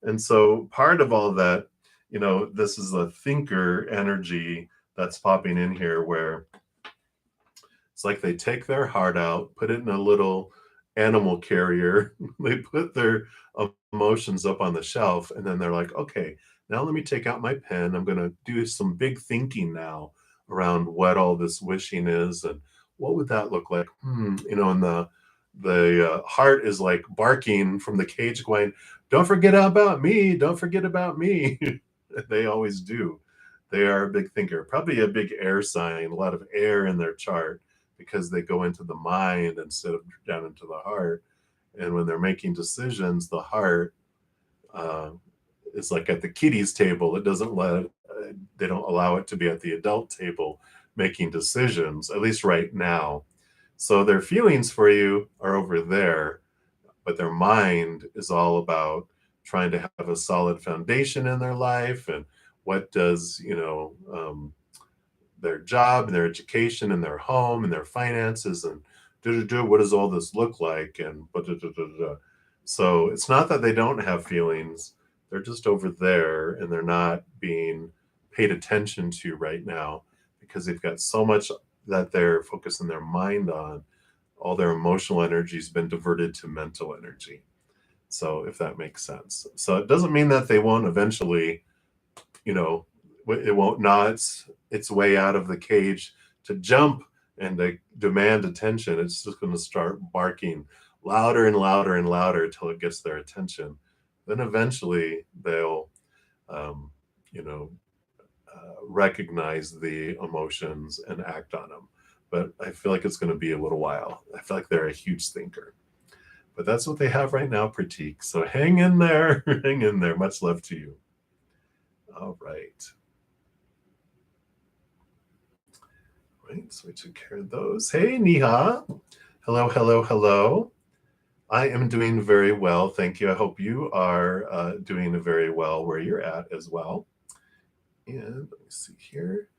Speaker 1: And so part of all that, this is a thinker energy that's popping in here where it's like they take their heart out, put it in a little animal carrier, they put their emotions up on the shelf, and then they're like, okay, now let me take out my pen. I'm going to do some big thinking now around what all this wishing is and what would that look like? And the heart is like barking from the cage going, don't forget about me. Don't forget about me. They always do. They are a big thinker, probably a big air sign, a lot of air in their chart because they go into the mind instead of down into the heart. And when they're making decisions, the heart is like at the kiddies table. It doesn't they don't allow it to be at the adult table making decisions, at least right now. So their feelings for you are over there, but their mind is all about trying to have a solid foundation in their life and what does, their job and their education and their home and their finances and what does all this look like and so it's not that they don't have feelings, they're just over there and they're not being paid attention to right now because they've got so much that they're focusing their mind on. All their emotional energy has been diverted to mental energy. So if that makes sense. So it doesn't mean that they won't eventually, it won't gnaw its way out of the cage to jump and to demand attention. It's just going to start barking louder and louder and louder until it gets their attention. Then eventually they'll, um, you know, recognize the emotions and act on them. But I feel like it's going to be a little while. I feel like they're a huge thinker. But that's what they have right now, Pratik. So hang in there. Hang in there. Much love to you. All right. Right, so we took care of those. Hey, Niha. Hello, hello, hello. I am doing very well. Thank you. I hope you are doing very well where you're at as well. And let me see here.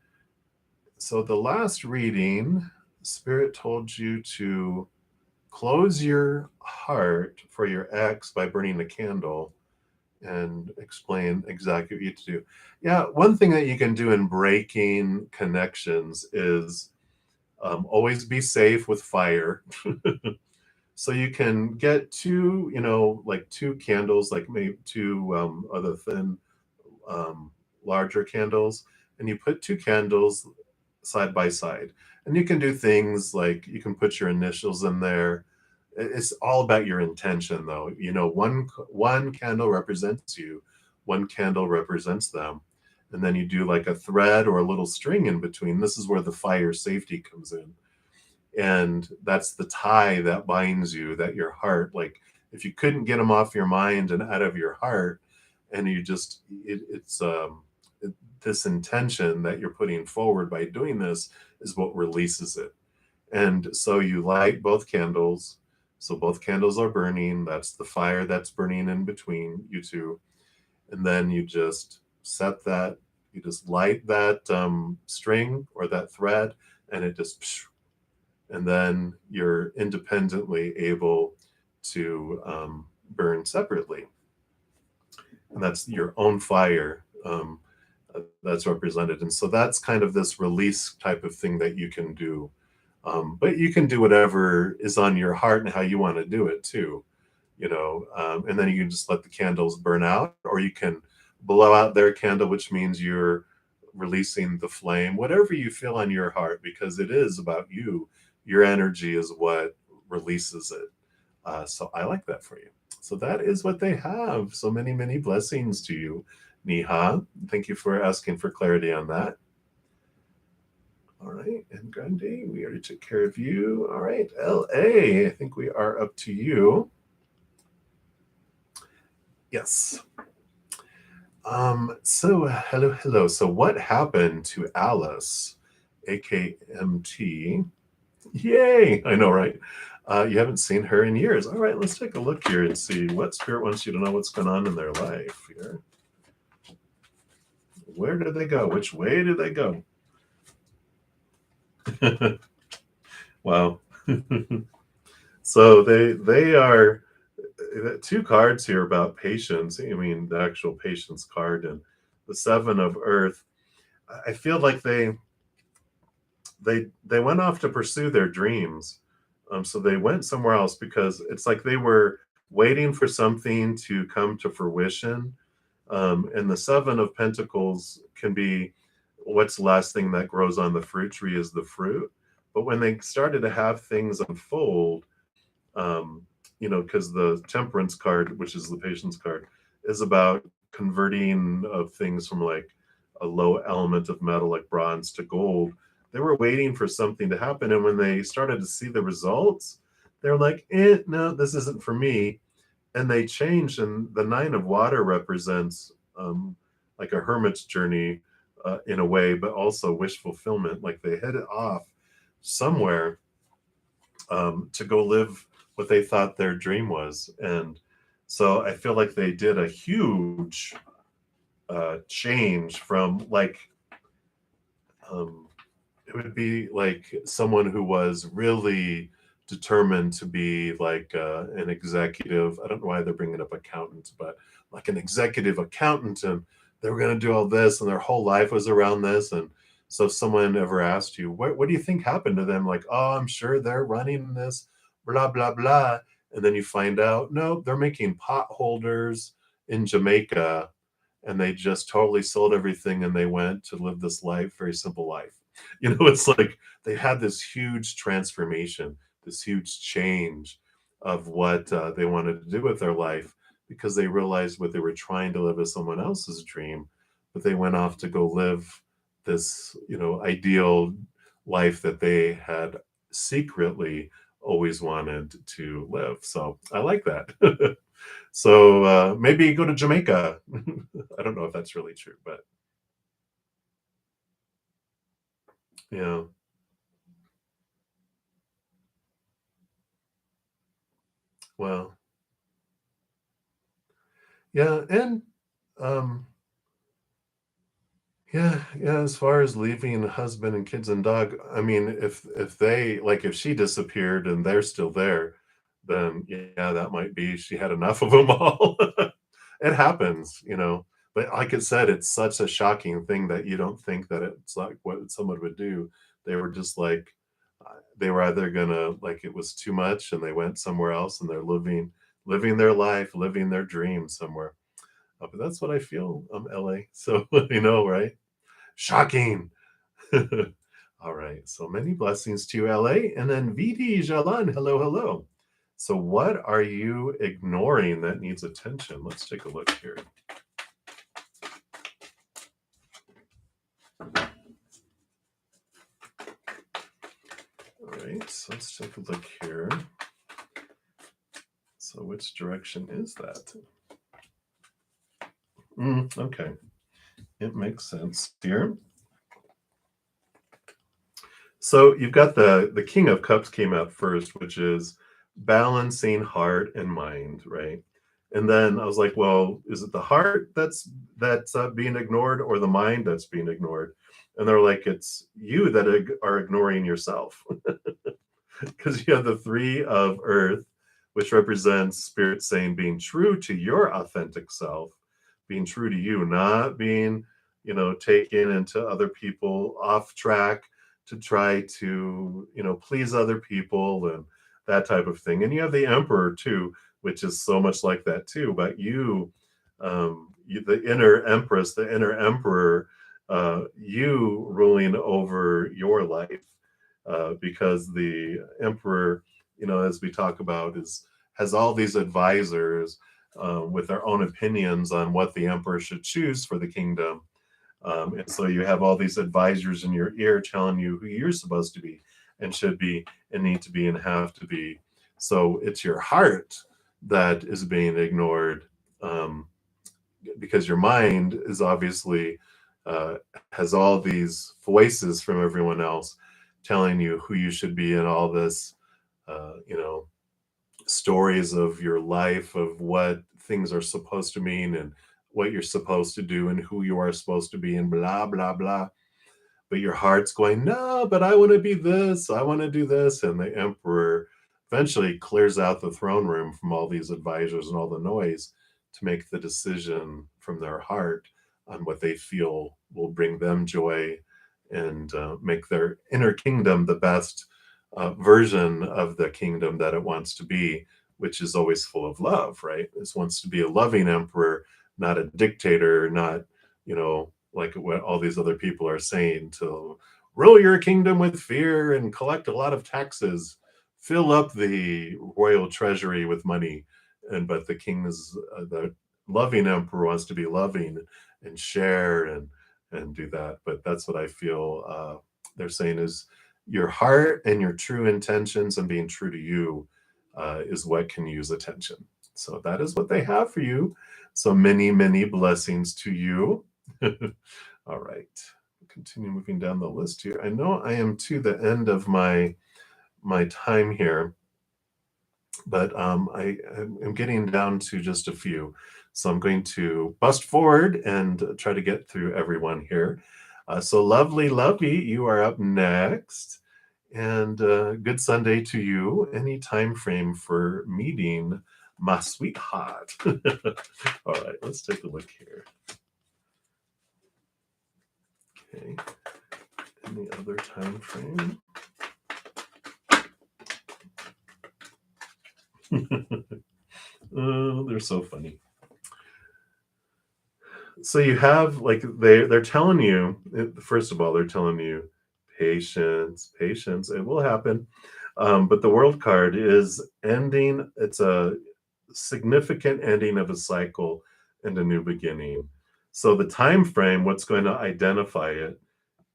Speaker 1: So the last reading, Spirit told you to close your heart for your ex by burning a candle and explain exactly what you have to do. Yeah, one thing that you can do in breaking connections is always be safe with fire. So you can get two, like two candles, like maybe two other thin, larger candles, and you put two candles side by side. And you can do things like you can put your initials in there. It's all about your intention, though. One candle represents you, one candle represents them, and then you do like a thread or a little string in between. This is where the fire safety comes in, and that's the tie that binds you. That your heart, like if you couldn't get them off your mind and out of your heart, and you just this intention that you're putting forward by doing this is what releases it. And so you light both candles. So both candles are burning. That's the fire that's burning in between you two. And then you just you just light that string or that thread, and it just, and then you're independently able to burn separately. and that's your own fire. That's represented. And so that's kind of this release type of thing that you can do. But you can do whatever is on your heart and how you want to do it too, and then you can just let the candles burn out, or you can blow out their candle, which means you're releasing the flame, whatever you feel on your heart, because it is about you. Your energy is what releases it. So I like that for you. So that is what they have. So many, many blessings to you, Niha. Thank you for asking for clarity on that. All right, and Grande, we already took care of you. All right, LA, I think we are up to you. Yes. So hello. So what happened to Alice, AKMT? Yay! I know, right? You haven't seen her in years. All right, let's take a look here and see what spirit wants you to know what's going on in their life here. Where did they go? Which way did they go? Wow. So they are two cards here about patience. I mean, the actual patience card and the Seven of Earth. I feel like they went off to pursue their dreams. So they went somewhere else because it's like they were waiting for something to come to fruition. And the Seven of Pentacles can be what's the last thing that grows on the fruit tree is the fruit. But when they started to have things unfold, um, because the Temperance card, which is the Patience card, is about converting of things from like a low element of metal like bronze to gold. They were waiting for something to happen, and when they started to see the results, they're like, no, this isn't for me. And they changed, and the Nine of Water represents like a hermit's journey in a way, but also wish fulfillment. Like they headed off somewhere to go live what they thought their dream was. And so I feel like they did a huge change from like, it would be like someone who was really determined to be like an executive. I don't know why they're bringing up accountants, but like an executive accountant, and they were going to do all this, and their whole life was around this. And so if someone ever asked you, what do you think happened to them? Like, oh, I'm sure they're running this, blah, blah, blah. And then you find out, no, they're making pot holders in Jamaica, and they just totally sold everything and they went to live this life, very simple life. It's like they had this huge transformation, this huge change of what they wanted to do with their life because they realized what they were trying to live as someone else's dream, but they went off to go live this, ideal life that they had secretly always wanted to live. So I like that. So maybe go to Jamaica. I don't know if that's really true, but yeah. Well, yeah, and um, yeah. As far as leaving husband and kids and dog, I mean, if they like if she disappeared and they're still there, then yeah, that might be she had enough of them all. It happens. But like I said, it's such a shocking thing that you don't think that it's like what someone would do. They were just like they were either gonna like it was too much and they went somewhere else and they're living their life, living their dream somewhere. But that's what I feel, LA. So right? Shocking. All right. So many blessings to you, LA. And then VD Jalan, hello. So what are you ignoring that needs attention? Let's take a look here. All right, so let's take a look here. So which direction is that? Okay, it makes sense here. So you've got the King of Cups came out first, which is balancing heart and mind, right? And then I was like, well, is it the heart that's being ignored, or the mind that's being ignored? And they're like, it's you that are ignoring yourself, because you have the Three of Earth, which represents spirit saying being true to your authentic self, being true to you, not being, taken into other people off track to try to, please other people and that type of thing. And you have the emperor too, which is so much like that too. But the inner empress, the inner emperor, you ruling over your life, because the emperor, as we talk about, has all these advisors with their own opinions on what the emperor should choose for the kingdom. And so you have all these advisors in your ear telling you who you're supposed to be and should be and need to be and have to be. So it's your heart that is being ignored, because your mind is obviously uh, has all these voices from everyone else telling you who you should be and all this, stories of your life, of what things are supposed to mean and what you're supposed to do and who you are supposed to be and blah blah blah. But your heart's going, no, but I want to be this, I want to do this. And the emperor eventually clears out the throne room from all these advisors and all the noise to make the decision from their heart on what they feel will bring them joy and make their inner kingdom the best version of the kingdom that it wants to be, which is always full of love, right? It wants to be a loving emperor, not a dictator, not, like what all these other people are saying, to rule your kingdom with fear and collect a lot of taxes, fill up the royal treasury with money. But the king is, the loving emperor wants to be loving and share and do that. But that's what I feel they're saying is your heart and your true intentions and being true to you is what can use attention. So that is what they have for you. So many, many blessings to you. All right. Continue moving down the list here. I know I am to the end of my time here, but I'm getting down to just a few. So I'm going to bust forward and try to get through everyone here. So lovely, lovey, you are up next. And good Sunday to you. Any time frame for meeting my sweetheart? All right, let's take a look here. Okay. Any other time frame? Oh, they're so funny. So you have, like, they're telling you, first of all, they're telling you patience, patience, it will happen. But the world card is ending. It's a significant ending of a cycle and a new beginning. So the time frame, what's going to identify it,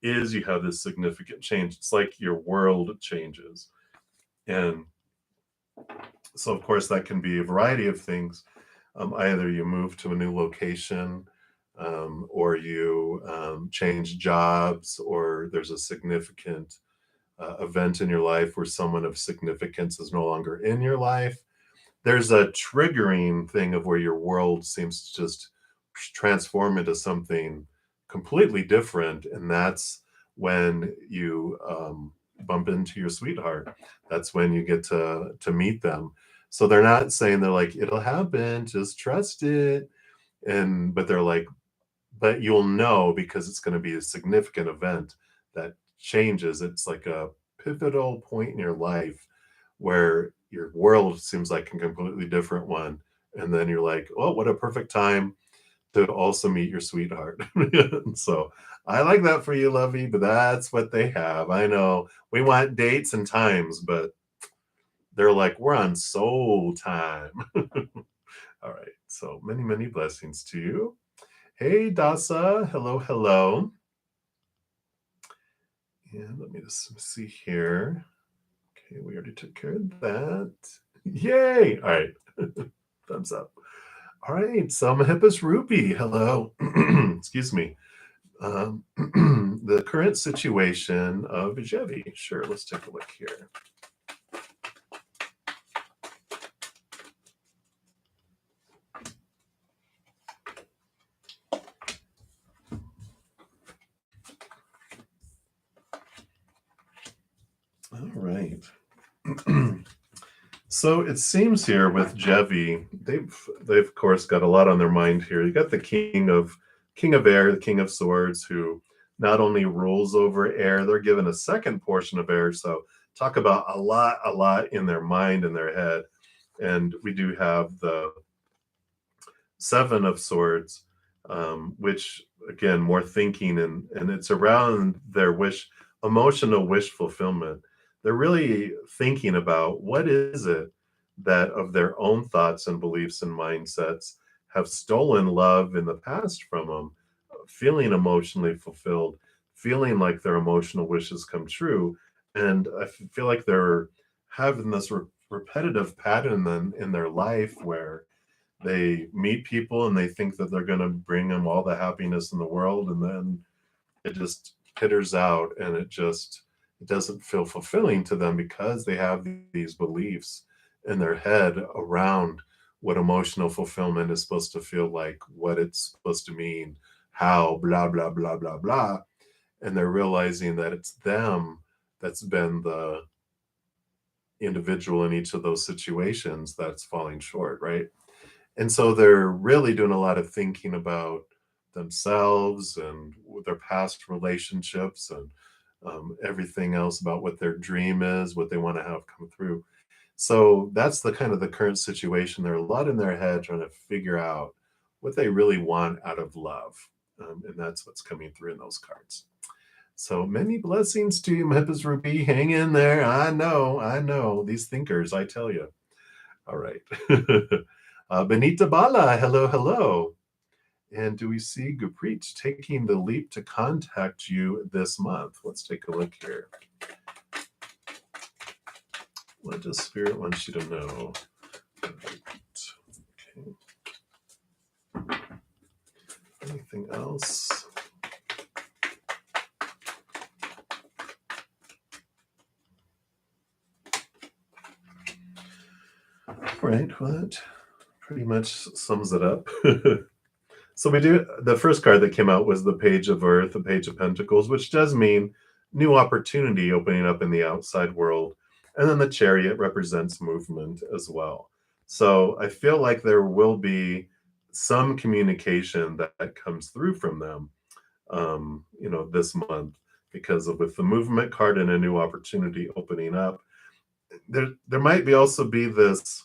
Speaker 1: is you have this significant change. It's like your world changes. And so, of course, that can be a variety of things. Either you move to a new location, or you change jobs, or there's a significant event in your life where someone of significance is no longer in your life. There's a triggering thing of where your world seems to just transform into something completely different. And that's when you bump into your sweetheart. That's when you get to meet them. So they're not saying, they're like, it'll happen, just trust it. But they're like, but you'll know because it's going to be a significant event that changes. It's like a pivotal point in your life where your world seems like a completely different one. And then you're like, oh, what a perfect time to also meet your sweetheart. So I like that for you, Lovey, but that's what they have. I know we want dates and times, but they're like, we're on soul time. All right. So many, many blessings to you. Hey, Dasa. Hello, hello. And let me just see here. Okay, we already took care of that. Yay! All right. Thumbs up. All right. Selma Hippus Rupee. Hello. Excuse me. The current situation of Jevi. Sure, let's take a look here. All right. So it seems here with Jevi, they've of course got a lot on their mind here. You got the King of Air, the King of Swords, who not only rules over air, they're given a second portion of air. So talk about a lot in their mind and their head. And we do have the Seven of Swords, which again more thinking, and it's around their emotional wish fulfillment. They're really thinking about what is it that of their own thoughts and beliefs and mindsets have stolen love in the past from them, feeling emotionally fulfilled, feeling like their emotional wishes come true. And I feel like they're having this repetitive pattern then in their life where they meet people and they think that they're going to bring them all the happiness in the world, and then it just pitters out, and it doesn't feel fulfilling to them because they have these beliefs in their head around what emotional fulfillment is supposed to feel like, what it's supposed to mean, how blah blah blah blah blah. And they're realizing that it's them that's been the individual in each of those situations that's falling short, right? And so they're really doing a lot of thinking about themselves and their past relationships, and everything else about what their dream is, what they want to have come through. So that's the kind of the current situation. They're a lot in their head trying to figure out what they really want out of love. And that's what's coming through in those cards. So many blessings to you, Memphis Ruby. Hang in there. I know. These thinkers, I tell you. All right. Benita Bala, hello, hello. And do we see Gurpreet taking the leap to contact you this month? Let's take a look here. What does Spirit want you to know? Okay. Anything else? All right, well, that pretty much sums it up. So we do, the first card that came out was the Page of Earth, the Page of Pentacles, which does mean new opportunity opening up in the outside world. And then the Chariot represents movement as well. So I feel like there will be some communication that comes through from them, this month, because of, with the movement card and a new opportunity opening up. There might be also be this,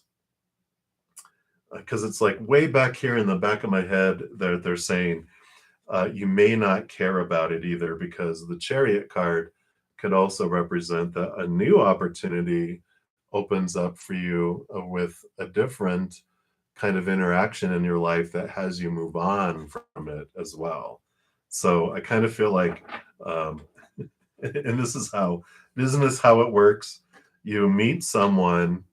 Speaker 1: because it's like way back here in the back of my head, they're saying you may not care about it either, because the Chariot card could also represent that a new opportunity opens up for you with a different kind of interaction in your life that has you move on from it as well. So I kind of feel like, and this is how, isn't this how it works? You meet someone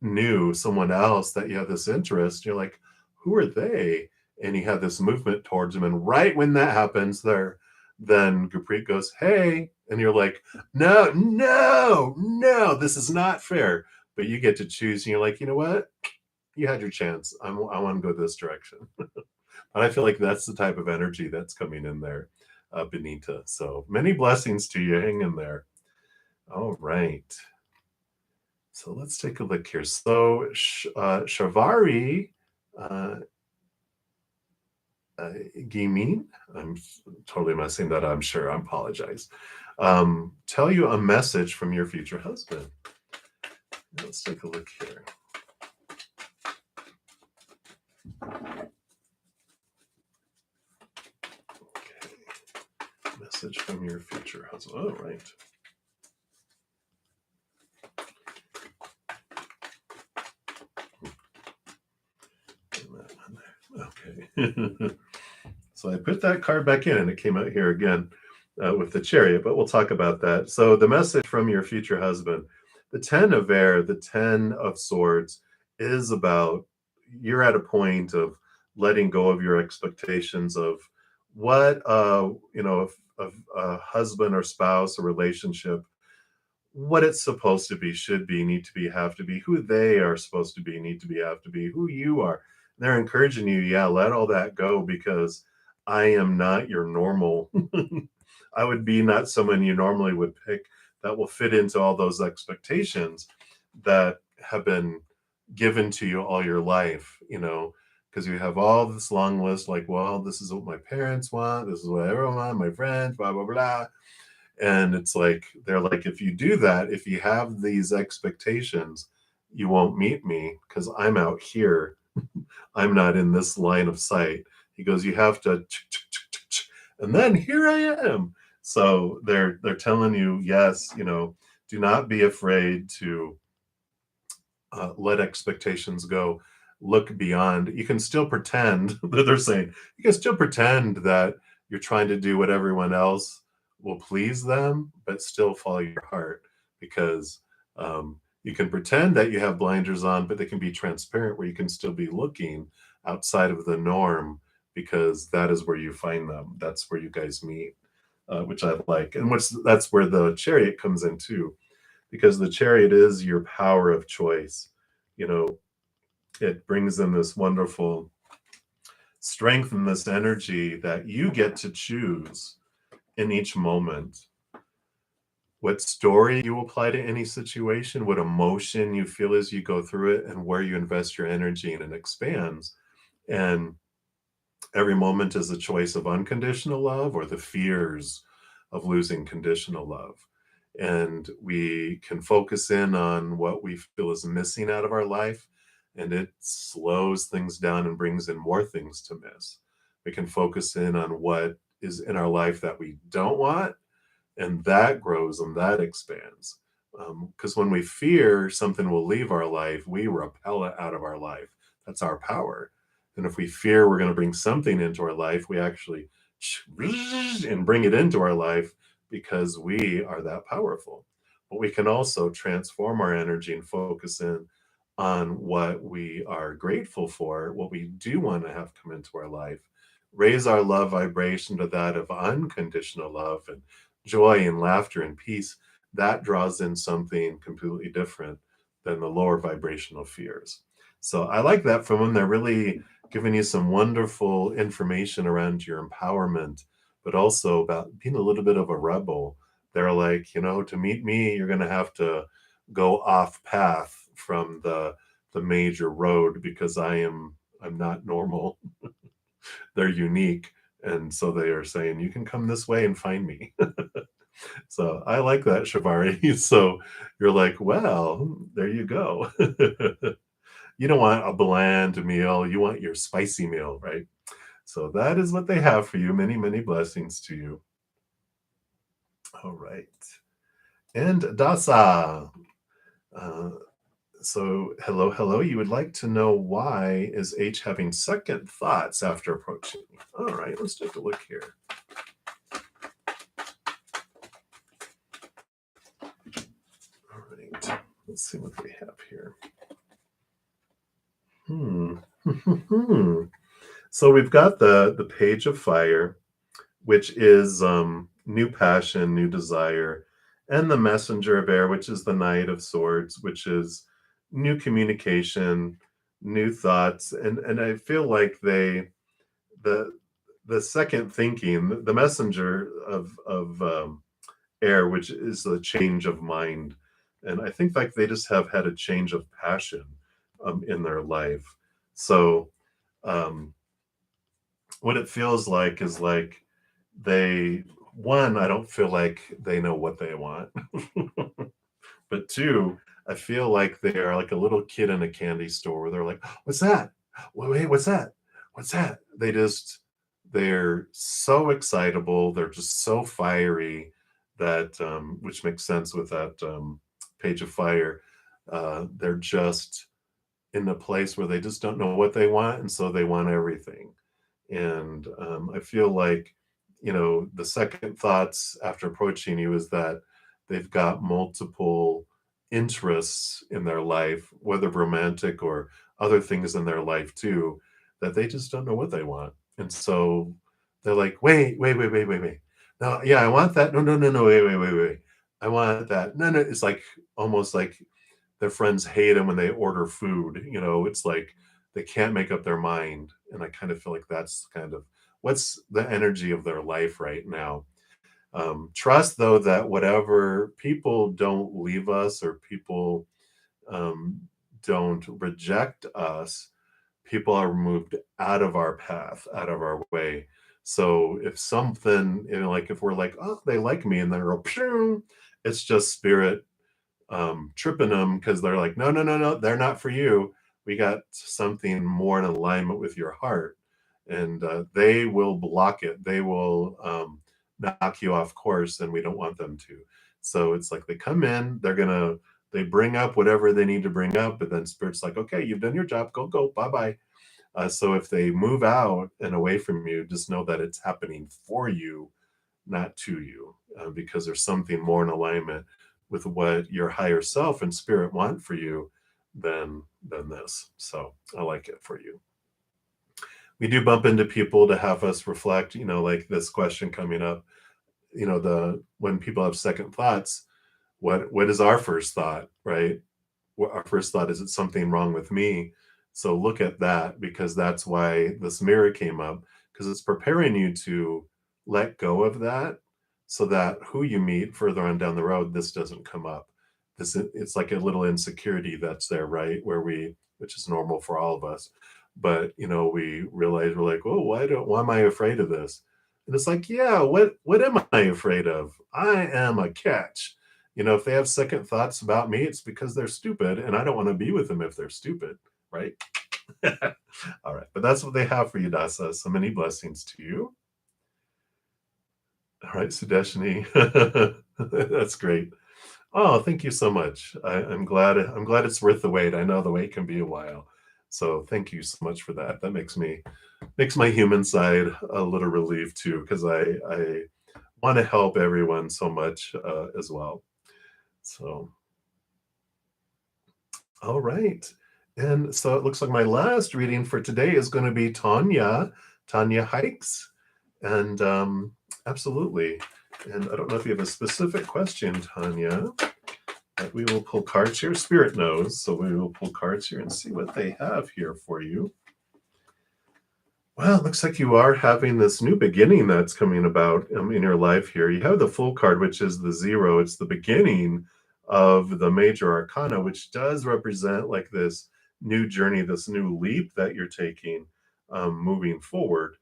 Speaker 1: new, someone else that you have this interest, you're like, who are they? And you have this movement towards them. And right when that happens, then Gurpreet goes, hey, and you're like, no, this is not fair. But you get to choose, and you're like, you know what? You had your chance. I want to go this direction. But I feel like that's the type of energy that's coming in there, Benita. So many blessings to you. Hang in there. All right. So let's take a look here. So Shavari Gimin, I'm totally messing that up, I'm sure. I apologize. Tell you a message from your future husband. Let's take a look here. Okay. Message from your future husband. Oh, right. Okay. So I put that card back in and it came out here again with the Chariot, but we'll talk about that. So the message from your future husband, the 10 of Air, the 10 of Swords, is about, you're at a point of letting go of your expectations of what, of a husband or spouse or relationship, what it's supposed to be, should be, need to be, have to be, who they are supposed to be, need to be, have to be, who you are. They're encouraging you, yeah, let all that go, because I am not your normal. I would be not someone you normally would pick that will fit into all those expectations that have been given to you all your life, because you have all this long list, like, well, this is what my parents want, this is what everyone want, my friends, blah, blah, blah. And it's like, they're like, if you do that, if you have these expectations, you won't meet me because I'm out here. I'm not in this line of sight. He goes, you have to, and then here I am. So they're telling you, yes, do not be afraid to let expectations go. Look beyond. You can still pretend that they're saying you can still pretend that you're trying to do what everyone else will please them, but still follow your heart because you can pretend that you have blinders on, but they can be transparent where you can still be looking outside of the norm because that is where you find them. That's where you guys meet, which I like. And that's where the chariot comes in too, because the chariot is your power of choice. You know, it brings in this wonderful strength and this energy that you get to choose in each moment. What story you apply to any situation, what emotion you feel as you go through it, and where you invest your energy, and it expands. And every moment is a choice of unconditional love or the fears of losing conditional love. And we can focus in on what we feel is missing out of our life, and it slows things down and brings in more things to miss. We can focus in on what is in our life that we don't want, and that grows and that expands. Because when we fear something will leave our life, we repel it out of our life. That's our power. And if we fear we're going to bring something into our life, we actually and bring it into our life because we are that powerful. But we can also transform our energy and focus in on what we are grateful for, what we do want to have come into our life, raise our love vibration to that of unconditional love and joy and laughter and peace. That draws in something completely different than the lower vibrational fears. So I like that from them. They're really giving you some wonderful information around your empowerment, but also about being a little bit of a rebel. They're like, to meet me, you're going to have to go off path from the major road because I'm not normal. They're unique. And so they are saying, you can come this way and find me. So I like that, Shibari. So you're like, well, there you go. You don't want a bland meal. You want your spicy meal, right? So that is what they have for you. Many, many blessings to you. All right. And Dasa. Uh, so hello, hello. You would like to know why is H having second thoughts after approaching me? All right, let's take a look here. All right, let's see what we have here. So we've got the page of fire, which is new passion, new desire, and the messenger of air, which is the knight of swords, which is new communication, new thoughts, and I feel like the the second thinking, the messenger of air, which is the change of mind, and I think like they just have had a change of passion in their life. So um, what it feels like is like they one, I don't feel like they know what they want. But two, I feel like they are like a little kid in a candy store where they're like, what's that? Wait, what's that? What's that? They're so excitable, they're just so fiery that which makes sense with that page of fire. They're just in a place where they just don't know what they want, and so they want everything. And I feel like, the second thoughts after approaching you is that they've got multiple interests in their life, whether romantic or other things in their life too, that they just don't know what they want. And so they're like, wait, wait, wait, wait, wait, wait. No, yeah, I want that. No, no, no, no, wait, wait, wait, wait. I want that. No, no. It's like almost like their friends hate them when they order food. It's like they can't make up their mind. And I kind of feel like that's kind of what's the energy of their life right now. Trust, though, that whatever people don't leave us or people don't reject us, people are moved out of our path, out of our way. So if something, like if we're like, oh, they like me, and then it's just spirit tripping them because they're like, no, no, no, no, they're not for you. We got something more in alignment with your heart, and they will block it. They will knock you off course, and we don't want them to. So it's like they come in, they bring up whatever they need to bring up, but then spirit's like, okay, you've done your job, go, go, bye, bye. So if they move out and away from you, just know that it's happening for you, not to you, because there's something more in alignment with what your higher self and spirit want for you than this. So I like it for you. We do bump into people to have us reflect, like this question coming up, the when people have second thoughts, what is our first thought, right? Our first thought is, it's something wrong with me. So look at that, because that's why this mirror came up, because it's preparing you to let go of that, so that who you meet further on down the road, this doesn't come up. It's like a little insecurity that's there, right? Which is normal for all of us. But we realize, we're like, oh, why am I afraid of this? And it's like, yeah, what am I afraid of? I am a catch. If they have second thoughts about me, it's because they're stupid, and I don't want to be with them if they're stupid, right? All right, but that's what they have for you, Dasa. So many blessings to you. All right, Sudeshini. That's great. Oh, thank you so much. I'm glad it's worth the wait. I know the wait can be a while. So thank you so much for that. That makes my human side a little relieved too, because I want to help everyone so much as well. So, all right. And so it looks like my last reading for today is going to be Tanya Hikes. And absolutely. And I don't know if you have a specific question, Tanya, but we will pull cards here. Spirit knows, so we will pull cards here and see what they have here for you. Well, it looks like you are having this new beginning that's coming about in your life here. You have the Fool card, which is the 0. It's the beginning of the major arcana, which does represent like this new journey, this new leap that you're taking, moving forward.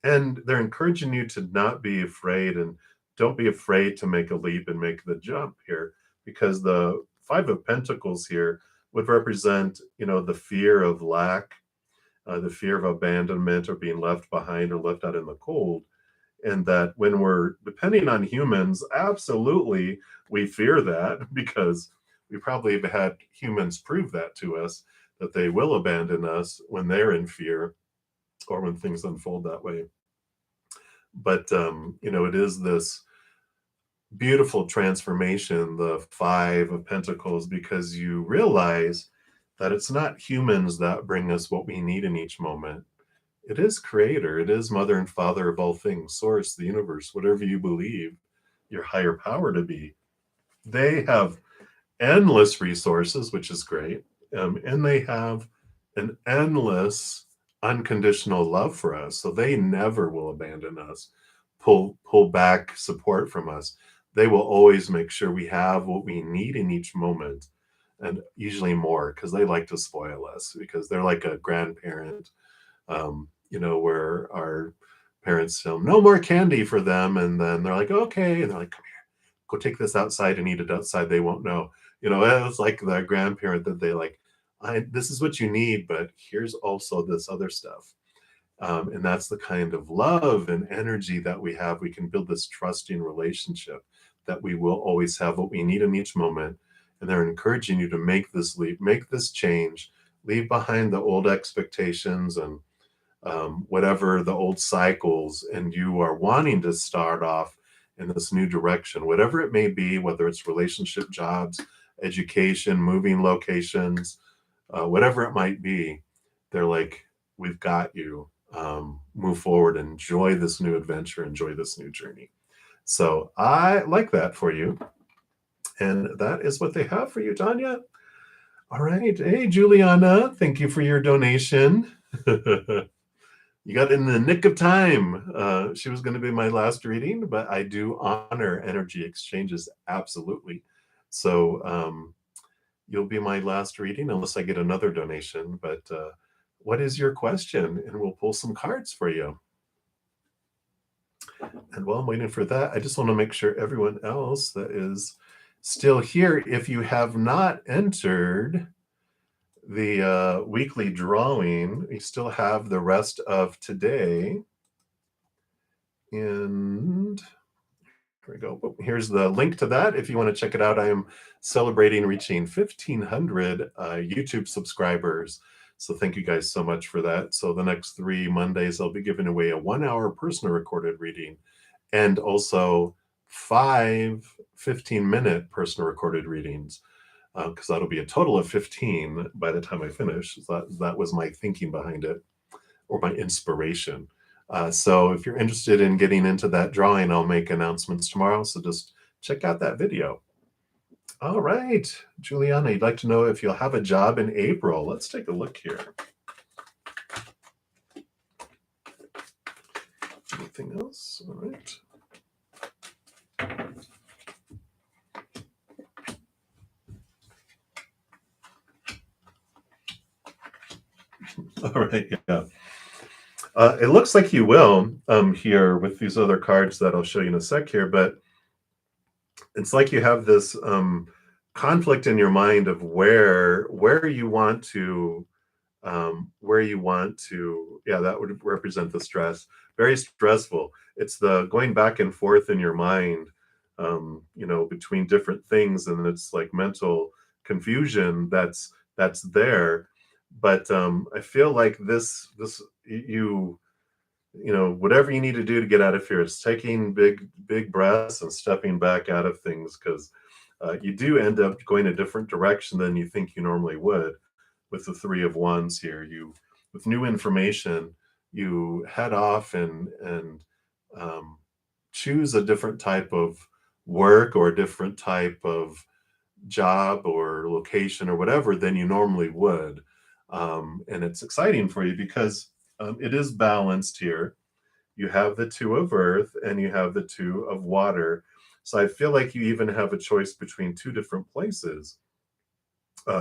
Speaker 1: And they're encouraging you to not be afraid, and don't be afraid to make a leap and make the jump here, because the 5 of Pentacles here would represent, the fear of lack, the fear of abandonment or being left behind or left out in the cold. And that when we're depending on humans, absolutely, we fear that, because we probably have had humans prove that to us, that they will abandon us when they're in fear or when things unfold that way. But, it is this beautiful transformation, the 5 of Pentacles, because you realize that it's not humans that bring us what we need in each moment. It is Creator, it is Mother and Father of all things, Source, the universe, whatever you believe your higher power to be. They have endless resources, which is great, and they have an endless unconditional love for us. So they never will abandon us, pull back support from us. They will always make sure we have what we need in each moment, and usually more, because they like to spoil us, because they're like a grandparent, where our parents tell no more candy for them, and then they're like, okay, and they're like, come here, go take this outside and eat it outside. They won't know. It's like the grandparent that they like, this is what you need, but here's also this other stuff. And that's the kind of love and energy that we have. We can build this trusting relationship that we will always have what we need in each moment. And they're encouraging you to make this leap, make this change, leave behind the old expectations and whatever the old cycles, and you are wanting to start off in this new direction, whatever it may be, whether it's relationship, jobs, education, moving locations, whatever it might be. They're like, we've got you. Move forward, enjoy this new adventure, enjoy this new journey. So I like that for you. And that is what they have for you, Tanya. All right. Hey, Juliana, thank you for your donation. You got in the nick of time. She was going to be my last reading, but I do honor energy exchanges, absolutely. So you'll be my last reading unless I get another donation. But what is your question? And we'll pull some cards for you. And while I'm waiting for that, I just want to make sure everyone else that is still here, if you have not entered the weekly drawing, we still have the rest of today. And here we go. Oh, here's the link to that. If you want to check it out, I am celebrating reaching 1,500 YouTube subscribers. So thank you guys so much for that. So the next 3 Mondays, I'll be giving away a 1-hour personal recorded reading and also 5 15-minute personal recorded readings, because that'll be a total of 15 by the time I finish. That was my thinking behind it, or my inspiration. So if you're interested in getting into that drawing, I'll make announcements tomorrow. So just check out that video. All right, Juliana, you'd like to know if you'll have a job in April. Let's take a look here. Anything else? All right. All right, yeah. It looks like you will here with these other cards that I'll show you in a sec here, but it's like you have this conflict in your mind of where you want to, yeah, that would represent the stress. Very stressful. It's the going back and forth in your mind, between different things, and it's like mental confusion that's there. But I feel like this whatever you need to do to get out of fear, it's taking big breaths and stepping back out of things, because you do end up going a different direction than you think you normally would. With the 3 of Wands here, with new information, you head off and choose a different type of work or a different type of job or location or whatever than you normally would. And it's exciting for you because it is balanced here. You have the 2 of Earth and you have the 2 of Water. So I feel like you even have a choice between 2 different places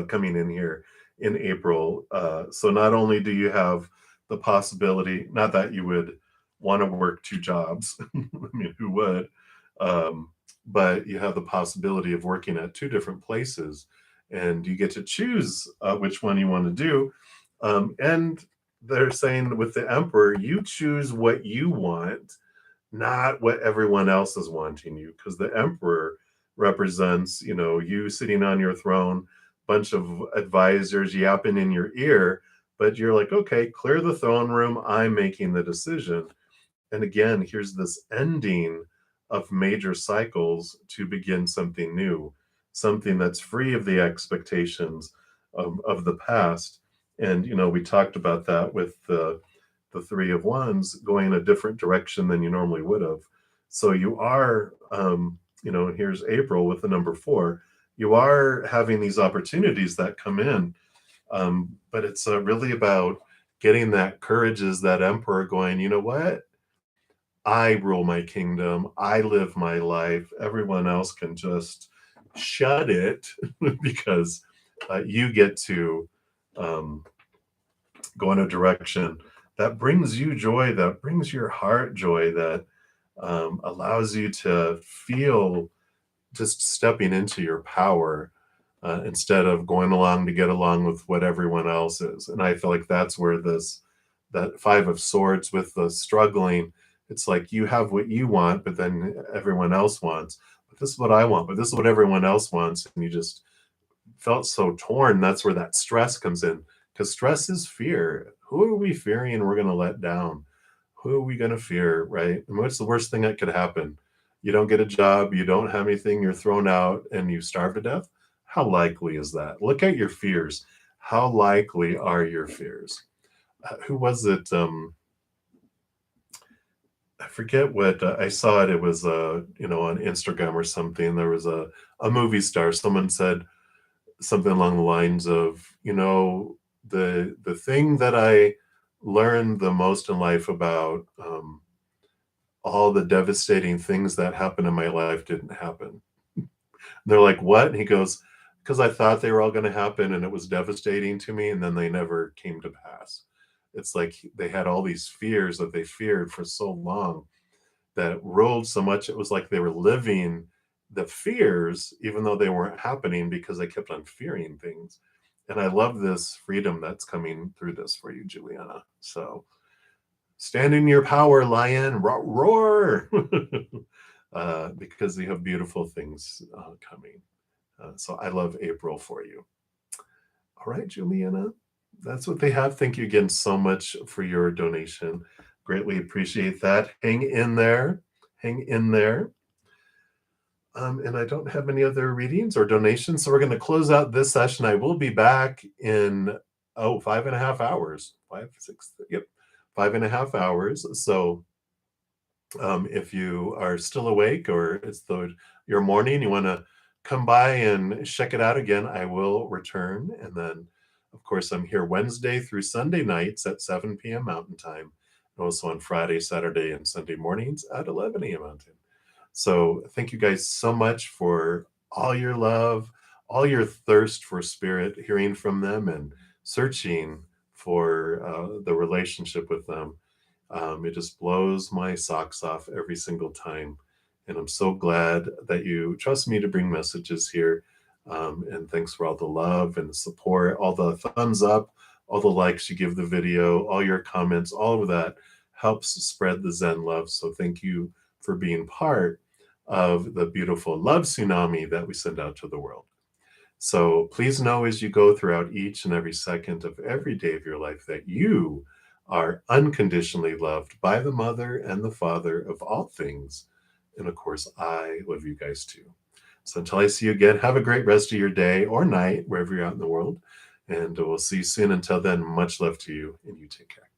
Speaker 1: coming in here in April. So not only do you have the possibility, not that you would want to work 2 jobs, I mean, who would? But you have the possibility of working at 2 different places, and you get to choose which one you want to do. And they're saying with the Emperor, you choose what you want, not what everyone else is wanting you, because the Emperor represents, you sitting on your throne, bunch of advisors yapping in your ear, but you're like, okay, clear the throne room, I'm making the decision. And again, here's this ending of major cycles to begin something new, something that's free of the expectations of the past. And we talked about that with the 3 of Wands going a different direction than you normally would have. So you are, here's April with the number 4. You are having these opportunities that come in, but it's really about getting that courage as that Emperor going, you know what? I rule my kingdom. I live my life. Everyone else can just shut it because you get to go in a direction that brings you joy, that brings your heart joy, that allows you to feel just stepping into your power instead of going along to get along with what everyone else is. And I feel like that's where that 5 of Swords with the struggling, it's like you have what you want, but then everyone else wants. But this is what I want, but this is what everyone else wants. And you just felt so torn. That's where that stress comes in, because stress is fear. Who are we fearing we're going to let down? Who are we going to fear, right? And what's the worst thing that could happen? You don't get a job, you don't have anything, you're thrown out, and you starve to death? How likely is that? Look at your fears. How likely are your fears? Who was it? I forget what I saw it. It was on Instagram or something. There was a movie star. Someone said something along the lines of, the thing that I learned the most in life about all the devastating things that happened in my life didn't happen. And they're like, what? And he goes, because I thought they were all going to happen and it was devastating to me, and then they never came to pass. It's like they had all these fears that they feared for so long that rolled so much. It was like they were living the fears, even though they weren't happening because they kept on fearing things. And I love this freedom that's coming through this for you, Juliana. So stand in your power, lion, roar, roar. Because you have beautiful things coming. So I love April for you. All right, Juliana, that's what they have. Thank you again so much for your donation. Greatly appreciate that. Hang in there. Hang in there. And I don't have any other readings or donations. So we're going to close out this session. I will be back in 5.5 hours. 5, 6, yep, 5.5 hours. So if you are still awake or it's your morning, you want to come by and check it out again, I will return. And then, of course, I'm here Wednesday through Sunday nights at 7 p.m. Mountain Time, and also on Friday, Saturday, and Sunday mornings at 11 a.m. Mountain. So thank you guys so much for all your love, all your thirst for spirit, hearing from them and searching for the relationship with them. It just blows my socks off every single time. And I'm so glad that you trust me to bring messages here. And thanks for all the love and the support, all the thumbs up, all the likes you give the video, all your comments, all of that helps spread the Zen love. So thank you for being part of the beautiful love tsunami that we send out to the world. So please know as you go throughout each and every second of every day of your life that you are unconditionally loved by the Mother and the Father of all things. And of course, I love you guys too. So until I see you again, have a great rest of your day or night, wherever you're out in the world. And we'll see you soon. Until then, much love to you, and you take care.